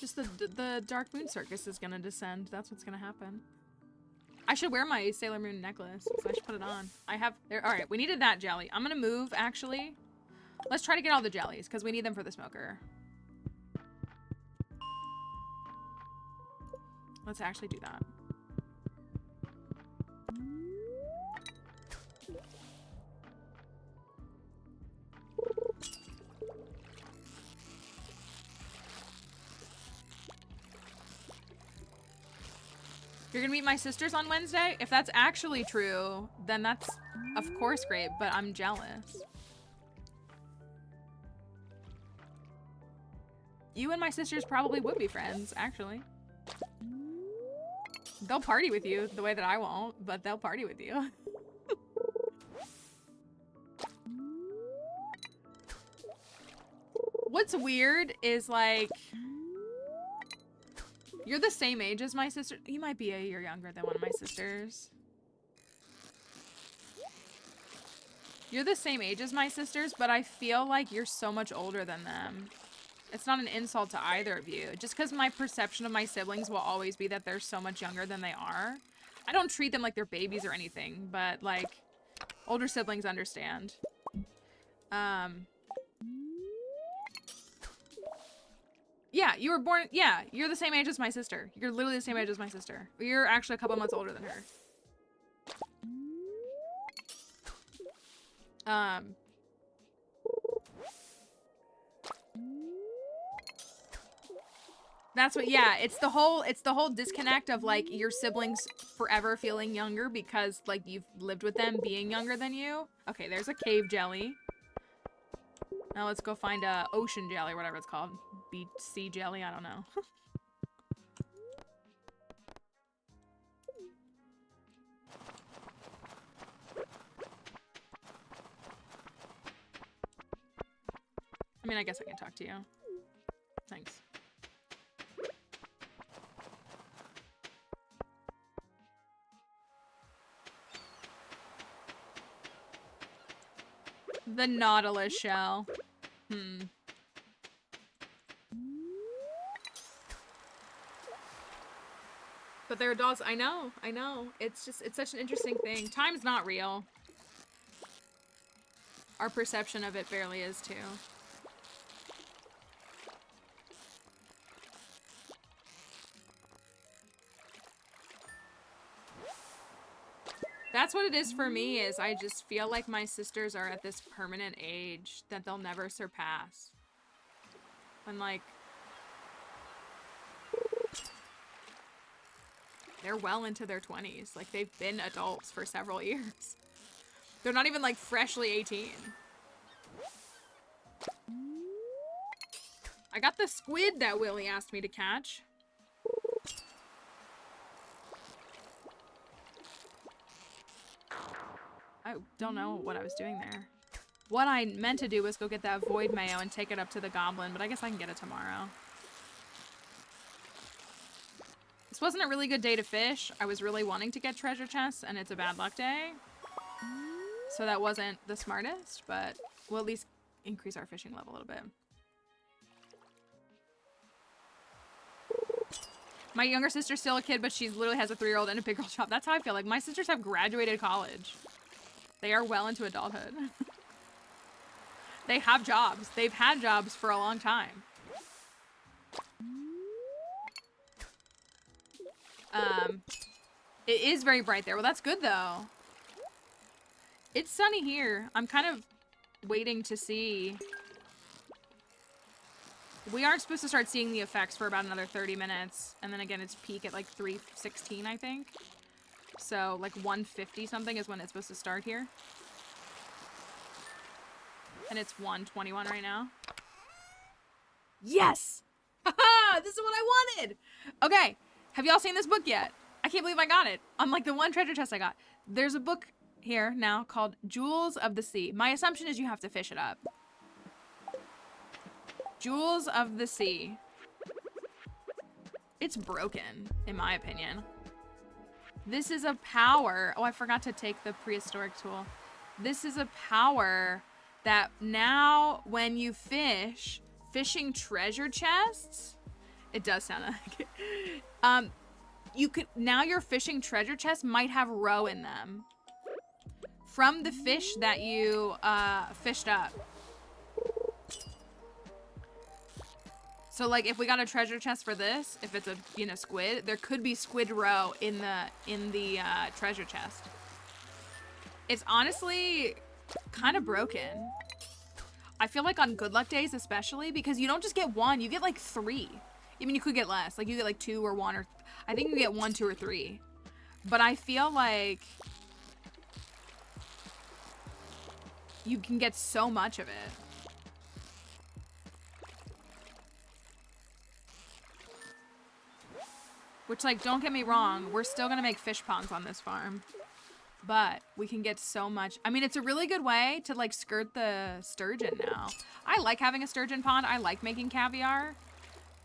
Just the Dark Moon Circus is gonna descend. That's what's gonna happen. I should wear my Sailor Moon necklace. So I should put it on. I have there. All right, we needed that jelly. I'm gonna move actually. Let's try to get all the jellies because we need them for the smoker. Let's actually do that. You're gonna meet my sisters on Wednesday? If that's actually true, then that's of course great, but I'm jealous. You and my sisters probably would be friends, actually. They'll party with you the way that I won't, but they'll party with you. What's weird is, like, you're the same age as my sister. You might be a year younger than one of my sisters. You're the same age as my sisters, but I feel like you're so much older than them. It's not an insult to either of you. Just because my perception of my siblings will always be that they're so much younger than they are. I don't treat them like they're babies or anything, but, like, older siblings understand. Yeah, you were born... Yeah, you're the same age as my sister. You're literally the same age as my sister. You're actually a couple months older than her. That's what, yeah, it's the whole disconnect of, like, your siblings forever feeling younger because, like, you've lived with them being younger than you. Okay, there's a cave jelly. Now let's go find a ocean jelly, or whatever it's called. Beach sea jelly, I don't know. I mean, I guess I can talk to you. Thanks. The Nautilus shell. But there are dolls. I know. It's just, it's such an interesting thing. Time's not real. Our perception of it barely is too. That's what it is for me, is I just feel like my sisters are at this permanent age that they'll never surpass. And like, they're well into their 20s. Like, they've been adults for several years. They're not even like freshly 18. I got the squid that Willie asked me to catch. I don't know what I was doing there. What I meant to do was go get that void mayo and take it up to the goblin, but I guess I can get it tomorrow. This wasn't a really good day to fish. I was really wanting to get treasure chests, and it's a bad luck day. So that wasn't the smartest, but we'll at least increase our fishing level a little bit. My younger sister's still a kid, but she literally has a 3-year-old and a big girl shop. That's how I feel. Like, my sisters have graduated college. They are well into adulthood. They have jobs. They've had jobs for a long time. It is very bright there. Well, that's good, though. It's sunny here. I'm kind of waiting to see. We aren't supposed to start seeing the effects for about another 30 minutes. And then again, it's peak at like 3:16, I think. So like 1:50 something is when it's supposed to start here. And it's 1:21 right now. Yes! Haha! This is what I wanted! Okay, have y'all seen this book yet? I can't believe I got it. Unlike the one treasure chest I got. There's a book here now called Jewels of the Sea. My assumption is you have to fish it up. Jewels of the Sea. It's broken, in my opinion. This is a power. Oh, I forgot to take the prehistoric tool. This is a power that now when you fish, fishing treasure chests, it does sound like it. You could, now your fishing treasure chests might have roe in them from the fish that you fished up. So like if we got a treasure chest for this, if it's a, you know, squid, there could be squid roe in the treasure chest. It's honestly kind of broken. I feel like on good luck days especially, because you don't just get one, you get like 3. I mean, you could get less. Like you get like 2 or 1, or I think you get 1, 2, or 3. But I feel like you can get so much of it. Which, like, don't get me wrong, we're still gonna make fish ponds on this farm. But we can get so much. I mean, it's a really good way to, like, skirt the sturgeon now. I like having a sturgeon pond. I like making caviar.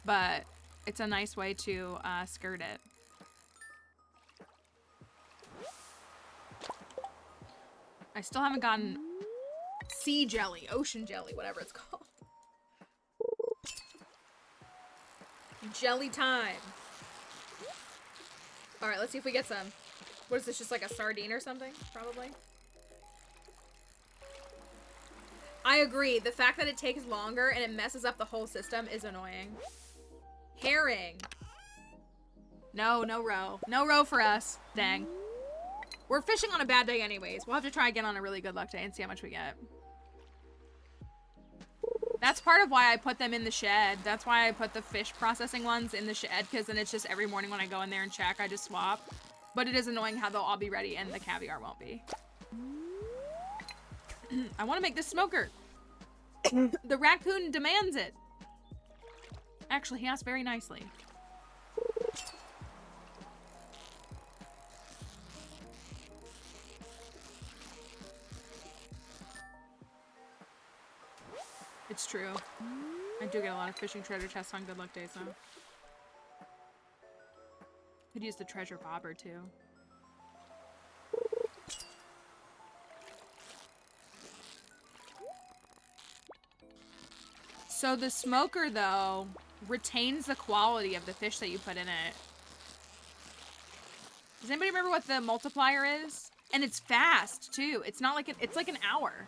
But it's a nice way to skirt it. I still haven't gotten sea jelly, ocean jelly, whatever it's called. Jelly time. All right, let's see if we get some. What is this, just like a sardine or something? Probably. I agree. The fact that it takes longer and it messes up the whole system is annoying. Herring. No, no roe. No roe for us. Dang. We're fishing on a bad day anyways. We'll have to try again on a really good luck day and see how much we get. That's part of why I put them in the shed. That's why I put the fish processing ones in the shed, because then it's just every morning when I go in there and check, I just swap. But it is annoying how they'll all be ready and the caviar won't be. I want to make this smoker. The raccoon demands it. Actually, he asked very nicely. It's true. I do get a lot of fishing treasure chests on good luck days, though. Could use the treasure bobber, too. So the smoker, though, retains the quality of the fish that you put in it. Does anybody remember what the multiplier is? And it's fast, too. It's not like it's like an hour.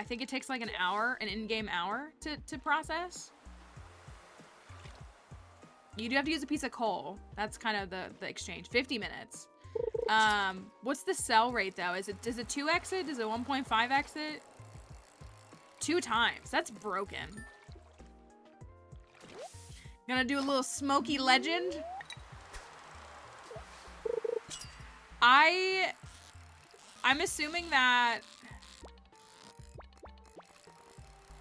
I think it takes like an hour, an in-game hour to process. You do have to use a piece of coal. That's kind of the exchange. 50 minutes. What's the sell rate though? Does it 2x it? Does it 1.5x it? 2 times. That's broken. Gonna do a little smoky legend. I'm assuming that...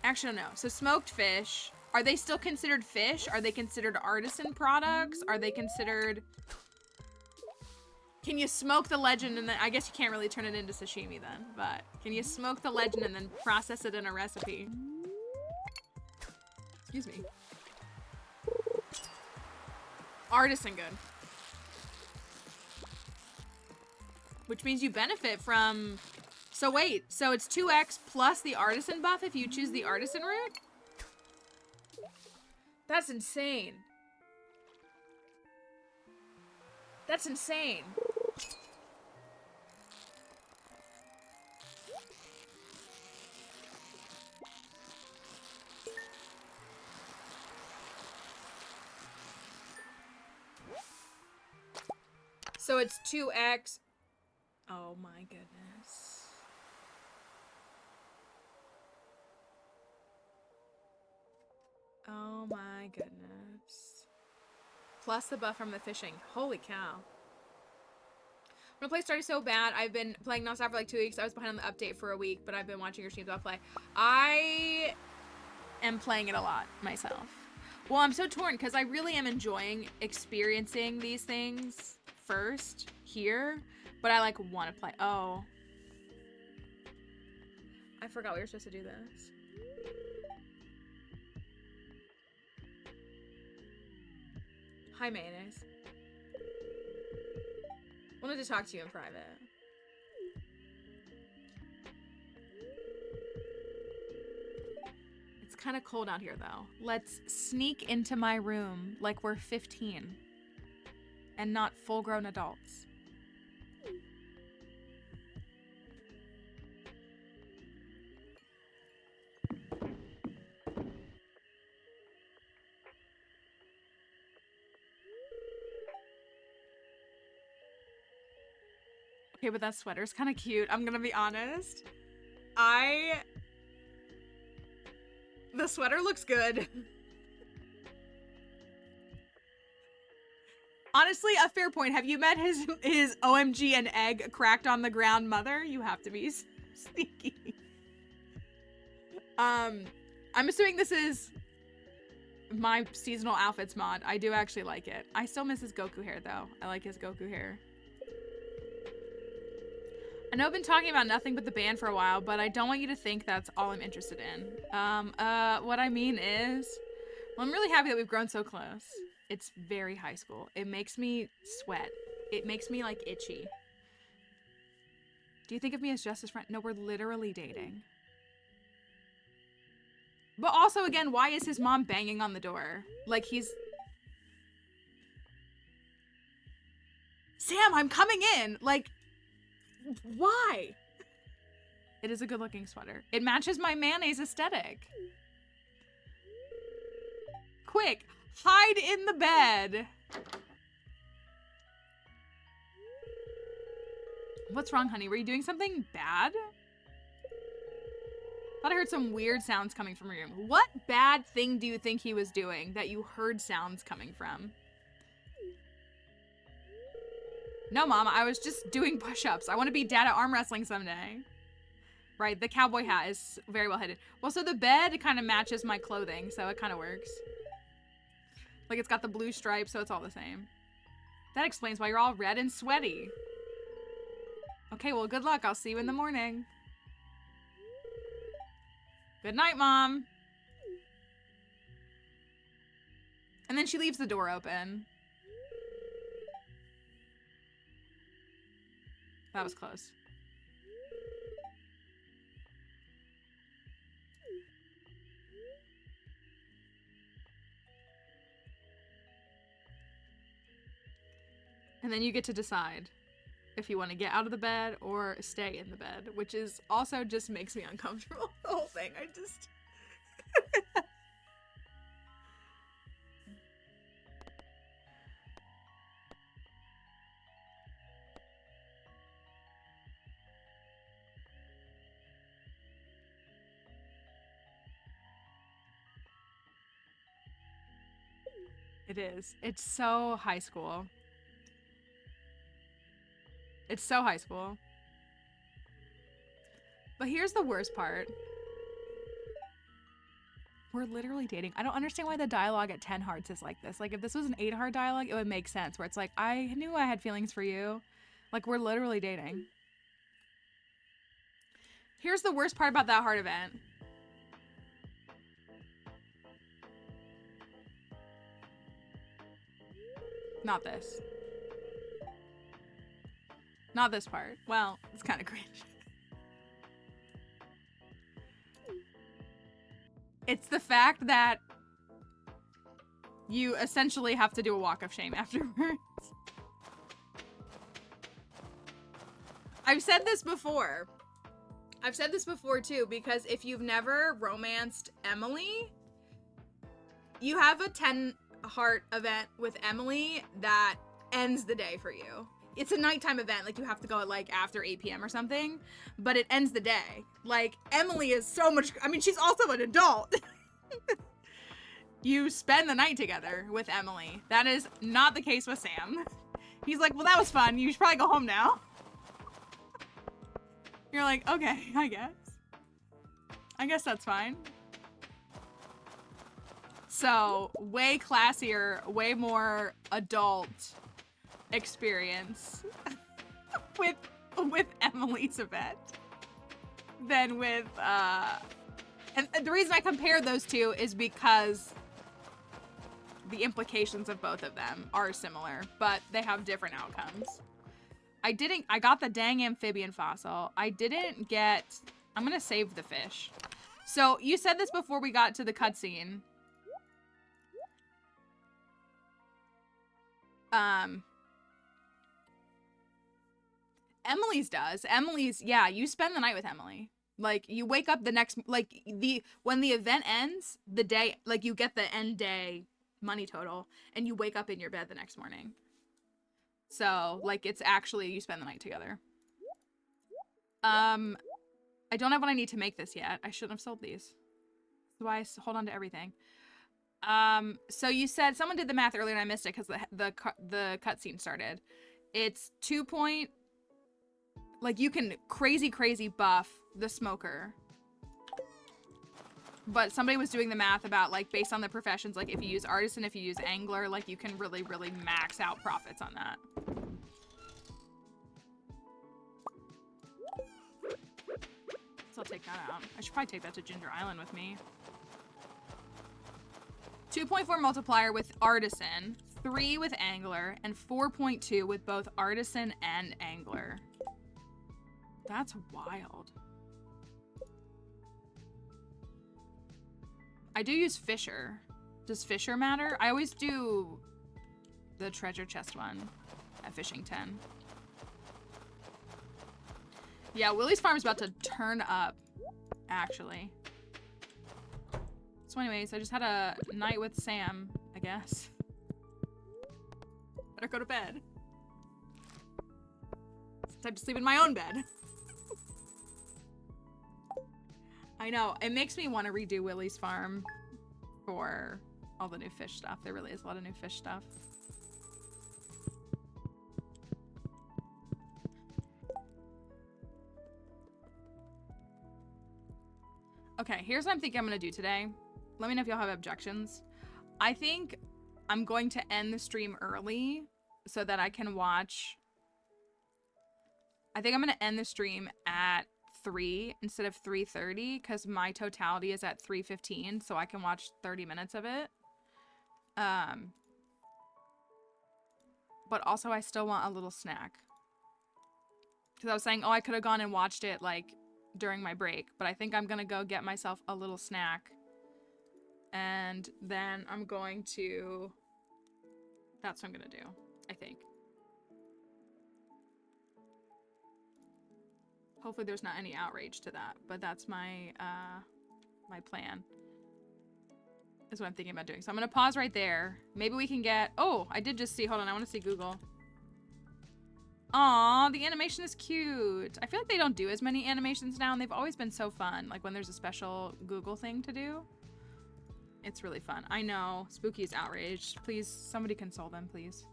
Actually, no. So smoked fish, are they still considered fish? Are they considered artisan products? Are they considered... Can you smoke the legend and then... I guess you can't really turn it into sashimi then, but can you smoke the legend and then process it in a recipe? Excuse me. Artisan good. Which means you benefit from... So wait, so it's 2x plus the artisan buff if you choose the artisan route? That's insane. That's insane. So it's 2x. Oh my goodness. Oh my goodness. Plus the buff from the fishing. Holy cow. I'm gonna play Stardew so bad. I've been playing nonstop for like 2 weeks. I was behind on the update for a week, but I've been watching your streams while I play. I am playing it a lot myself. Well, I'm so torn because I really am enjoying experiencing these things first here, but I like want to play. Oh. I forgot we were supposed to do this. Hi, Mayonnaise. Wanted to talk to you in private. It's kind of cold out here, though. Let's sneak into my room like we're 15 and not full-grown adults. Okay, but that sweater's kind of cute. I'm gonna be honest. The sweater looks good. Honestly, a fair point. Have you met his OMG an egg cracked on the ground mother? You have to be sneaky. I'm assuming this is my seasonal outfits mod. I do actually like it. I still miss his Goku hair though. I like his Goku hair. I know I've been talking about nothing but the band for a while, but I don't want you to think that's all I'm interested in. What I mean is, well, I'm really happy that we've grown so close. It's very high school. It makes me sweat. It makes me, like, itchy. Do you think of me as just his friend? No, we're literally dating. But also, again, why is his mom banging on the door? Like, he's... Sam, I'm coming in! Like... Why? It is a good looking sweater. It matches my mayonnaise aesthetic. Quick, hide in the bed. What's wrong, honey? Were you doing something bad? Thought I heard some weird sounds coming from your room. What bad thing do you think he was doing that you heard sounds coming from? No, Mom, I was just doing push-ups. I want to be dad at arm wrestling someday. Right, the cowboy hat is very well hidden. Well, so the bed kind of matches my clothing, so it kind of works. Like, it's got the blue stripes, so it's all the same. That explains why you're all red and sweaty. Okay, well, good luck. I'll see you in the morning. Good night, Mom. And then she leaves the door open. That was close. And then you get to decide if you want to get out of the bed or stay in the bed, which is also just makes me uncomfortable. The whole thing, I just... It is. It's so high school. It's so high school. But here's the worst part. We're literally dating. I don't understand why the dialogue at 10 hearts is like this. Like, if this was an 8 heart dialogue, it would make sense. Where it's like, I knew I had feelings for you. Like, we're literally dating. Here's the worst part about that heart event. Not this. Not this part. Well, it's kind of cringe. It's the fact that you essentially have to do a walk of shame afterwards. I've said this before. I've said this before too, because if you've never romanced Emily, you have a 10 heart event with Emily that ends the day for you. It's a nighttime event, like you have to go at like after 8 p.m. or something, but it ends the day. Like, Emily is so much, I mean, she's also an adult. You spend the night together with Emily. That is not the case with Sam. He's like, well, that was fun. You should probably go home now. You're like, okay, I guess that's fine. So, way classier, way more adult experience with Emily's event than with and the reason I compare those two is because the implications of both of them are similar, but they have different outcomes. I got the dang amphibian fossil. I didn't get, I'm gonna save the fish. So you said this before we got to the cutscene. Emily's does. Emily's, yeah, you spend the night with Emily. Like, you wake up the next, like, when the event ends, the day, like, you get the end day money total, and you wake up in your bed the next morning. So, like, it's actually, you spend the night together. I don't have what I need to make this yet. I shouldn't have sold these. That's why I hold on to everything. So you said, someone did the math earlier and I missed it because the cutscene started. It's 2 point, like, you can crazy buff the smoker. But somebody was doing the math about, like, based on the professions, like, if you use artisan, if you use angler, like, you can really max out profits on that. So I'll take that out. I should probably take that to Ginger Island with me. 2.4 multiplier with artisan, 3 with angler, and 4.2 with both artisan and angler. That's wild. I do use Fisher. Does Fisher matter? I always do the treasure chest one at Fishing 10. Yeah, Willie's Farm is about to turn up, actually. So anyways, I just had a night with Sam, I guess. Better go to bed. It's time to sleep in my own bed. I know, it makes me want to redo Willie's Farm for all the new fish stuff. There really is a lot of new fish stuff. Okay, here's what I'm thinking I'm gonna do today. Let me know if y'all have objections. I think I'm going to end the stream early so that I can watch. I think I'm gonna end the stream at 3 instead of 3:30 because my totality is at 3:15, so I can watch 30 minutes of it. But also I still want a little snack. Because I was saying, oh, I could have gone and watched it like during my break, but I think I'm gonna go get myself a little snack. And then I'm going to, that's what I'm gonna do, I think. Hopefully there's not any outrage to that, but that's my my plan. Is what I'm thinking about doing. So I'm gonna pause right there. Maybe we can get, oh, I did just see, hold on, I wanna see Google. Aw, the animation is cute. I feel like they don't do as many animations now, and they've always been so fun, like when there's a special Google thing to do. It's really fun. I know. Spooky is outraged. Please, somebody console them, please.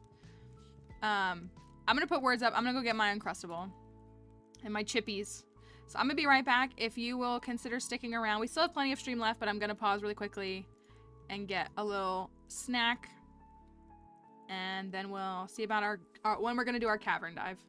I'm gonna put words up. I'm gonna go get my Uncrustable and my chippies. So I'm gonna be right back. If you will consider sticking around, we still have plenty of stream left, but I'm gonna pause really quickly and get a little snack, and then we'll see about our when we're gonna do our cavern dive.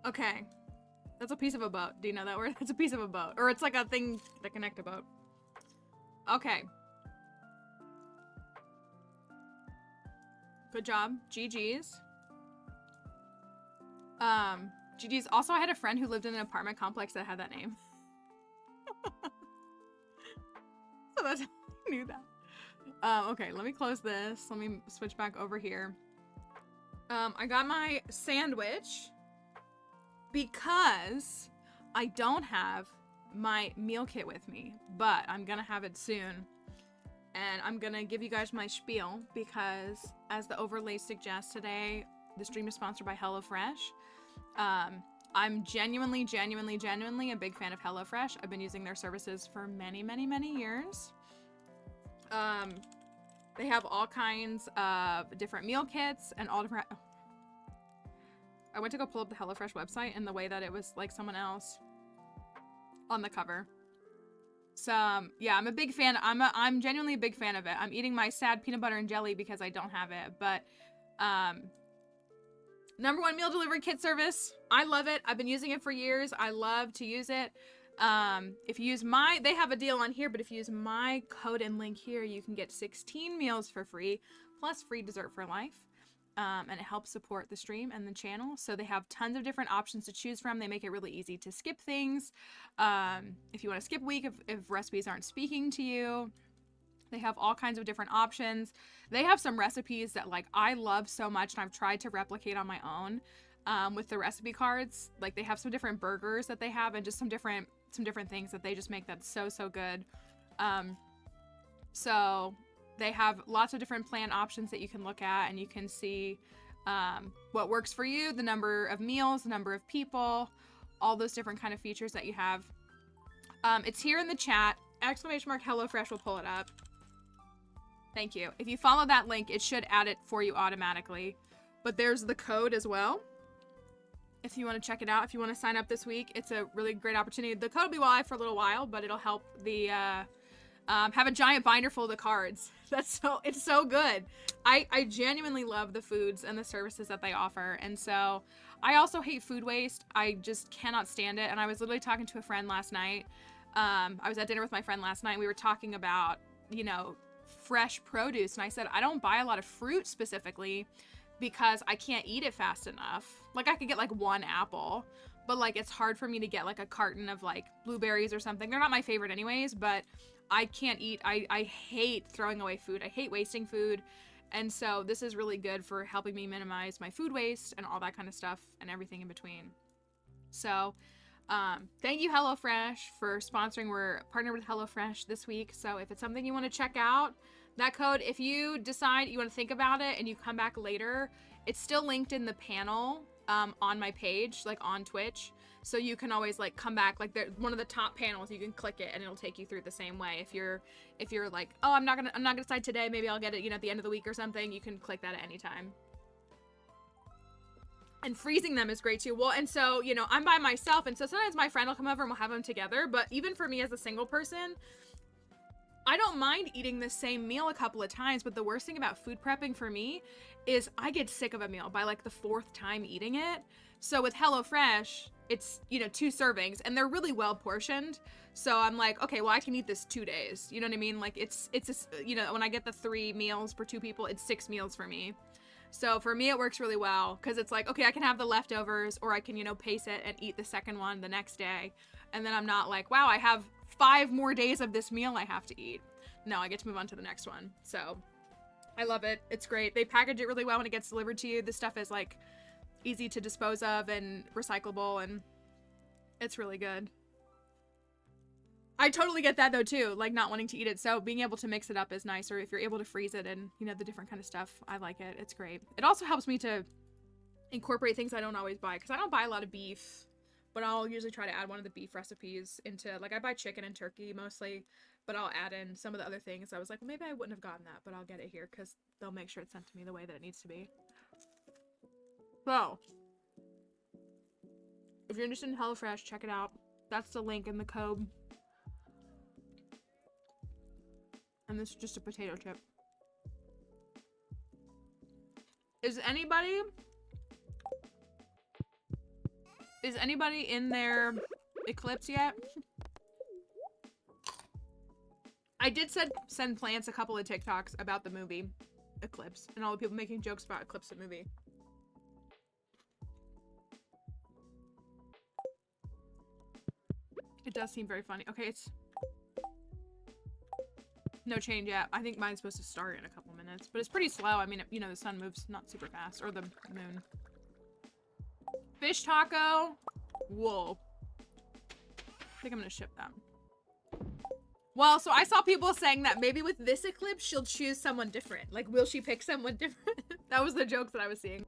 Okay. That's a piece of a boat. Do you know that word? It's a piece of a boat. Or it's like a thing that connect a boat. Okay. Good job. GG's. GG's. Also, I had a friend who lived in an apartment complex that had that name. So that's how I knew that. Okay, let me close this. Let me switch back over here. I got my sandwich because I don't have my meal kit with me, but I'm gonna have it soon. And I'm gonna give you guys my spiel because, as the overlay suggests today, the stream is sponsored by HelloFresh. I'm genuinely a big fan of HelloFresh. I've been using their services for many years. They have all kinds of different meal kits and all different... I went to go pull up the HelloFresh website and the way that it was like someone else on the cover. So, yeah, I'm a big fan. I'm genuinely a big fan of it. I'm eating my sad peanut butter and jelly because I don't have it, but, #1 meal delivery kit service. I love it. I've been using it for years. I love to use it. If you use they have a deal on here, but if you use my code and link here, you can get 16 meals for free, plus free dessert for life. And it helps support the stream and the channel. So they have tons of different options to choose from. They make it really easy to skip things. If you want to skip a week, if recipes aren't speaking to you, they have all kinds of different options. They have some recipes that like I love so much and I've tried to replicate on my own with the recipe cards. Like they have some different burgers that they have and just some different things that they just make that's so good. So they have lots of different plan options that you can look at and you can see what works for you, the number of meals, the number of people, all those different kind of features that you have. It's here in the chat. !HelloFresh will pull it up. Thank you. If you follow that link, it should add it for you automatically. But there's the code as well. If you want to check it out, if you want to sign up this week, it's a really great opportunity. The code will be live for a little while, but it'll help the have a giant binder full of the cards. It's so good. I genuinely love the foods and the services that they offer. And so I also hate food waste. I just cannot stand it. And I was literally talking to a friend last night. I was at dinner with my friend last night. And we were talking about, you know, fresh produce. And I said, I don't buy a lot of fruit specifically because I can't eat it fast enough. Like I could get like one apple, but like it's hard for me to get like a carton of like blueberries or something. They're not my favorite anyways, but I can't eat. I hate throwing away food. I hate wasting food. And so this is really good for helping me minimize my food waste and all that kind of stuff and everything in between. So thank you HelloFresh for sponsoring. We're partnered with HelloFresh this week. So if it's something you want to check out, that code, if you decide you want to think about it and you come back later, it's still linked in the panel on my page, like on Twitch. So you can always like come back, like one of the top panels, you can click it and it'll take you through the same way. If you're like, oh, I'm not gonna decide today, maybe I'll get it, you know, at the end of the week or something, you can click that at any time. And freezing them is great too. Well, and so, you know, I'm by myself, and so sometimes my friend will come over and we'll have them together, but even for me as a single person, I don't mind eating the same meal a couple of times, but the worst thing about food prepping for me is I get sick of a meal by like the 4th time eating it. So with HelloFresh, it's, you know, 2 servings and they're really well portioned. So I'm like, okay, well I can eat this 2 days. You know what I mean? Like it's you know, when I get the 3 meals for 2 people, it's 6 meals for me. So for me, it works really well because it's like, okay, I can have the leftovers or I can, you know, pace it and eat the second one the next day. And then I'm not like, wow, I have 5 more days of this meal I have to eat. No, I get to move on to the next one. So I love it. It's great. They package it really well when it gets delivered to you. This stuff is like easy to dispose of and recyclable, and it's really good. I totally get that though too, like not wanting to eat it. So being able to mix it up is nice, or if you're able to freeze it and, you know, the different kind of stuff, I like it. It's great. It also helps me to incorporate things I don't always buy, because I don't buy a lot of beef, but I'll usually try to add one of the beef recipes into, like I buy chicken and turkey mostly, but I'll add in some of the other things. I was like, well, maybe I wouldn't have gotten that, but I'll get it here because they'll make sure it's sent to me the way that it needs to be. So if you're interested in HelloFresh, check it out. That's the link in the code. And this is just a potato chip. Is anybody Is anybody in their eclipse yet? I did send Plants a couple of TikToks about the movie Eclipse and all the people making jokes about Eclipse the movie. It does seem very funny. Okay, it's no change yet. I think mine's supposed to start in a couple minutes, but it's pretty slow. I mean, you know, the sun moves not super fast, or the moon. Fish taco. Whoa. I think I'm gonna ship them. Well, so I saw people saying that maybe with this eclipse, she'll choose someone different. Like, will she pick someone different? That was the joke that I was seeing.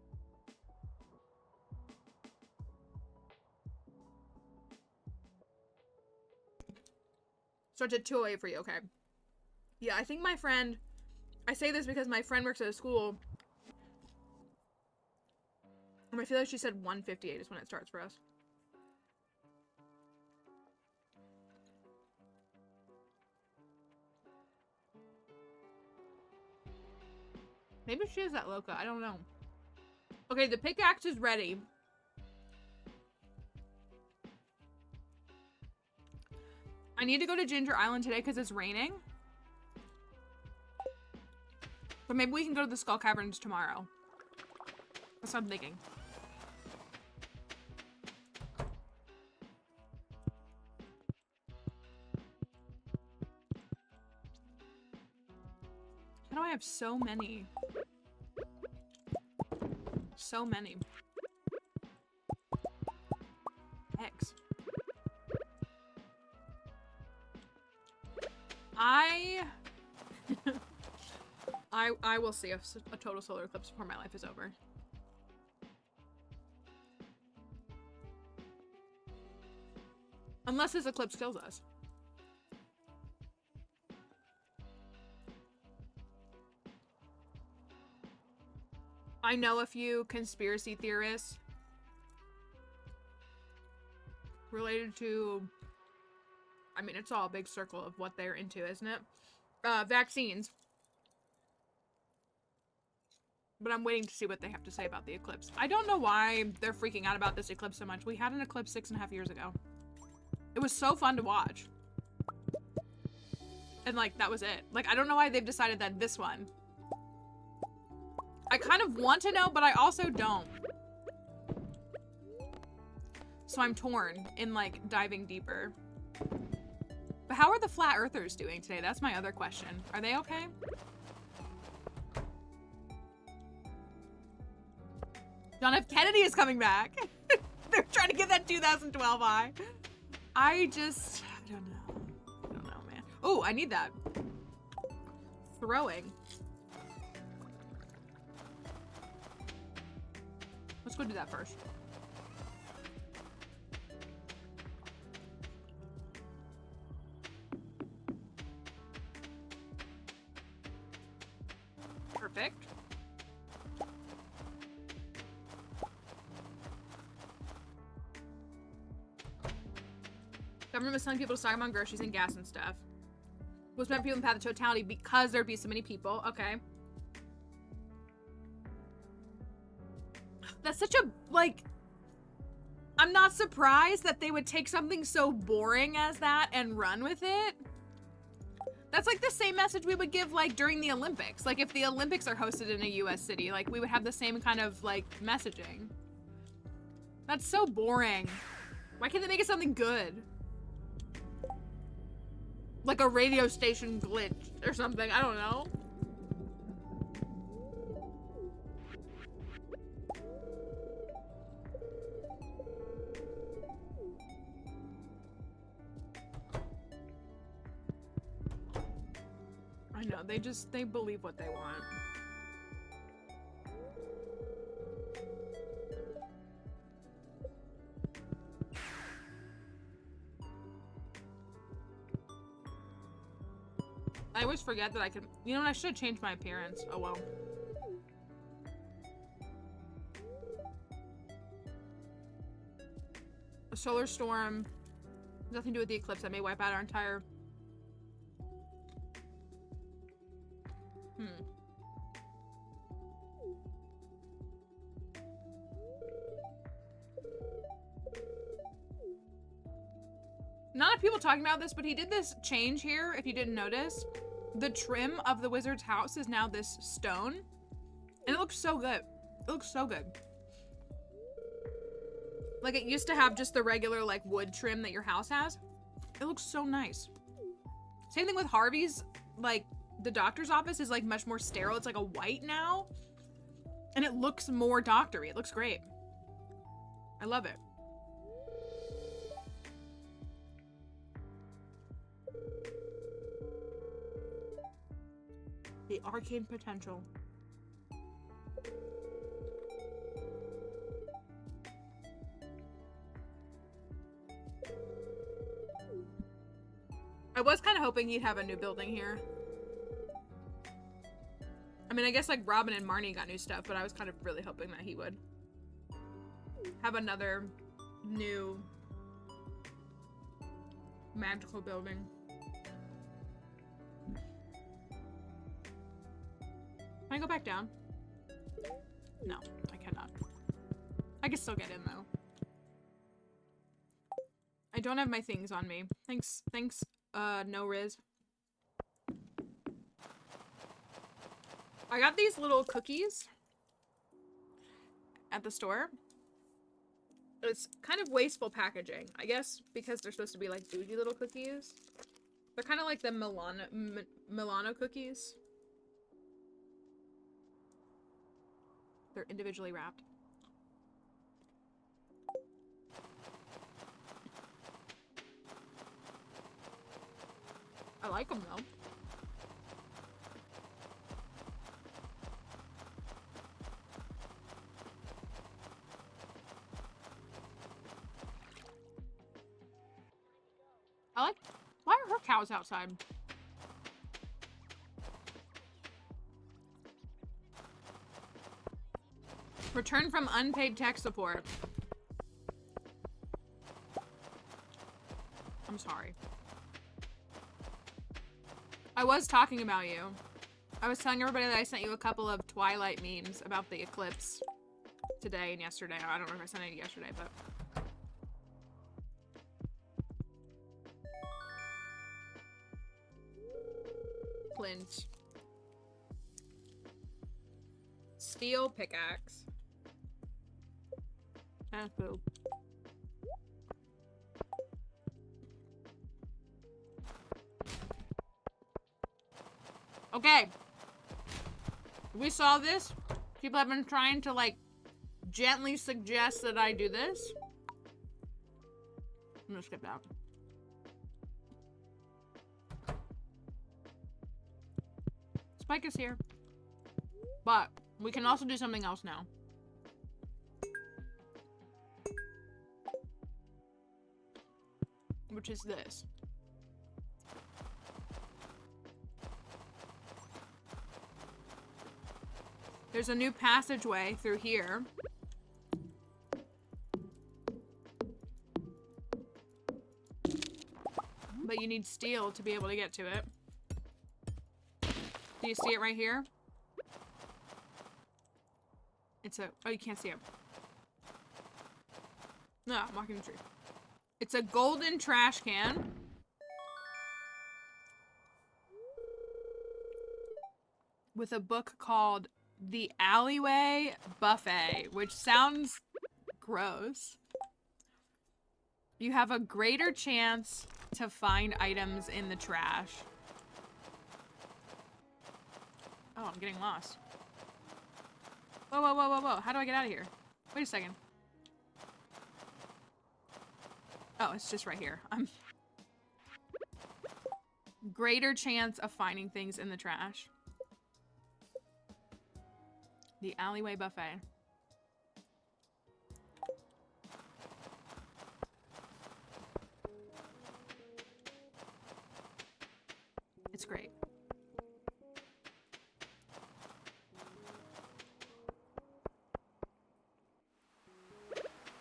Starts at 2:08 for you, okay. Yeah, I think my friend, I say this because my friend works at a school, and I feel like she said 1:58 is when it starts for us. Maybe she is that loca, I don't know. Okay, the pickaxe is ready. I need to go to Ginger Island today because it's raining. But maybe we can go to the Skull Caverns tomorrow. That's what I'm thinking. How do I have so many? So many. Eggs. I will see a total solar eclipse before my life is over. Unless this eclipse kills us. I know a few conspiracy theorists related to, I mean, it's all a big circle of what they're into, isn't it? Vaccines. But I'm waiting to see what they have to say about the eclipse. I don't know why they're freaking out about this eclipse so much. We had an eclipse 6.5 years ago. It was so fun to watch. And like, that was it. Like, I don't know why they've decided that this one. I kind of want to know, but I also don't. So I'm torn in like diving deeper. But how are the flat earthers doing today? That's my other question. Are they okay? John F. Kennedy is coming back. They're trying to get that 2012 high. I don't know. I don't know, man. Oh, I need that. Throwing. Let's go do that first. Perfect. Government was telling people to stock up on groceries and gas and stuff. Was meant people in path of totality because there'd be so many people. Okay. That's such a, like, I'm not surprised that they would take something so boring as that and run with it. That's like the same message we would give, like, during the Olympics. Like, if the Olympics are hosted in a US city, like, we would have the same kind of, like, messaging. That's so boring. Why can't they make it something good? Like a radio station glitch or something, I don't know. I know, they believe what they want. I always forget that I can, you know what, I should change my appearance. Oh well. A solar storm, nothing to do with the eclipse that may wipe out our entire... Not enough people talking about this, but he did this change here, if you didn't notice. The trim of the wizard's house is now this stone. And it looks so good. It looks so good. Like, it used to have just the regular, like, wood trim that your house has. It looks so nice. Same thing with Harvey's. Like, the doctor's office is, like, much more sterile. It's, like, a white now. And it looks more doctory. It looks great. I love it. The arcane potential. I was kind of hoping he'd have a new building here. I mean, I guess like Robin and Marnie got new stuff, but I was kind of really hoping that he would have another new magical building. Can I go back down? No, I cannot. I can still get in though. I don't have my things on me. Thanks, no Riz. I got these little cookies at the store. It's kind of wasteful packaging, I guess, because they're supposed to be like bougie little cookies. They're kind of like the Milano cookies. They're individually wrapped. I like them though. Why are her cows outside? Return from unpaid tech support. I'm sorry. I was talking about you. I was telling everybody that I sent you a couple of Twilight memes about the eclipse today and yesterday. I don't know if I sent it yesterday, but... Flint. Steel pickaxe. Boo. Okay. We saw this. People have been trying to, like, gently suggest that I do this. I'm gonna skip that. Spike is here. But we can also do something else now. Which is this. There's a new passageway through here. But you need steel to be able to get to it. Do you see it right here? It's a... Oh, you can't see it. No, I'm walking the tree. It's a golden trash can. With a book called The Alleyway Buffet, which sounds gross. You have a greater chance to find items in the trash. Oh, I'm getting lost. Whoa, whoa, whoa, whoa, whoa. How do I get out of here? Wait a second. Oh, it's just right here. Greater chance of finding things in the trash. The Alleyway Buffet. It's great.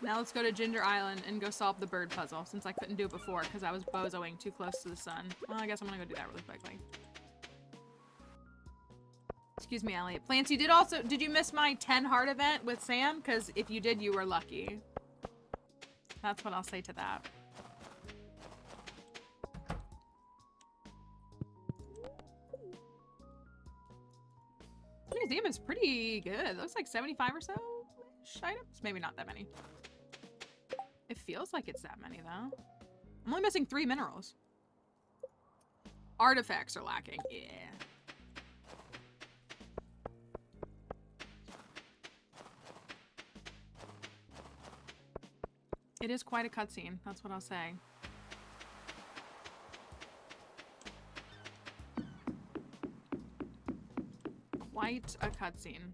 Now let's go to Ginger Island and go solve the bird puzzle, since I couldn't do it before because I was bozoing too close to the sun. Well, I guess I'm gonna go do that really quickly. Excuse me, Elliot. Plants, you did you miss my 10 heart event with Sam? Because if you did, you were lucky. That's what I'll say to that. museum is pretty good. It looks like 75 or so items. Maybe not that many. It feels like it's that many, though. I'm only missing 3 minerals. Artifacts are lacking. Yeah. It is quite a cutscene. That's what I'll say. Quite a cutscene.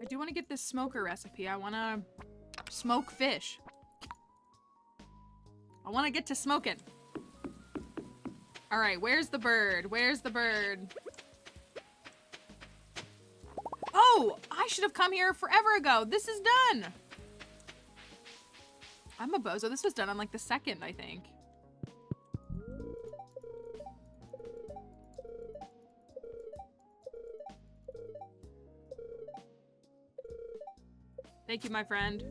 I do want to get this smoker recipe. I want to smoke fish. I want to get to smoking. All right, where's the bird? Where's the bird? Oh, I should have come here forever ago. This is done. I'm a bozo. This was done on like the 2nd, I think. Thank you, my friend.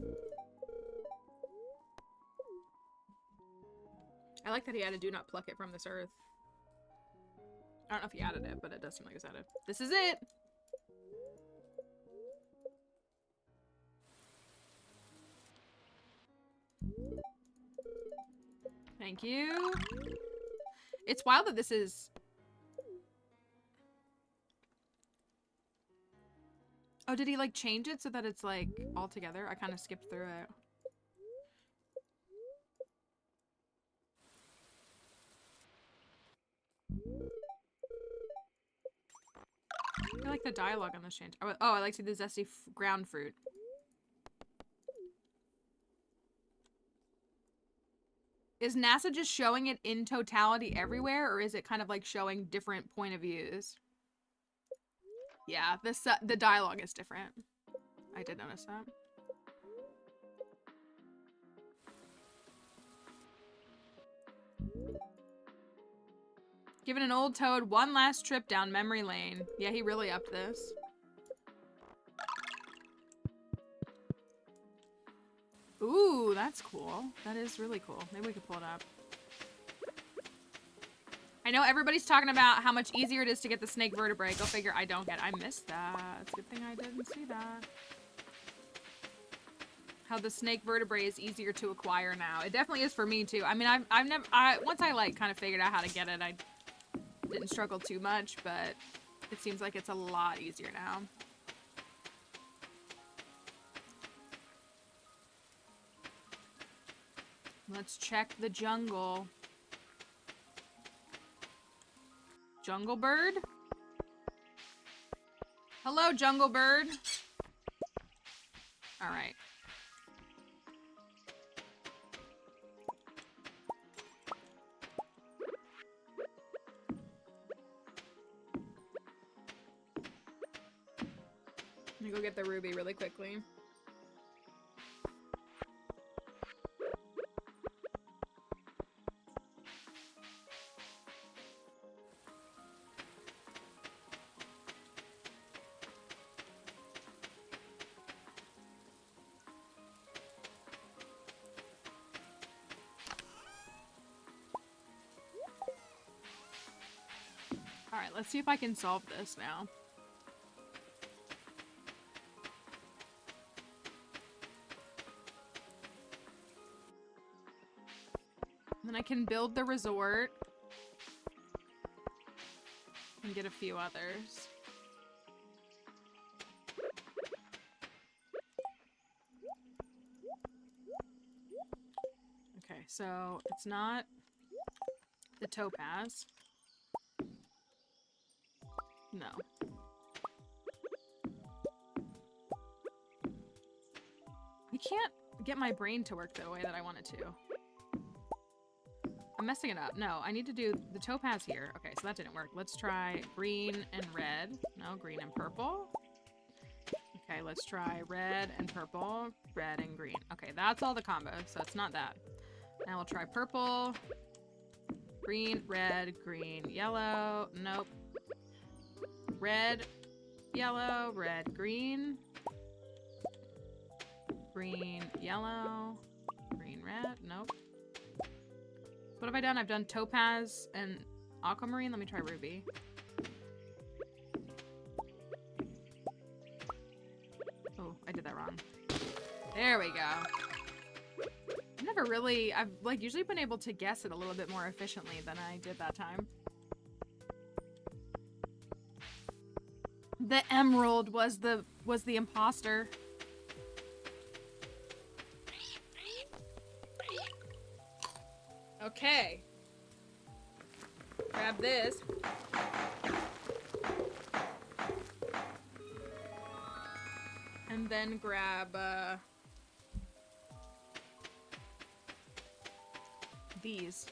I like that he added do not pluck it from this earth. I don't know if he added it, but it does seem like it's added. This is it! Thank you. It's wild that this is... Oh, did he like change it so that it's like all together? I kind of skipped through it. I feel like the dialogue on this changed. Oh, I like to see the zesty ground fruit. Is NASA just showing it in totality everywhere, or is it kind of like showing different point of views? Yeah, the dialogue is different. I did notice that. Giving an old toad one last trip down memory lane. Yeah, he really upped this. Ooh, that's cool. That is really cool. Maybe we could pull it up. I know everybody's talking about how much easier it is to get the snake vertebrae. Go figure. I don't get it. I missed that. It's a good thing I didn't see that. How the snake vertebrae is easier to acquire now. It definitely is for me too. I mean, I've never. Once I like kind of figured out how to get it, I didn't struggle too much, but it seems like it's a lot easier now. Let's check the jungle. Jungle bird? Hello, jungle bird. All right. Let me go get the ruby really quickly. Alright, let's see if I can solve this now. Then I can build the resort. And get a few others. Okay, so it's not the topaz. No. I can't get my brain to work the way that I want it to. I'm messing it up. No, I need to do the topaz here. Okay, so that didn't work. Let's try green and red. No, green and purple. Okay, let's try red and purple, red and green. Okay, that's all the combo, so it's not that. Now we'll try purple, green, red, green, yellow. Nope. Red, yellow, red, green. Green, yellow, green, red. Nope. What have I done? I've done topaz and Aquamarine? Let me try Ruby. Oh, I did that wrong. There we go. I've like usually been able to guess it a little bit more efficiently than I did that time. The emerald was the imposter. Okay. Grab this. And then grab these.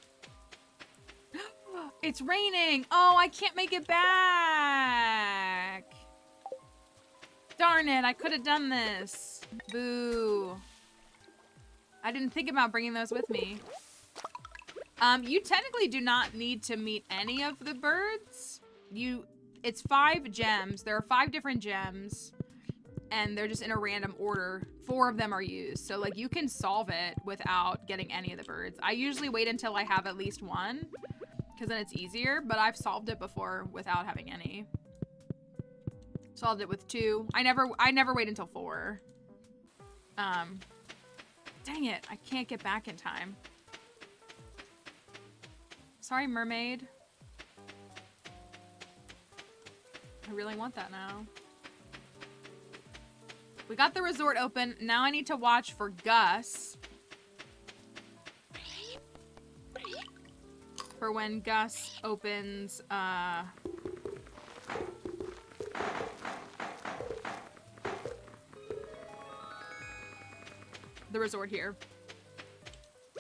It's raining! Oh, I can't make it back! Darn it, I could have done this. Boo. I didn't think about bringing those with me. You technically do not need to meet any of the birds. It's 5 gems. There are 5 different gems. And they're just in a random order. 4 of them are used. So, like, you can solve it without getting any of the birds. I usually wait until I have at least 1. Because then it's easier. But I've solved it before without having any. Solved it with 2. I never wait until 4. Dang it. I can't get back in time. Sorry, mermaid. I really want that now. We got the resort open. Now I need to watch for Gus. For when Gus opens, the resort here.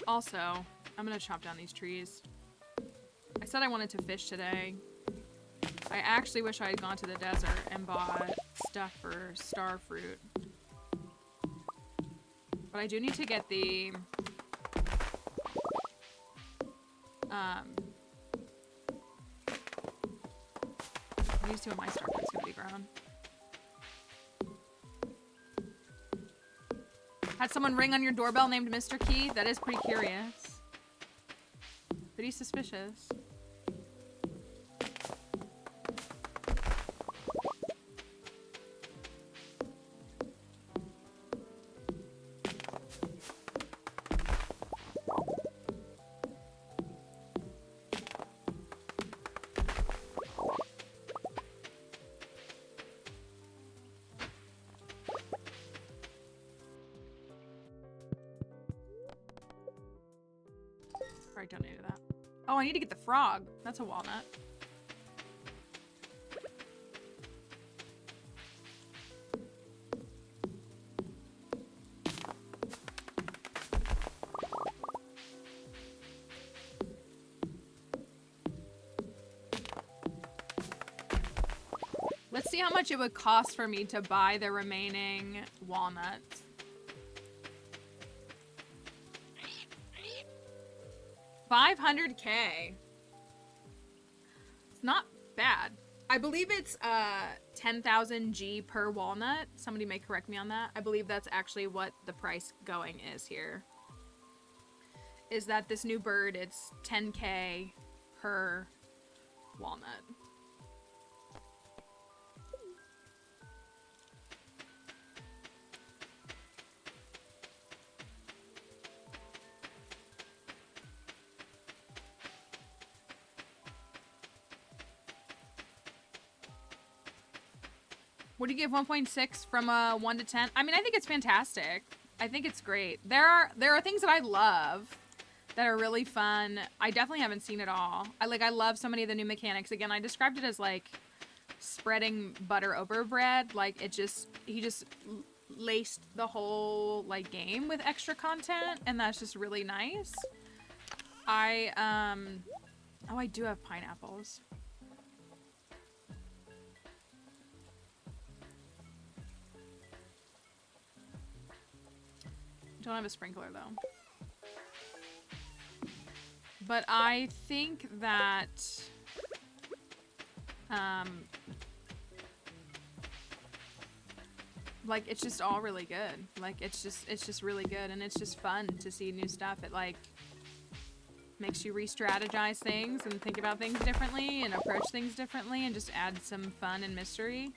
Also, I'm gonna chop down these trees. I said I wanted to fish today. I actually wish I had gone to the desert and bought stuff for star fruit. But I do need to get the these 2 of my star fruits gonna be grown. Had someone ring on your doorbell named Mr. Key? That is pretty curious. Pretty suspicious. Alright, don't need that. Oh, I need to get the frog. That's a walnut. Let's see how much it would cost for me to buy the remaining walnuts. $500K. It's not bad. I believe it's 10,000 G per walnut. Somebody may correct me on that. I believe that's actually what the price going is here. Is that this new bird, it's 10K per walnut. What do you give 1.6 from 1 to 10? I mean, I think it's fantastic. I think it's great. There are things that I love that are really fun. I definitely haven't seen it all. I love so many of the new mechanics. Again, I described it as like spreading butter over bread. Like he just laced the whole like game with extra content, and that's just really nice. Oh, I do have pineapples. Don't have a sprinkler though. But I think that like it's just all really good. Like it's just really good, and it's just fun to see new stuff. It like makes you re-strategize things and think about things differently and approach things differently and just add some fun and mystery.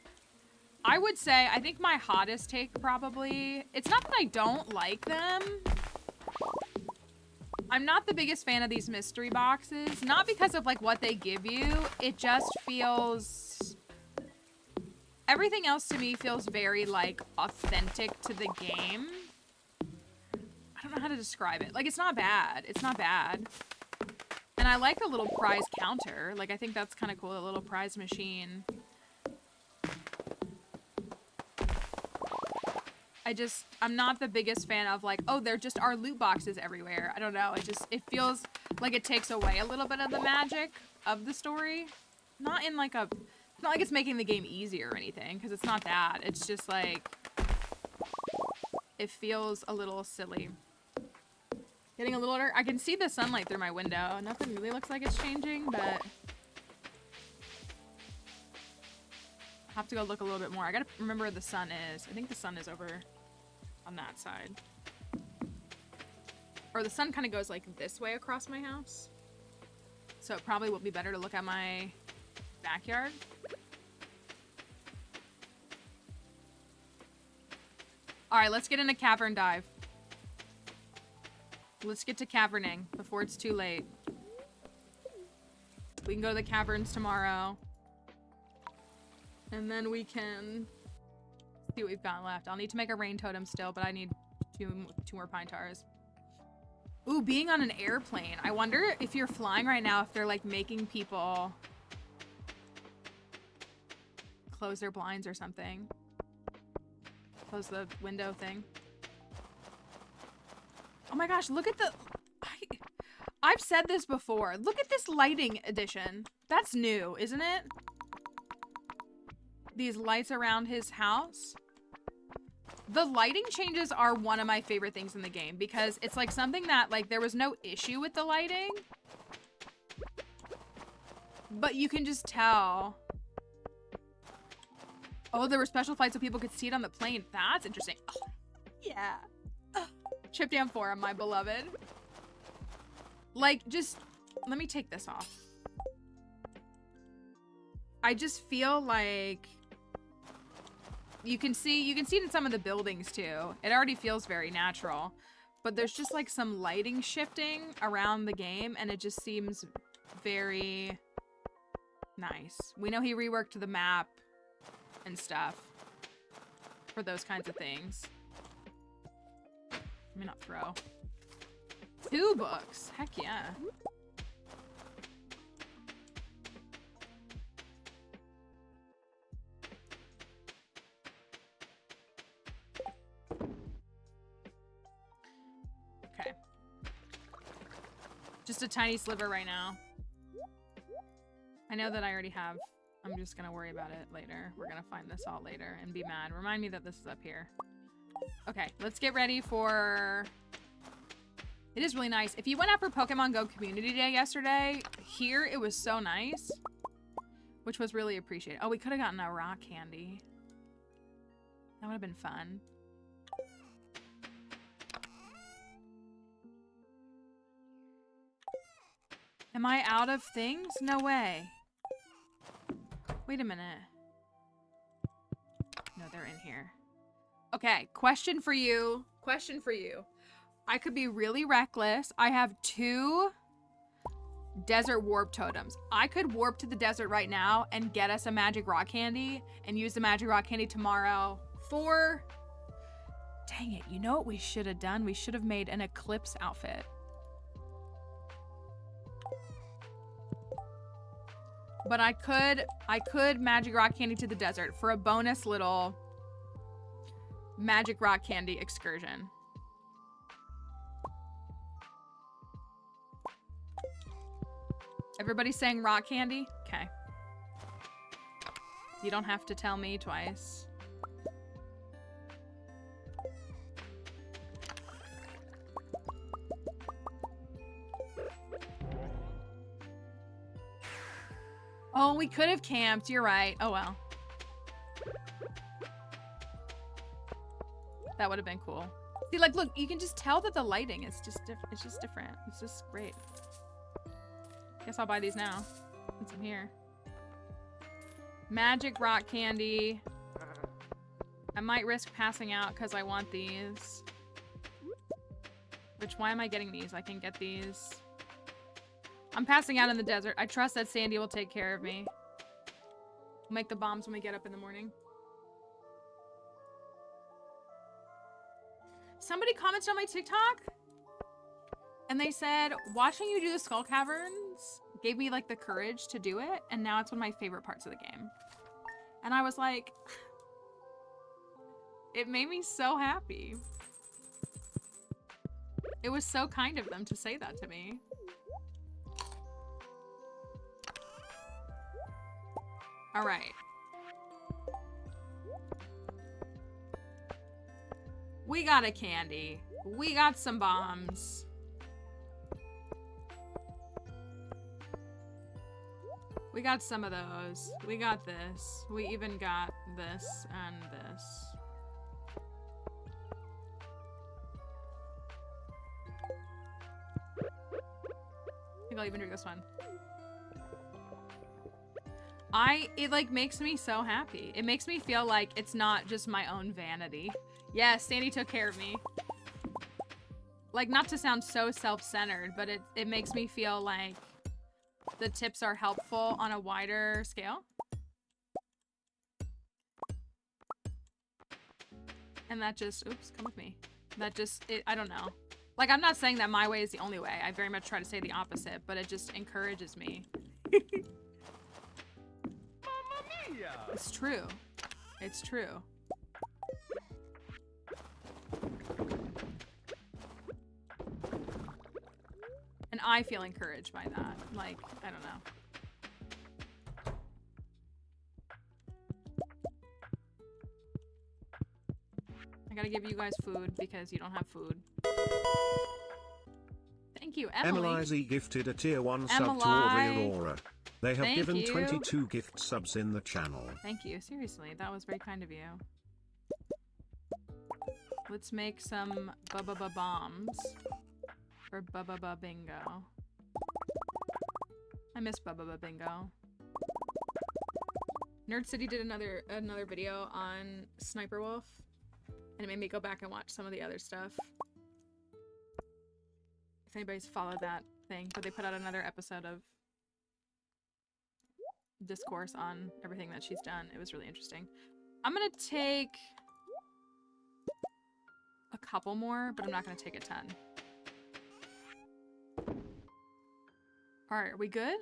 I would say, I think my hottest take probably, it's not that I don't like them. I'm not the biggest fan of these mystery boxes, not because of like what they give you. It just feels, everything else to me feels very like authentic to the game. I don't know how to describe it. Like, it's not bad. It's not bad. And I like the little prize counter. Like, I think that's kind of cool, the little prize machine. I'm not the biggest fan of like, oh, there just are loot boxes everywhere. I don't know. It feels like it takes away a little bit of the magic of the story. Not in like a, it's not like it's making the game easier or anything, because it's not that. It's just like, it feels a little silly. Getting a little dark. I can see the sunlight through my window. Nothing really looks like it's changing, but I have to go look a little bit more. I gotta remember where the sun is. I think the sun is over on that side. Or the sun kind of goes like this way across my house. So it probably will be better to look at my backyard. All right, let's get in a cavern dive. Let's get to caverning before it's too late. We can go to the caverns tomorrow. And then we can see what we've got left. I'll need to make a rain totem still, but I need two more pine tars. Ooh, being on an airplane. I wonder if you're flying right now, if they're like making people close their blinds or something. Close the window thing. Oh my gosh, look at the... I've said this before. Look at this lighting addition. That's new, isn't it? These lights around his house. The lighting changes are one of my favorite things in the game because it's like something that like there was no issue with the lighting. But you can just tell. Oh, there were special flights so people could see it on the plane. That's interesting. Oh, yeah. Chip Down Forum, my beloved. Like, just let me take this off. I just feel like you can see it in some of the buildings too. It already feels very natural, but there's just like some lighting shifting around the game and it just seems very nice. We know he reworked the map and stuff for those kinds of things. Let me not throw. 2 books. Heck yeah. Okay. Just a tiny sliver right now. I know that I already have. I'm just gonna worry about it later. We're gonna find this all later and be mad. Remind me that this is up here. Okay, let's get ready for... It is really nice. If you went out for Pokemon Go Community Day yesterday, here it was so nice. Which was really appreciated. Oh, we could have gotten a rock candy. That would have been fun. Am I out of things? No way. Wait a minute. No, they're in here. Okay, question for you. Question for you. I could be really reckless. I have 2 desert warp totems. I could warp to the desert right now and get us a magic rock candy and use the magic rock candy tomorrow for... Dang it, you know what we should have done? We should have made an eclipse outfit. But I could magic rock candy to the desert for a bonus little magic rock candy excursion. Everybody's saying rock candy? Okay. You don't have to tell me twice. Oh, we could have camped. You're right. Oh, well. That would have been cool. See, like, look, you can just tell that the lighting is just different. It's just different. It's just great. Guess I'll buy these now. Since I'm here. Magic rock candy. I might risk passing out because I want these. Which, why am I getting these? I can get these. I'm passing out in the desert. I trust that Sandy will take care of me. We'll make the bombs when we get up in the morning. Somebody commented on my TikTok and they said, watching you do the skull caverns gave me like the courage to do it, and now it's one of my favorite parts of the game. And I was like, it made me so happy. It was so kind of them to say that to me. All right. We got a candy. We got some bombs. We got some of those. We got this. We even got this and this. I think I'll even do this one. It like makes me so happy. It makes me feel like it's not just my own vanity. Yes, Sandy took care of me. Like, not to sound so self-centered, but it makes me feel like the tips are helpful on a wider scale. And that just, oops, come with me. That just, I don't know. Like, I'm not saying that my way is the only way. I very much try to say the opposite, but it just encourages me. It's true. It's true. And I feel encouraged by that. Like, I don't know. I gotta give you guys food because you don't have food. Thank you, Emily. Emily gifted a tier 1 sub to Audrey Aurora. They have given 22 gift subs in the channel. Thank you. Seriously, that was very kind of you. Let's make some bombs for bingo. I miss bingo. Nerd City did another video on Sniper Wolf, and it made me go back and watch some of the other stuff. If anybody's followed that thing, but they put out another episode of discourse on everything that she's done. It was really interesting. I'm gonna take a couple more, but I'm not gonna take a ton. Alright, are we good?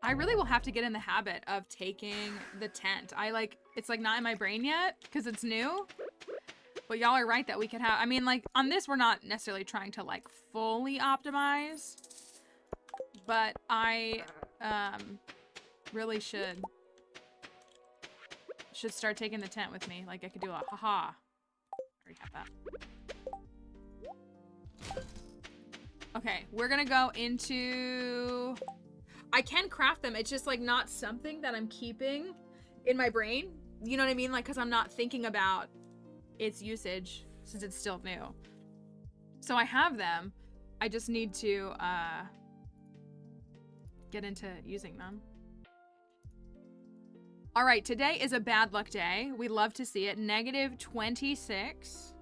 I really will have to get in the habit of taking the tent. It's like not in my brain yet because it's new. But y'all are right that we could have, I mean, like on this, we're not necessarily trying to like fully optimize, but I really should start taking the tent with me. Like I could do a haha. I already have that. Okay, we're gonna go into, I can craft them. It's just like not something that I'm keeping in my brain. You know what I mean? Like, cause I'm not thinking about its usage since it's still new. So I have them. I just need to get into using them. All right, today is a bad luck day. We love to see it. -26.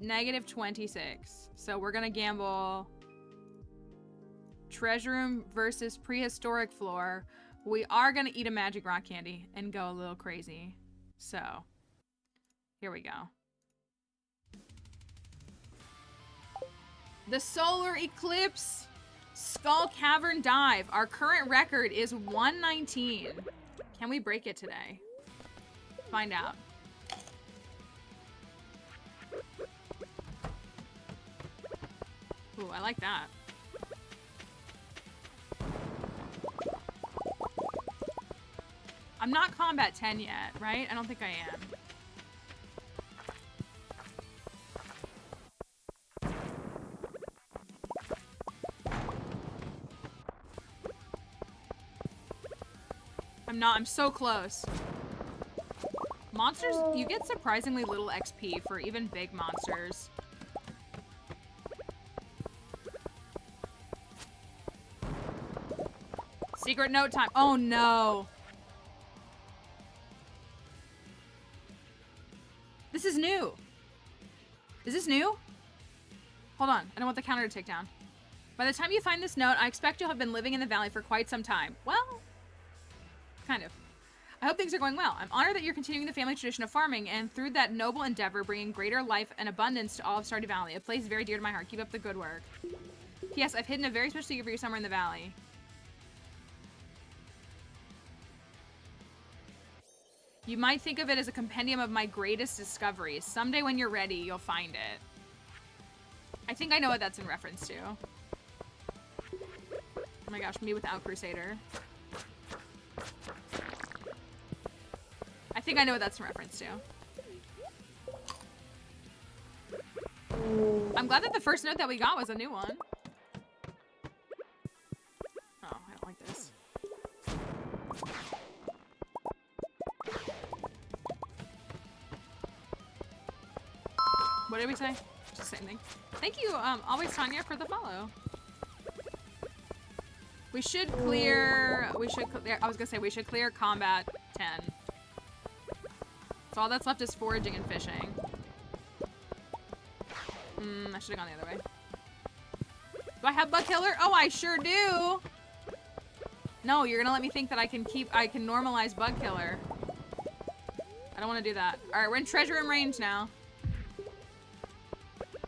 -26. So we're gonna gamble treasure room versus prehistoric floor. We are gonna eat a magic rock candy and go a little crazy. So here we go. The solar eclipse skull cavern dive. Our current record is 119. Can we break it today? Find out. Ooh, I like that. I'm not combat 10 yet, right? I don't think I am. I'm so close. Monsters, you get surprisingly little XP for even big monsters. Secret note time. Oh no. This is new. Is this new? Hold on. I don't want the counter to tick down. By the time you find this note, I expect you'll have been living in the valley for quite some time. Well, kind of. I hope things are going well. I'm honored that you're continuing the family tradition of farming and through that noble endeavor, bringing greater life and abundance to all of Stardew Valley, a place very dear to my heart. Keep up the good work. P.S. I've hidden a very special secret for you somewhere in the valley. You might think of it as a compendium of my greatest discoveries. Someday when you're ready, you'll find it. I think I know what that's in reference to. Oh my gosh, me without Crusader. I think I know what that's in reference to. I'm glad that the first note that we got was a new one. Oh, I don't like this. What did we say? Just the same thing. Thank you, Always Tanya, for the follow. We should clear, I was gonna say, we should clear combat 10. So all that's left is foraging and fishing. I should have gone the other way. Do I have bug killer? Oh, I sure do! No, you're gonna let me think that I can normalize bug killer. I don't wanna do that. Alright, we're in treasure room range now.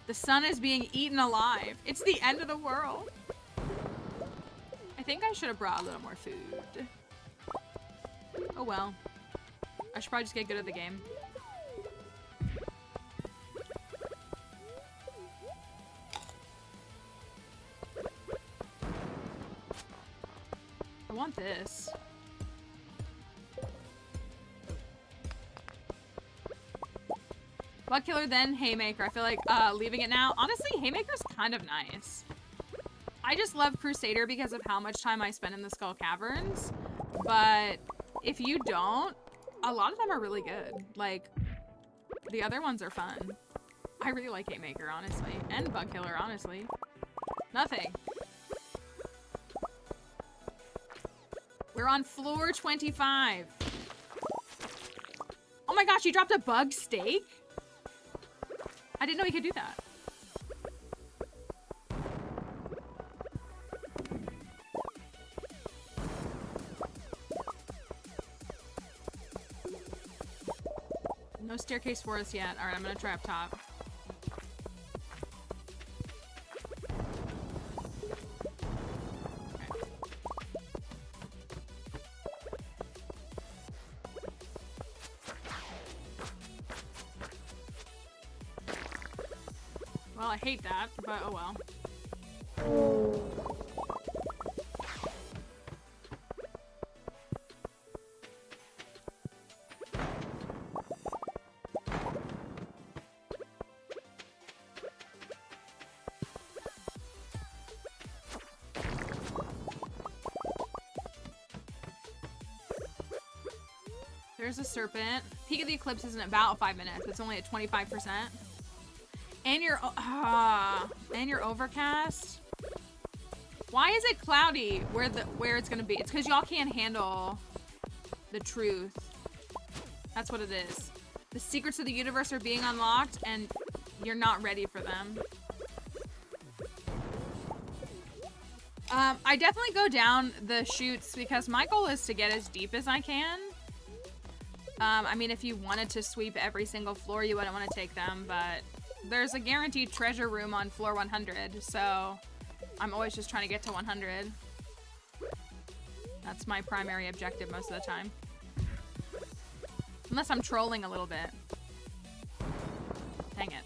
The sun is being eaten alive. It's the end of the world. I think I should have brought a little more food. Oh well. I should probably just get good at the game. I want this. Bug killer, then haymaker. I feel like leaving it now. Honestly, haymaker's kind of nice. I just love Crusader because of how much time I spend in the Skull Caverns. But if you don't, a lot of them are really good. Like, the other ones are fun. I really like haymaker, honestly. And bug killer, honestly. Nothing. We're on floor 25. Oh my gosh, you dropped a bug steak? I didn't know he could do that. No staircase for us yet. Alright, I'm gonna try up top. Well, I hate that, but oh well. There's a serpent. Peak of the Eclipse isn't about 5 minutes. It's only at 25%. And you're overcast. Why is it cloudy where it's gonna be? It's because y'all can't handle the truth. That's what it is. The secrets of the universe are being unlocked and you're not ready for them. I definitely go down the chutes because my goal is to get as deep as I can. I mean, if you wanted to sweep every single floor, you wouldn't want to take them, but there's a guaranteed treasure room on floor 100, so I'm always just trying to get to 100. That's my primary objective most of the time. Unless I'm trolling a little bit. Dang it.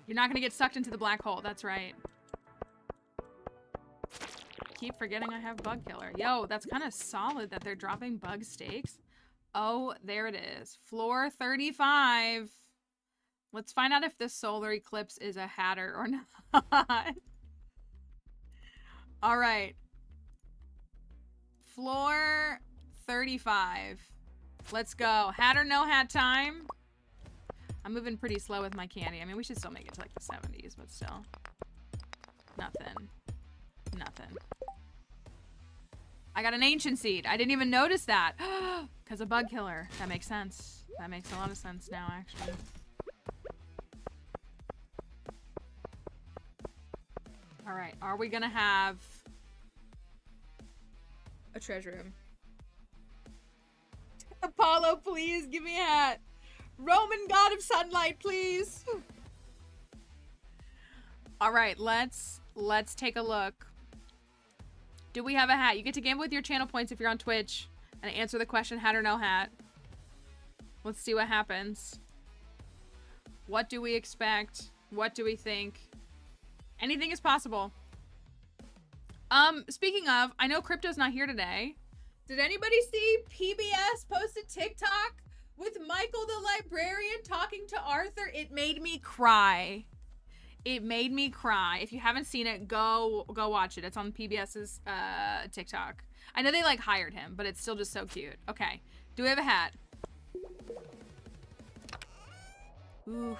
You're not gonna get sucked into the black hole, that's right. Keep forgetting I have bug killer. Yo, that's kind of solid that they're dropping bug steaks. Oh, there it is. Floor 35. Let's find out if this solar eclipse is a hatter or not. All right. Floor 35. Let's go. Hat or no hat time. I'm moving pretty slow with my candy. I mean, we should still make it to like the 70s, but still. Nothing. Nothing. I got an ancient seed. I didn't even notice that. Because a bug killer. That makes sense. That makes a lot of sense now, actually. Alright, are we gonna have a treasure room? Apollo, please give me a hat. Roman god of sunlight, please. Alright, let's take a look. Do we have a hat? You get to gamble with your channel points if you're on Twitch and answer the question, hat or no hat. Let's see what happens. What do we expect? What do we think? Anything is possible. Speaking of, I know Crypto's not here today. Did anybody see PBS posted TikTok with Michael the librarian talking to Arthur? It made me cry. It made me cry. If you haven't seen it, go watch it. It's on PBS's TikTok. I know they like hired him, but it's still just so cute. Okay. Do we have a hat? Ooh.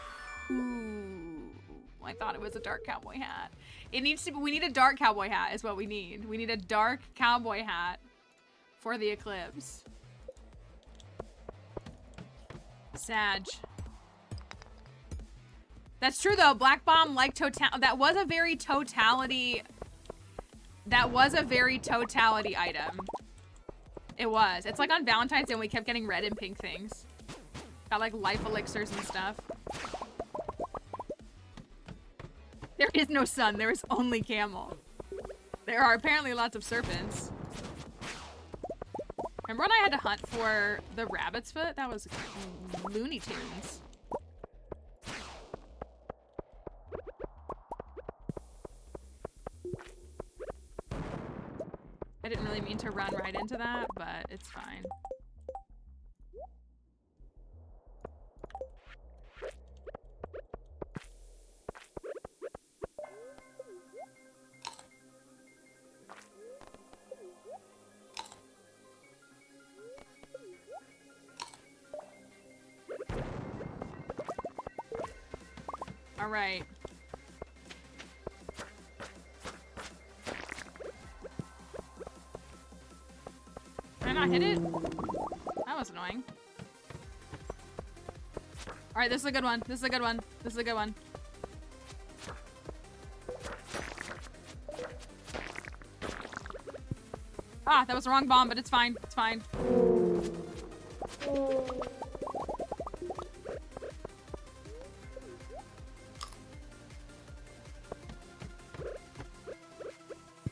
I thought it was a dark cowboy hat. It needs to be, we need a dark cowboy hat is what we need. We need a dark cowboy hat for the eclipse. Sag. That's true though. Black Bomb like total. That was a very totality. That was a very totality item. It was. It's like on Valentine's Day when we kept getting red and pink things. Got like life elixirs and stuff. There is no sun. There is only camel. There are apparently lots of serpents. Remember when I had to hunt for the rabbit's foot? That was Looney Tunes. I didn't really mean to run right into that, but it's fine. All right. Did I not hit it? That was annoying. All right, this is a good one. This is a good one. This is a good one. Ah, that was the wrong bomb, but it's fine. It's fine.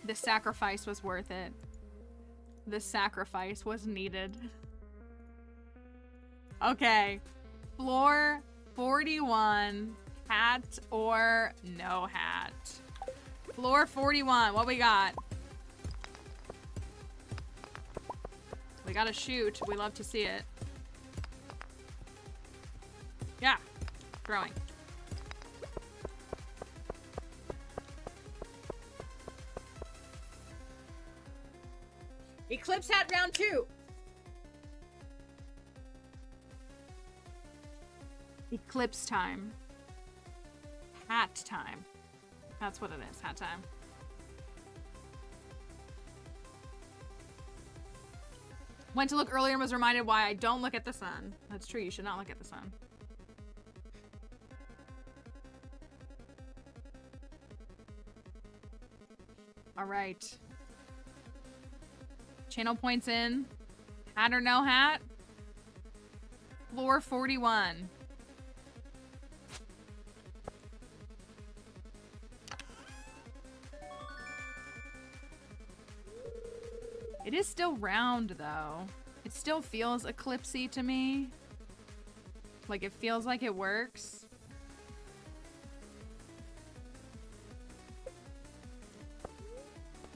The sacrifice was worth it. The sacrifice was needed. Okay. Floor 41. Hat or no hat? Floor 41. What we got? We gotta shoot. We love to see it. Yeah. Throwing. Eclipse hat round 2. Eclipse time. Hat time. That's what it is. Hat time. Went to look earlier and was reminded why I don't look at the sun. That's true. You should not look at the sun. All right. Channel points in. Hat or no hat? Floor 41. It is still round though. It still feels eclipsey to me. Like it feels like it works.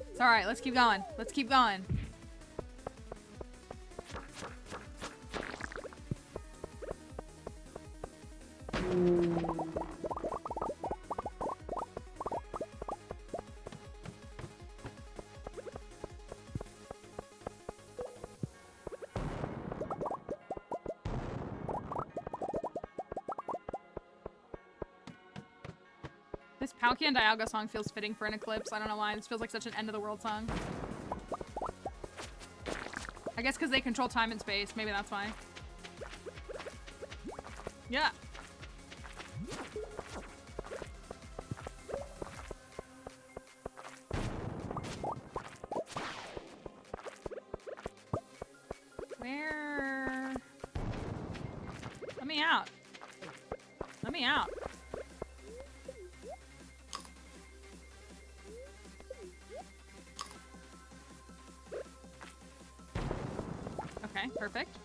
It's all right. Let's keep going. Let's keep going. Palkia and Dialga song feels fitting for an eclipse. I don't know why. This feels like such an end of the world song. I guess because they control time and space. Maybe that's why. Yeah. Where? Let me out. Let me out. Okay, perfect.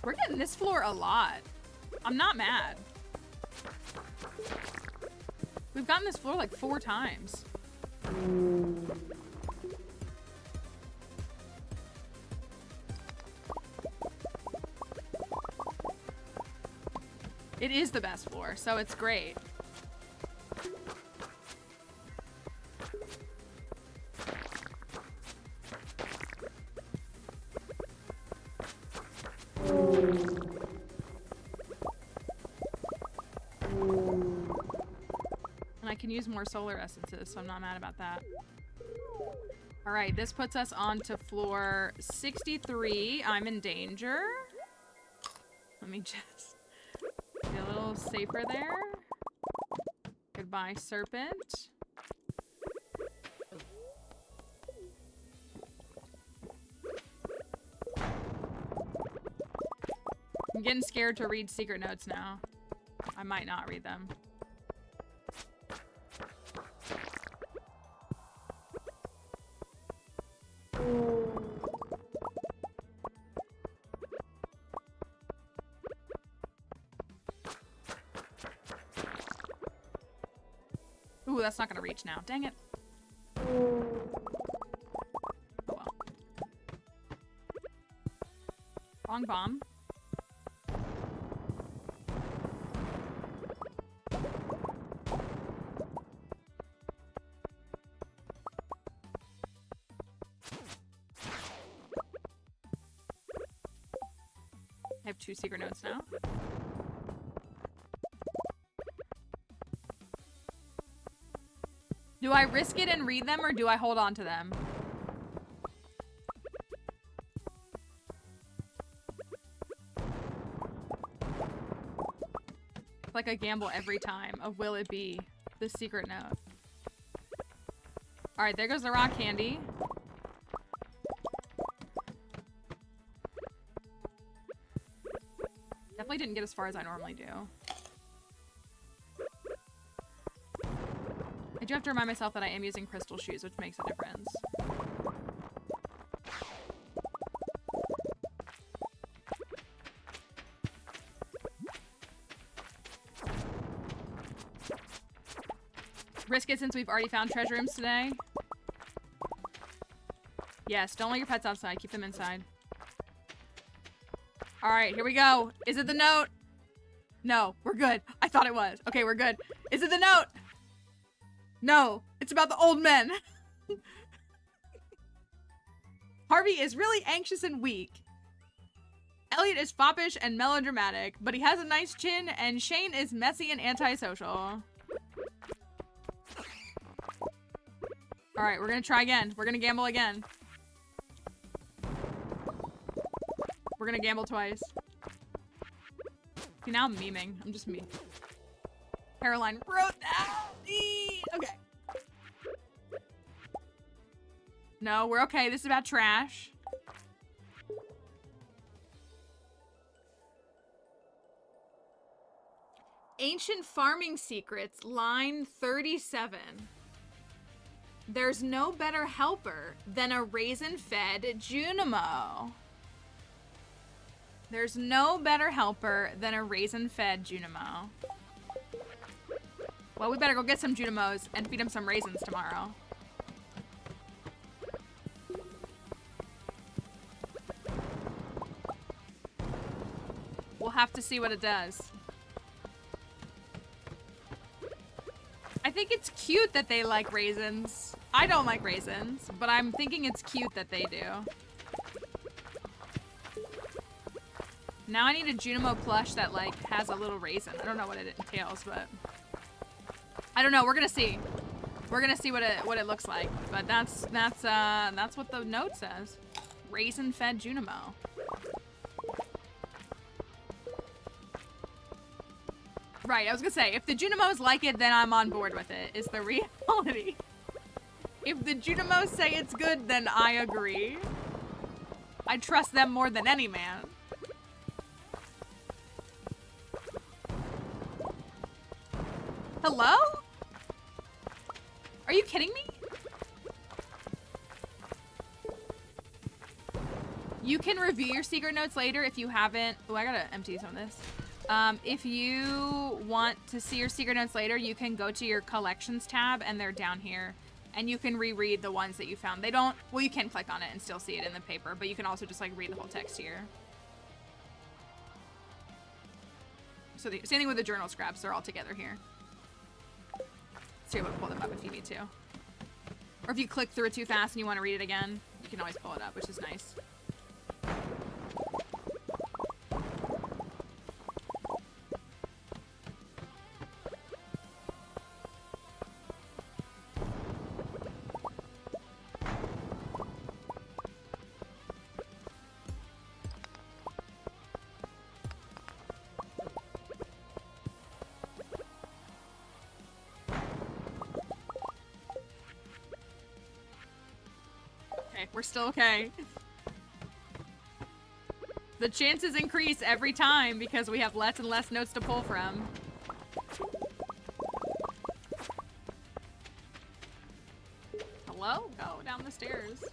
We're getting this floor a lot. I'm not mad. We've gotten this floor like 4 times. It is the best floor, so it's great. And I can use more solar essences, so I'm not mad about that. All right, this puts us on to floor 63. I'm in danger. Let me just be a little safer there. Goodbye, serpent. I'm getting scared to read secret notes now. I might not read them. Ooh, that's not gonna reach now. Dang it. Oh well. Wrong bomb. I have 2 secret notes now. Do I risk it and read them, or do I hold on to them? It's like a gamble every time of will it be the secret note. Alright, there goes the rock candy. Definitely didn't get as far as I normally do. I do have to remind myself that I am using crystal shoes, which makes a difference. Risk it since we've already found treasure rooms today. Yes, don't let your pets outside. Keep them inside. All right, here we go. Is it the note? No, we're good. I thought it was. Okay, we're good. Is it the note? No, it's about the old men. Harvey is really anxious and weak. Elliot is foppish and melodramatic, but he has a nice chin, and Shane is messy and antisocial. All right, we're gonna try again. We're gonna gamble again. We're gonna gamble twice. See, now I'm memeing. I'm just me. Caroline wrote that. Okay. No, we're okay. This is about trash. Ancient farming secrets, line 37. There's no better helper than a raisin-fed Junimo. There's no better helper than a raisin-fed Junimo. Well, we better go get some Junimos and feed him some raisins tomorrow. We'll have to see what it does. I think it's cute that they like raisins. I don't like raisins, but I'm thinking it's cute that they do. Now I need a Junimo plush that, like, has a little raisin. I don't know what it entails, but... I don't know. We're gonna see. We're gonna see what it looks like. But that's what the note says. Raisin-fed Junimo. Right, I was gonna say, if the Junimos like it, then I'm on board with it, is the reality. If the Junimos say it's good, then I agree. I trust them more than any man. Hello? Are you kidding me? You can review your secret notes later if you haven't. Oh, I gotta empty some of this. If you want to see your secret notes later, you can go to your collections tab and they're down here. And you can reread the ones that you found. They don't, well, you can click on it and still see it in the paper, but you can also just like read the whole text here. So the same thing with the journal scraps, they're all together here. So you're able to pull them up if you need to. Or if you click through it too fast and you want to read it again, you can always pull it up, which is nice. We're still okay. The chances increase every time because we have less and less notes to pull from. Hello? Go down the stairs.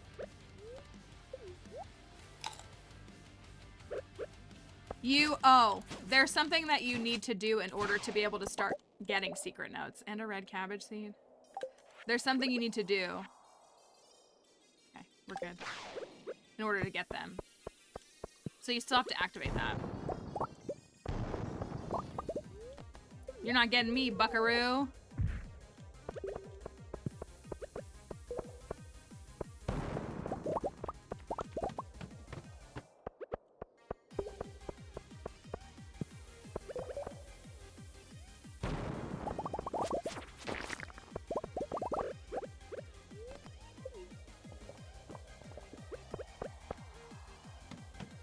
There's something that you need to do in order to be able to start getting secret notes. And a red cabbage seed. There's something you need to do. We're good. In order to get them. So you still have to activate that. You're not getting me, buckaroo.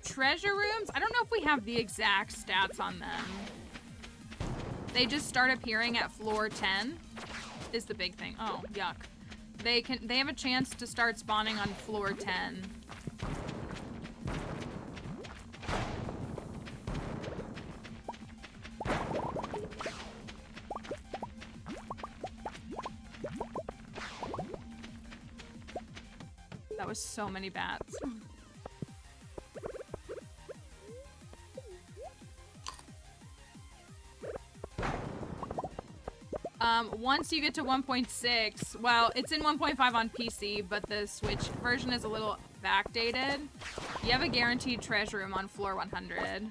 Treasure rooms? I don't know if we have the exact stats on them. They just start appearing at floor 10 is the big thing. Oh, yuck. They have a chance to start spawning on floor 10. That was so many bats. Once you get to 1.6, well, it's in 1.5 on PC, but the Switch version is a little backdated. You have a guaranteed treasure room on floor 100.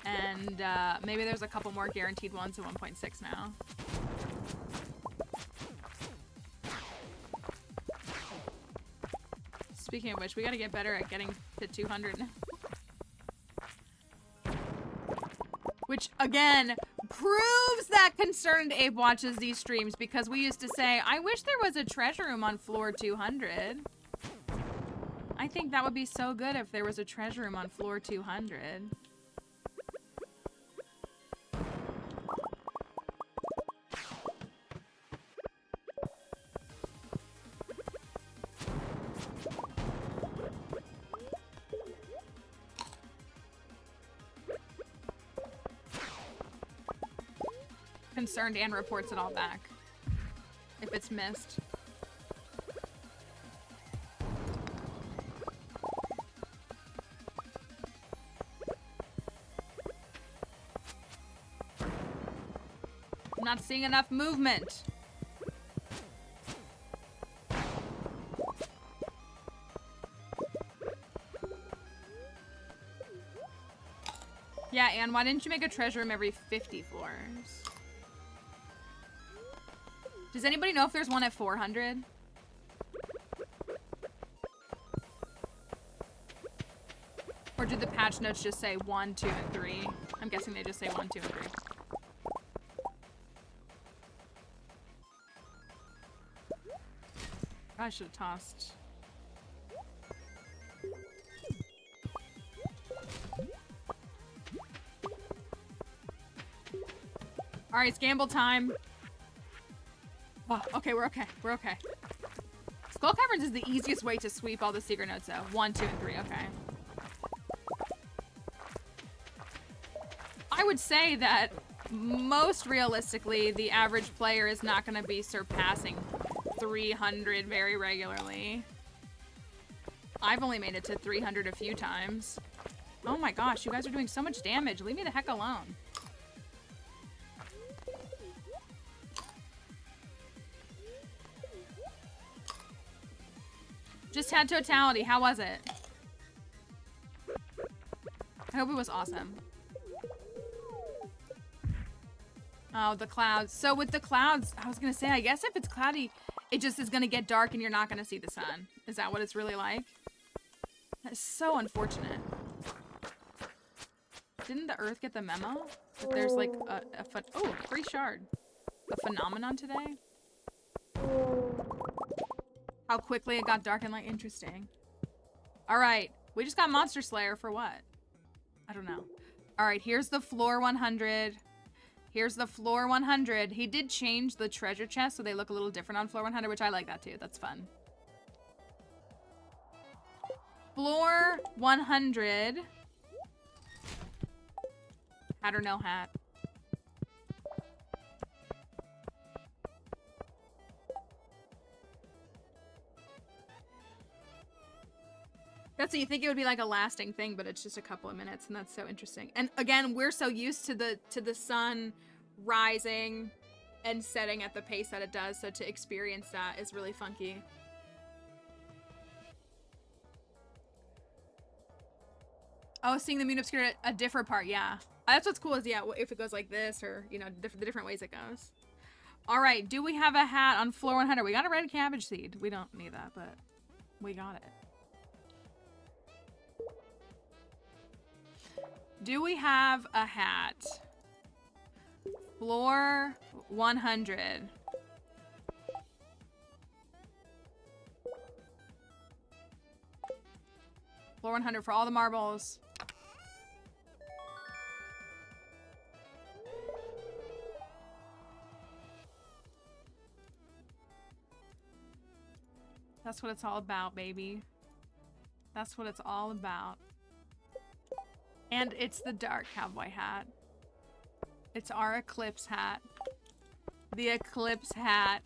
And maybe there's a couple more guaranteed ones at 1.6 now. Speaking of which, we gotta get better at getting to 200. Which, again, proves that Concerned Ape watches these streams, because we used to say, I wish there was a treasure room on floor 200. I think that would be so good if there was a treasure room on floor 200. Concerned and reports it all back if it's missed. I'm not seeing enough movement. Yeah, Anne, why didn't you make a treasure room every 50 floors? Does anybody know if there's one at 400? Or did the patch notes just say 1, 2, and 3? I'm guessing they just say 1, 2, and 3. I should have tossed. All right, it's gamble time. Oh, okay, we're okay. We're okay. Skull Caverns is the easiest way to sweep all the secret notes, though. 1, 2, and 3. Okay. I would say that most realistically, the average player is not going to be surpassing 300 very regularly. I've only made it to 300 a few times. Oh my gosh, you guys are doing so much damage. Leave me the heck alone. Just had totality. How was it? I hope it was awesome. Oh, the clouds. So with the clouds, I was gonna say, I guess if it's cloudy, it just is gonna get dark and you're not gonna see the sun. Is that what it's really like? That's so unfortunate. Didn't the Earth get the memo? That there's like a free shard. A phenomenon today? How quickly it got dark and light. Interesting. Alright. We just got Monster Slayer for what? I don't know. Alright, here's the floor 100. Here's the floor 100. He did change the treasure chest so they look a little different on floor 100, which I like that too. That's fun. Floor 100. Hat or no hat? That's what you think it would be, like a lasting thing, but it's just a couple of minutes, and that's so interesting. And again, we're so used to the sun rising and setting at the pace that it does, so to experience that is really funky. Oh, seeing the moon obscure a different part, yeah. That's what's cool is, yeah, if it goes like this or, you know, the different ways it goes. All right, do we have a hat on floor 100? We got a red cabbage seed. We don't need that, but we got it. Do we have a hat? Floor 100. Floor 100 for all the marbles. That's what it's all about, baby. That's what it's all about. And it's the dark cowboy hat. It's our eclipse hat. The eclipse hat.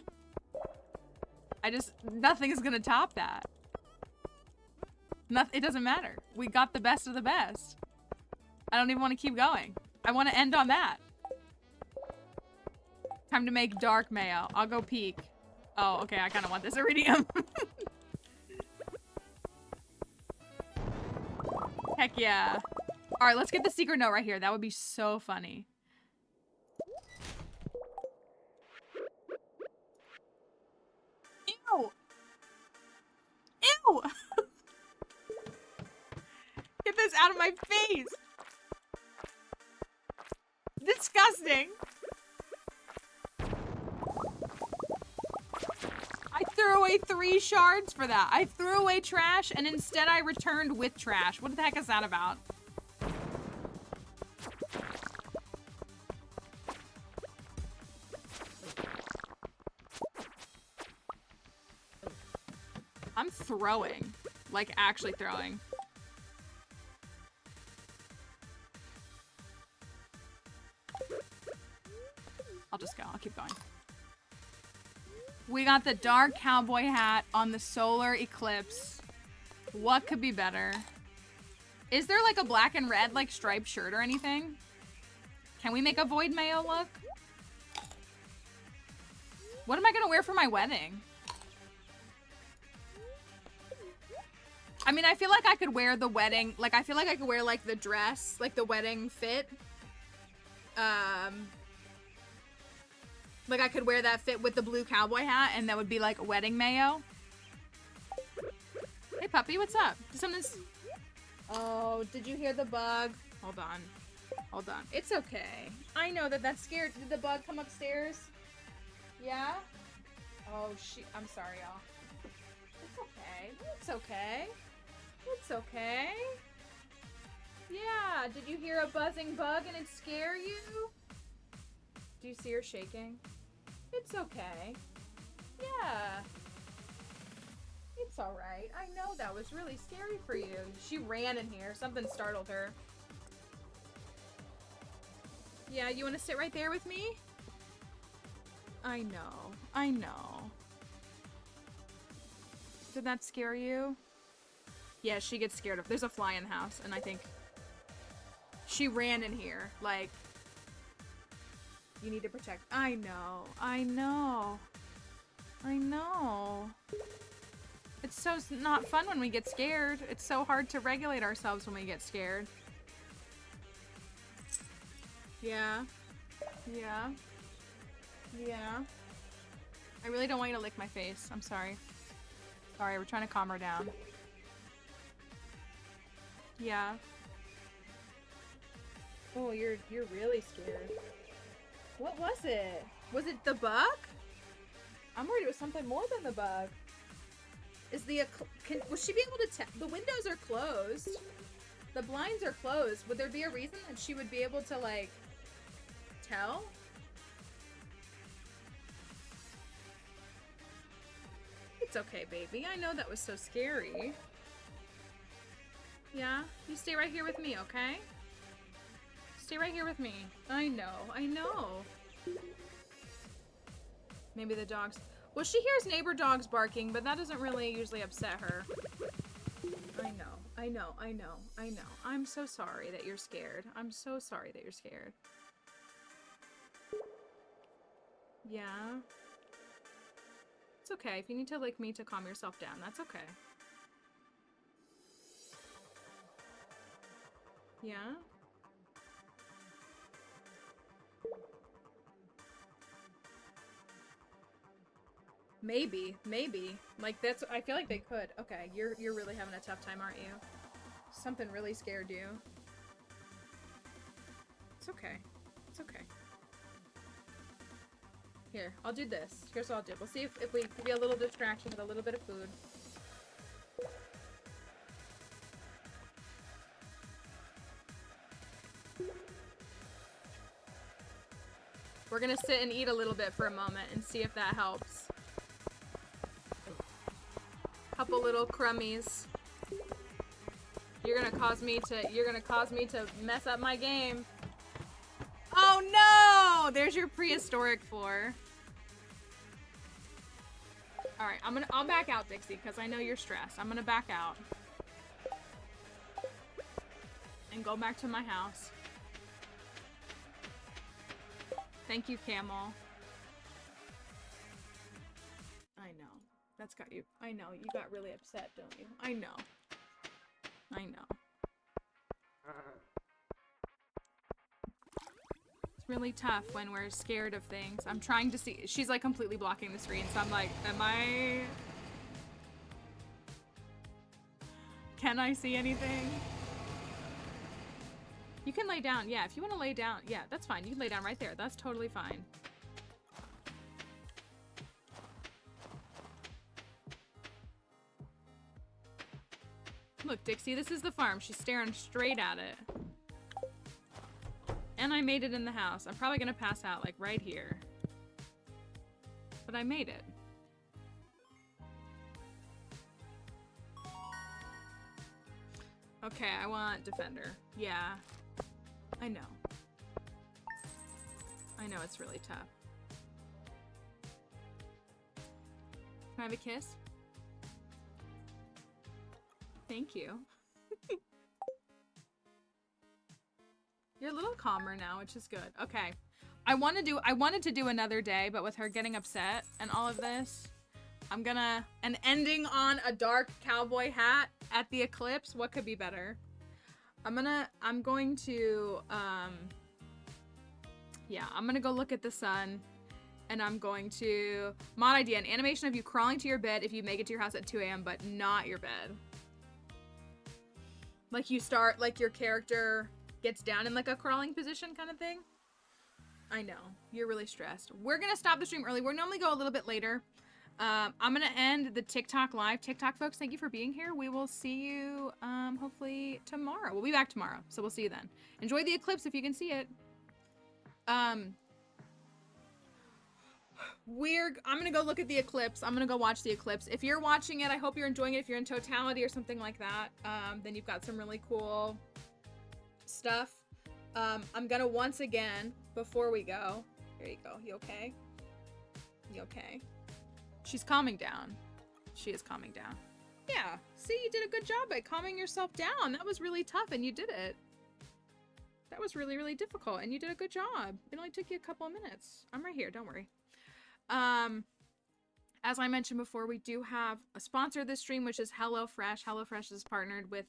Nothing is gonna top that. It doesn't matter. We got the best of the best. I don't even want to keep going. I want to end on that. Time to make dark mayo. I'll go peek. Oh, okay, I kind of want this iridium. Heck yeah. All right, let's get the secret note right here. That would be so funny. Ew! Ew! Get this out of my face! Disgusting! I threw away 3 shards for that. I threw away trash and instead I returned with trash. What the heck is that about? I'm throwing. Like, actually throwing. I'll just go. I'll keep going. We got the dark cowboy hat on the solar eclipse. What could be better? Is there like a black and red like striped shirt or anything? Can we make a void mayo look? What am I gonna wear for my wedding? I mean, I feel like I could wear the wedding, like I feel like I could wear like the dress, like the wedding fit. Like I could wear that fit with the blue cowboy hat and that would be like wedding mayo. Hey puppy, what's up? Did Oh, did you hear the bug? Hold on. Hold on. It's okay. I know that that's scared. Did the bug come upstairs? Yeah? Oh, I'm sorry, y'all. It's okay. It's okay. It's okay. Yeah, did you hear a buzzing bug and it scare you? Do you see her shaking? It's okay. Yeah. It's alright. I know that was really scary for you. She ran in here. Something startled her. Yeah, you want to sit right there with me? I know. I know. Did that scare you? Yeah, she gets scared of. There's a fly in the house, and I think she ran in here. Like, you need to protect. I know. I know. I know. It's so not fun when we get scared. It's so hard to regulate ourselves when we get scared. Yeah. Yeah. Yeah. I really don't want you to lick my face. I'm sorry. Sorry, we're trying to calm her down. Yeah. Oh, you're really scared. What was it? Was it the bug? I'm worried it was something more than the bug. Is will she be able to tell? The windows are closed. The blinds are closed. Would there be a reason that she would be able to, like, tell? It's okay, baby. I know that was so scary. Yeah? You stay right here with me, okay? Stay right here with me. I know. I know. Maybe the dogs... Well, she hears neighbor dogs barking, but that doesn't really usually upset her. I know. I know. I know. I know. I'm so sorry that you're scared. I'm so sorry that you're scared. Yeah? It's okay. If you need to lick me to calm yourself down, that's okay. Yeah? Maybe. Maybe. Like, that's... I feel like they could. Okay, you're really having a tough time, aren't you? Something really scared you. It's okay. It's okay. Here, I'll do this. Here's what I'll do. We'll see if we can be a little distraction with a little bit of food. We're gonna sit and eat a little bit for a moment and see if that helps. Couple little crummies. You're gonna cause me to mess up my game. Oh no! There's your prehistoric floor. Alright, I'll back out, Dixie, because I know you're stressed. I'm gonna back out. And go back to my house. Thank you, Camel. I know. That's got you. I know. You got really upset, don't you? I know. I know. It's really tough when we're scared of things. I'm trying to see. She's like completely blocking the screen, so I'm like, Can I see anything? You can lay down. Yeah, if you want to lay down. Yeah, that's fine. You can lay down right there. That's totally fine. Look, Dixie, this is the farm. She's staring straight at it. And I made it in the house. I'm probably gonna pass out, like, right here. But I made it. Okay, I want Defender. Yeah. I know. I know it's really tough. Can I have a kiss? Thank you. You're a little calmer now, which is good. Okay. I wanted to do another day, but with her getting upset and all of this, and ending on a dark cowboy hat at the eclipse, what could be better? I'm going to go look at the sun, and I'm going to, mod idea, an animation of you crawling to your bed if you make it to your house at 2 a.m., but not your bed. Like you start, like your character gets down in like a crawling position kind of thing. I know, you're really stressed. We're gonna stop the stream early. We're normally go a little bit later. I'm gonna end the TikTok live. TikTok folks, thank you for being here. We will see you hopefully tomorrow. We'll be back tomorrow, so we'll see you then. Enjoy the eclipse if you can see it. I'm gonna go look at the eclipse. I'm gonna go watch the eclipse. If you're watching it, I hope you're enjoying it. If you're in totality or something like that, then you've got some really cool stuff. I'm gonna once again, before we go, here you go. You okay? You okay? She's calming down. She is calming down. Yeah, see, you did a good job at calming yourself down. That was really tough and you did it. That was really, really difficult and you did a good job. It only took you a couple of minutes. I'm right here, don't worry. As I mentioned before, we do have a sponsor of this stream, which is HelloFresh. HelloFresh is partnered with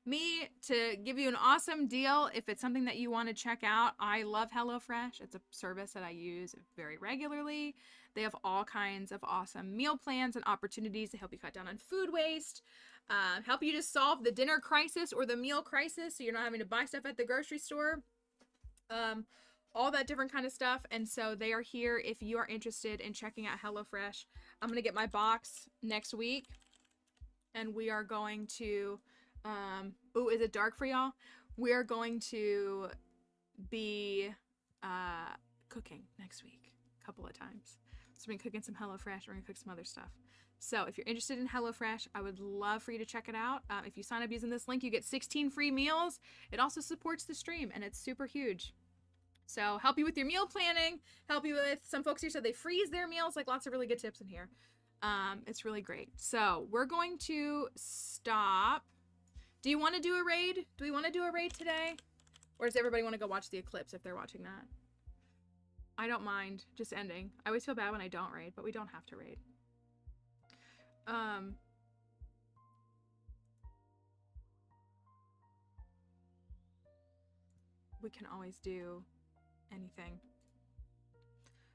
me to give you an awesome deal if it's something that you want to check out. I love HelloFresh. It's a service that I use very regularly. They have all kinds of awesome meal plans and opportunities to help you cut down on food waste, help you to solve the dinner crisis or the meal crisis so you're not having to buy stuff at the grocery store. All that different kind of stuff. And so they are here if you are interested in checking out HelloFresh. I'm going to get my box next week and we are going to, ooh, is it dark for y'all? We are going to be cooking next week a couple of times. So we're going to be cooking some HelloFresh. We're going to cook some other stuff. So if you're interested in HelloFresh, I would love for you to check it out. If you sign up using this link, you get 16 free meals. It also supports the stream and it's super huge. So help you with your meal planning, help you with, some folks here said they freeze their meals, like lots of really good tips in here. It's really great. So we're going to stop. Do you want to do a raid? Do we want to do a raid today? Or does everybody want to go watch the eclipse if they're watching that? I don't mind just ending. I always feel bad when I don't raid, but we don't have to raid. We can always do anything.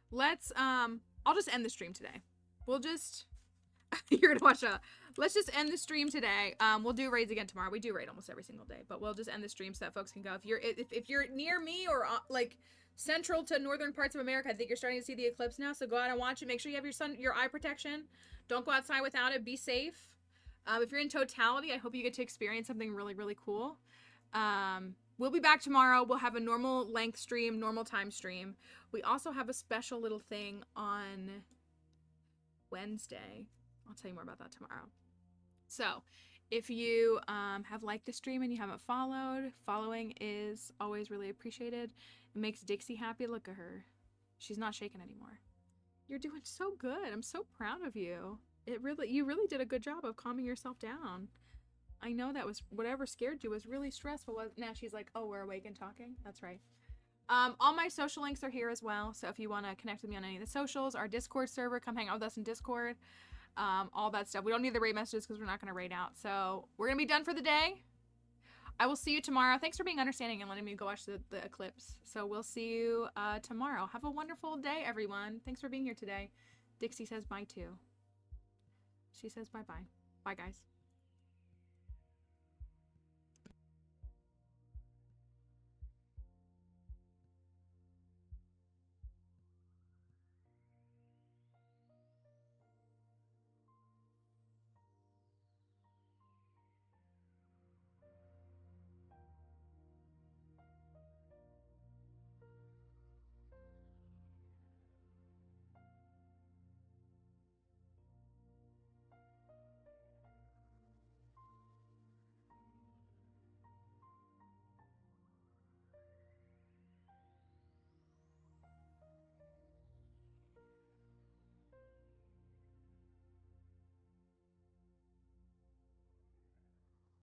Let's I'll just end the stream today. We'll just you're gonna watch let's just end the stream today. We'll do raids again tomorrow. We do raid almost every single day, but we'll just end the stream so that folks can go. If you're near me or like central to northern parts of America, I think you're starting to see the eclipse now, so go out and watch it. Make sure you have your eye protection. Don't go outside without it. Be safe. If you're in totality, I hope you get to experience something really, really cool. We'll be back tomorrow. We'll have a normal length stream, normal time stream. We also have a special little thing on Wednesday. I'll tell you more about that tomorrow. So if you have liked the stream and you haven't followed, following is always really appreciated. It makes Dixie happy. Look at her. She's not shaking anymore. You're doing so good. I'm so proud of you. You really did a good job of calming yourself down. I know that was whatever scared you was really stressful. Now she's like, oh, we're awake and talking. That's right. All my social links are here as well. So if you want to connect with me on any of the socials, our Discord server, come hang out with us in Discord. All that stuff. We don't need the raid messages because we're not going to raid out. So we're going to be done for the day. I will see you tomorrow. Thanks for being understanding and letting me go watch the eclipse. So we'll see you tomorrow. Have a wonderful day, everyone. Thanks for being here today. Dixie says bye too. She says bye-bye. Bye, guys.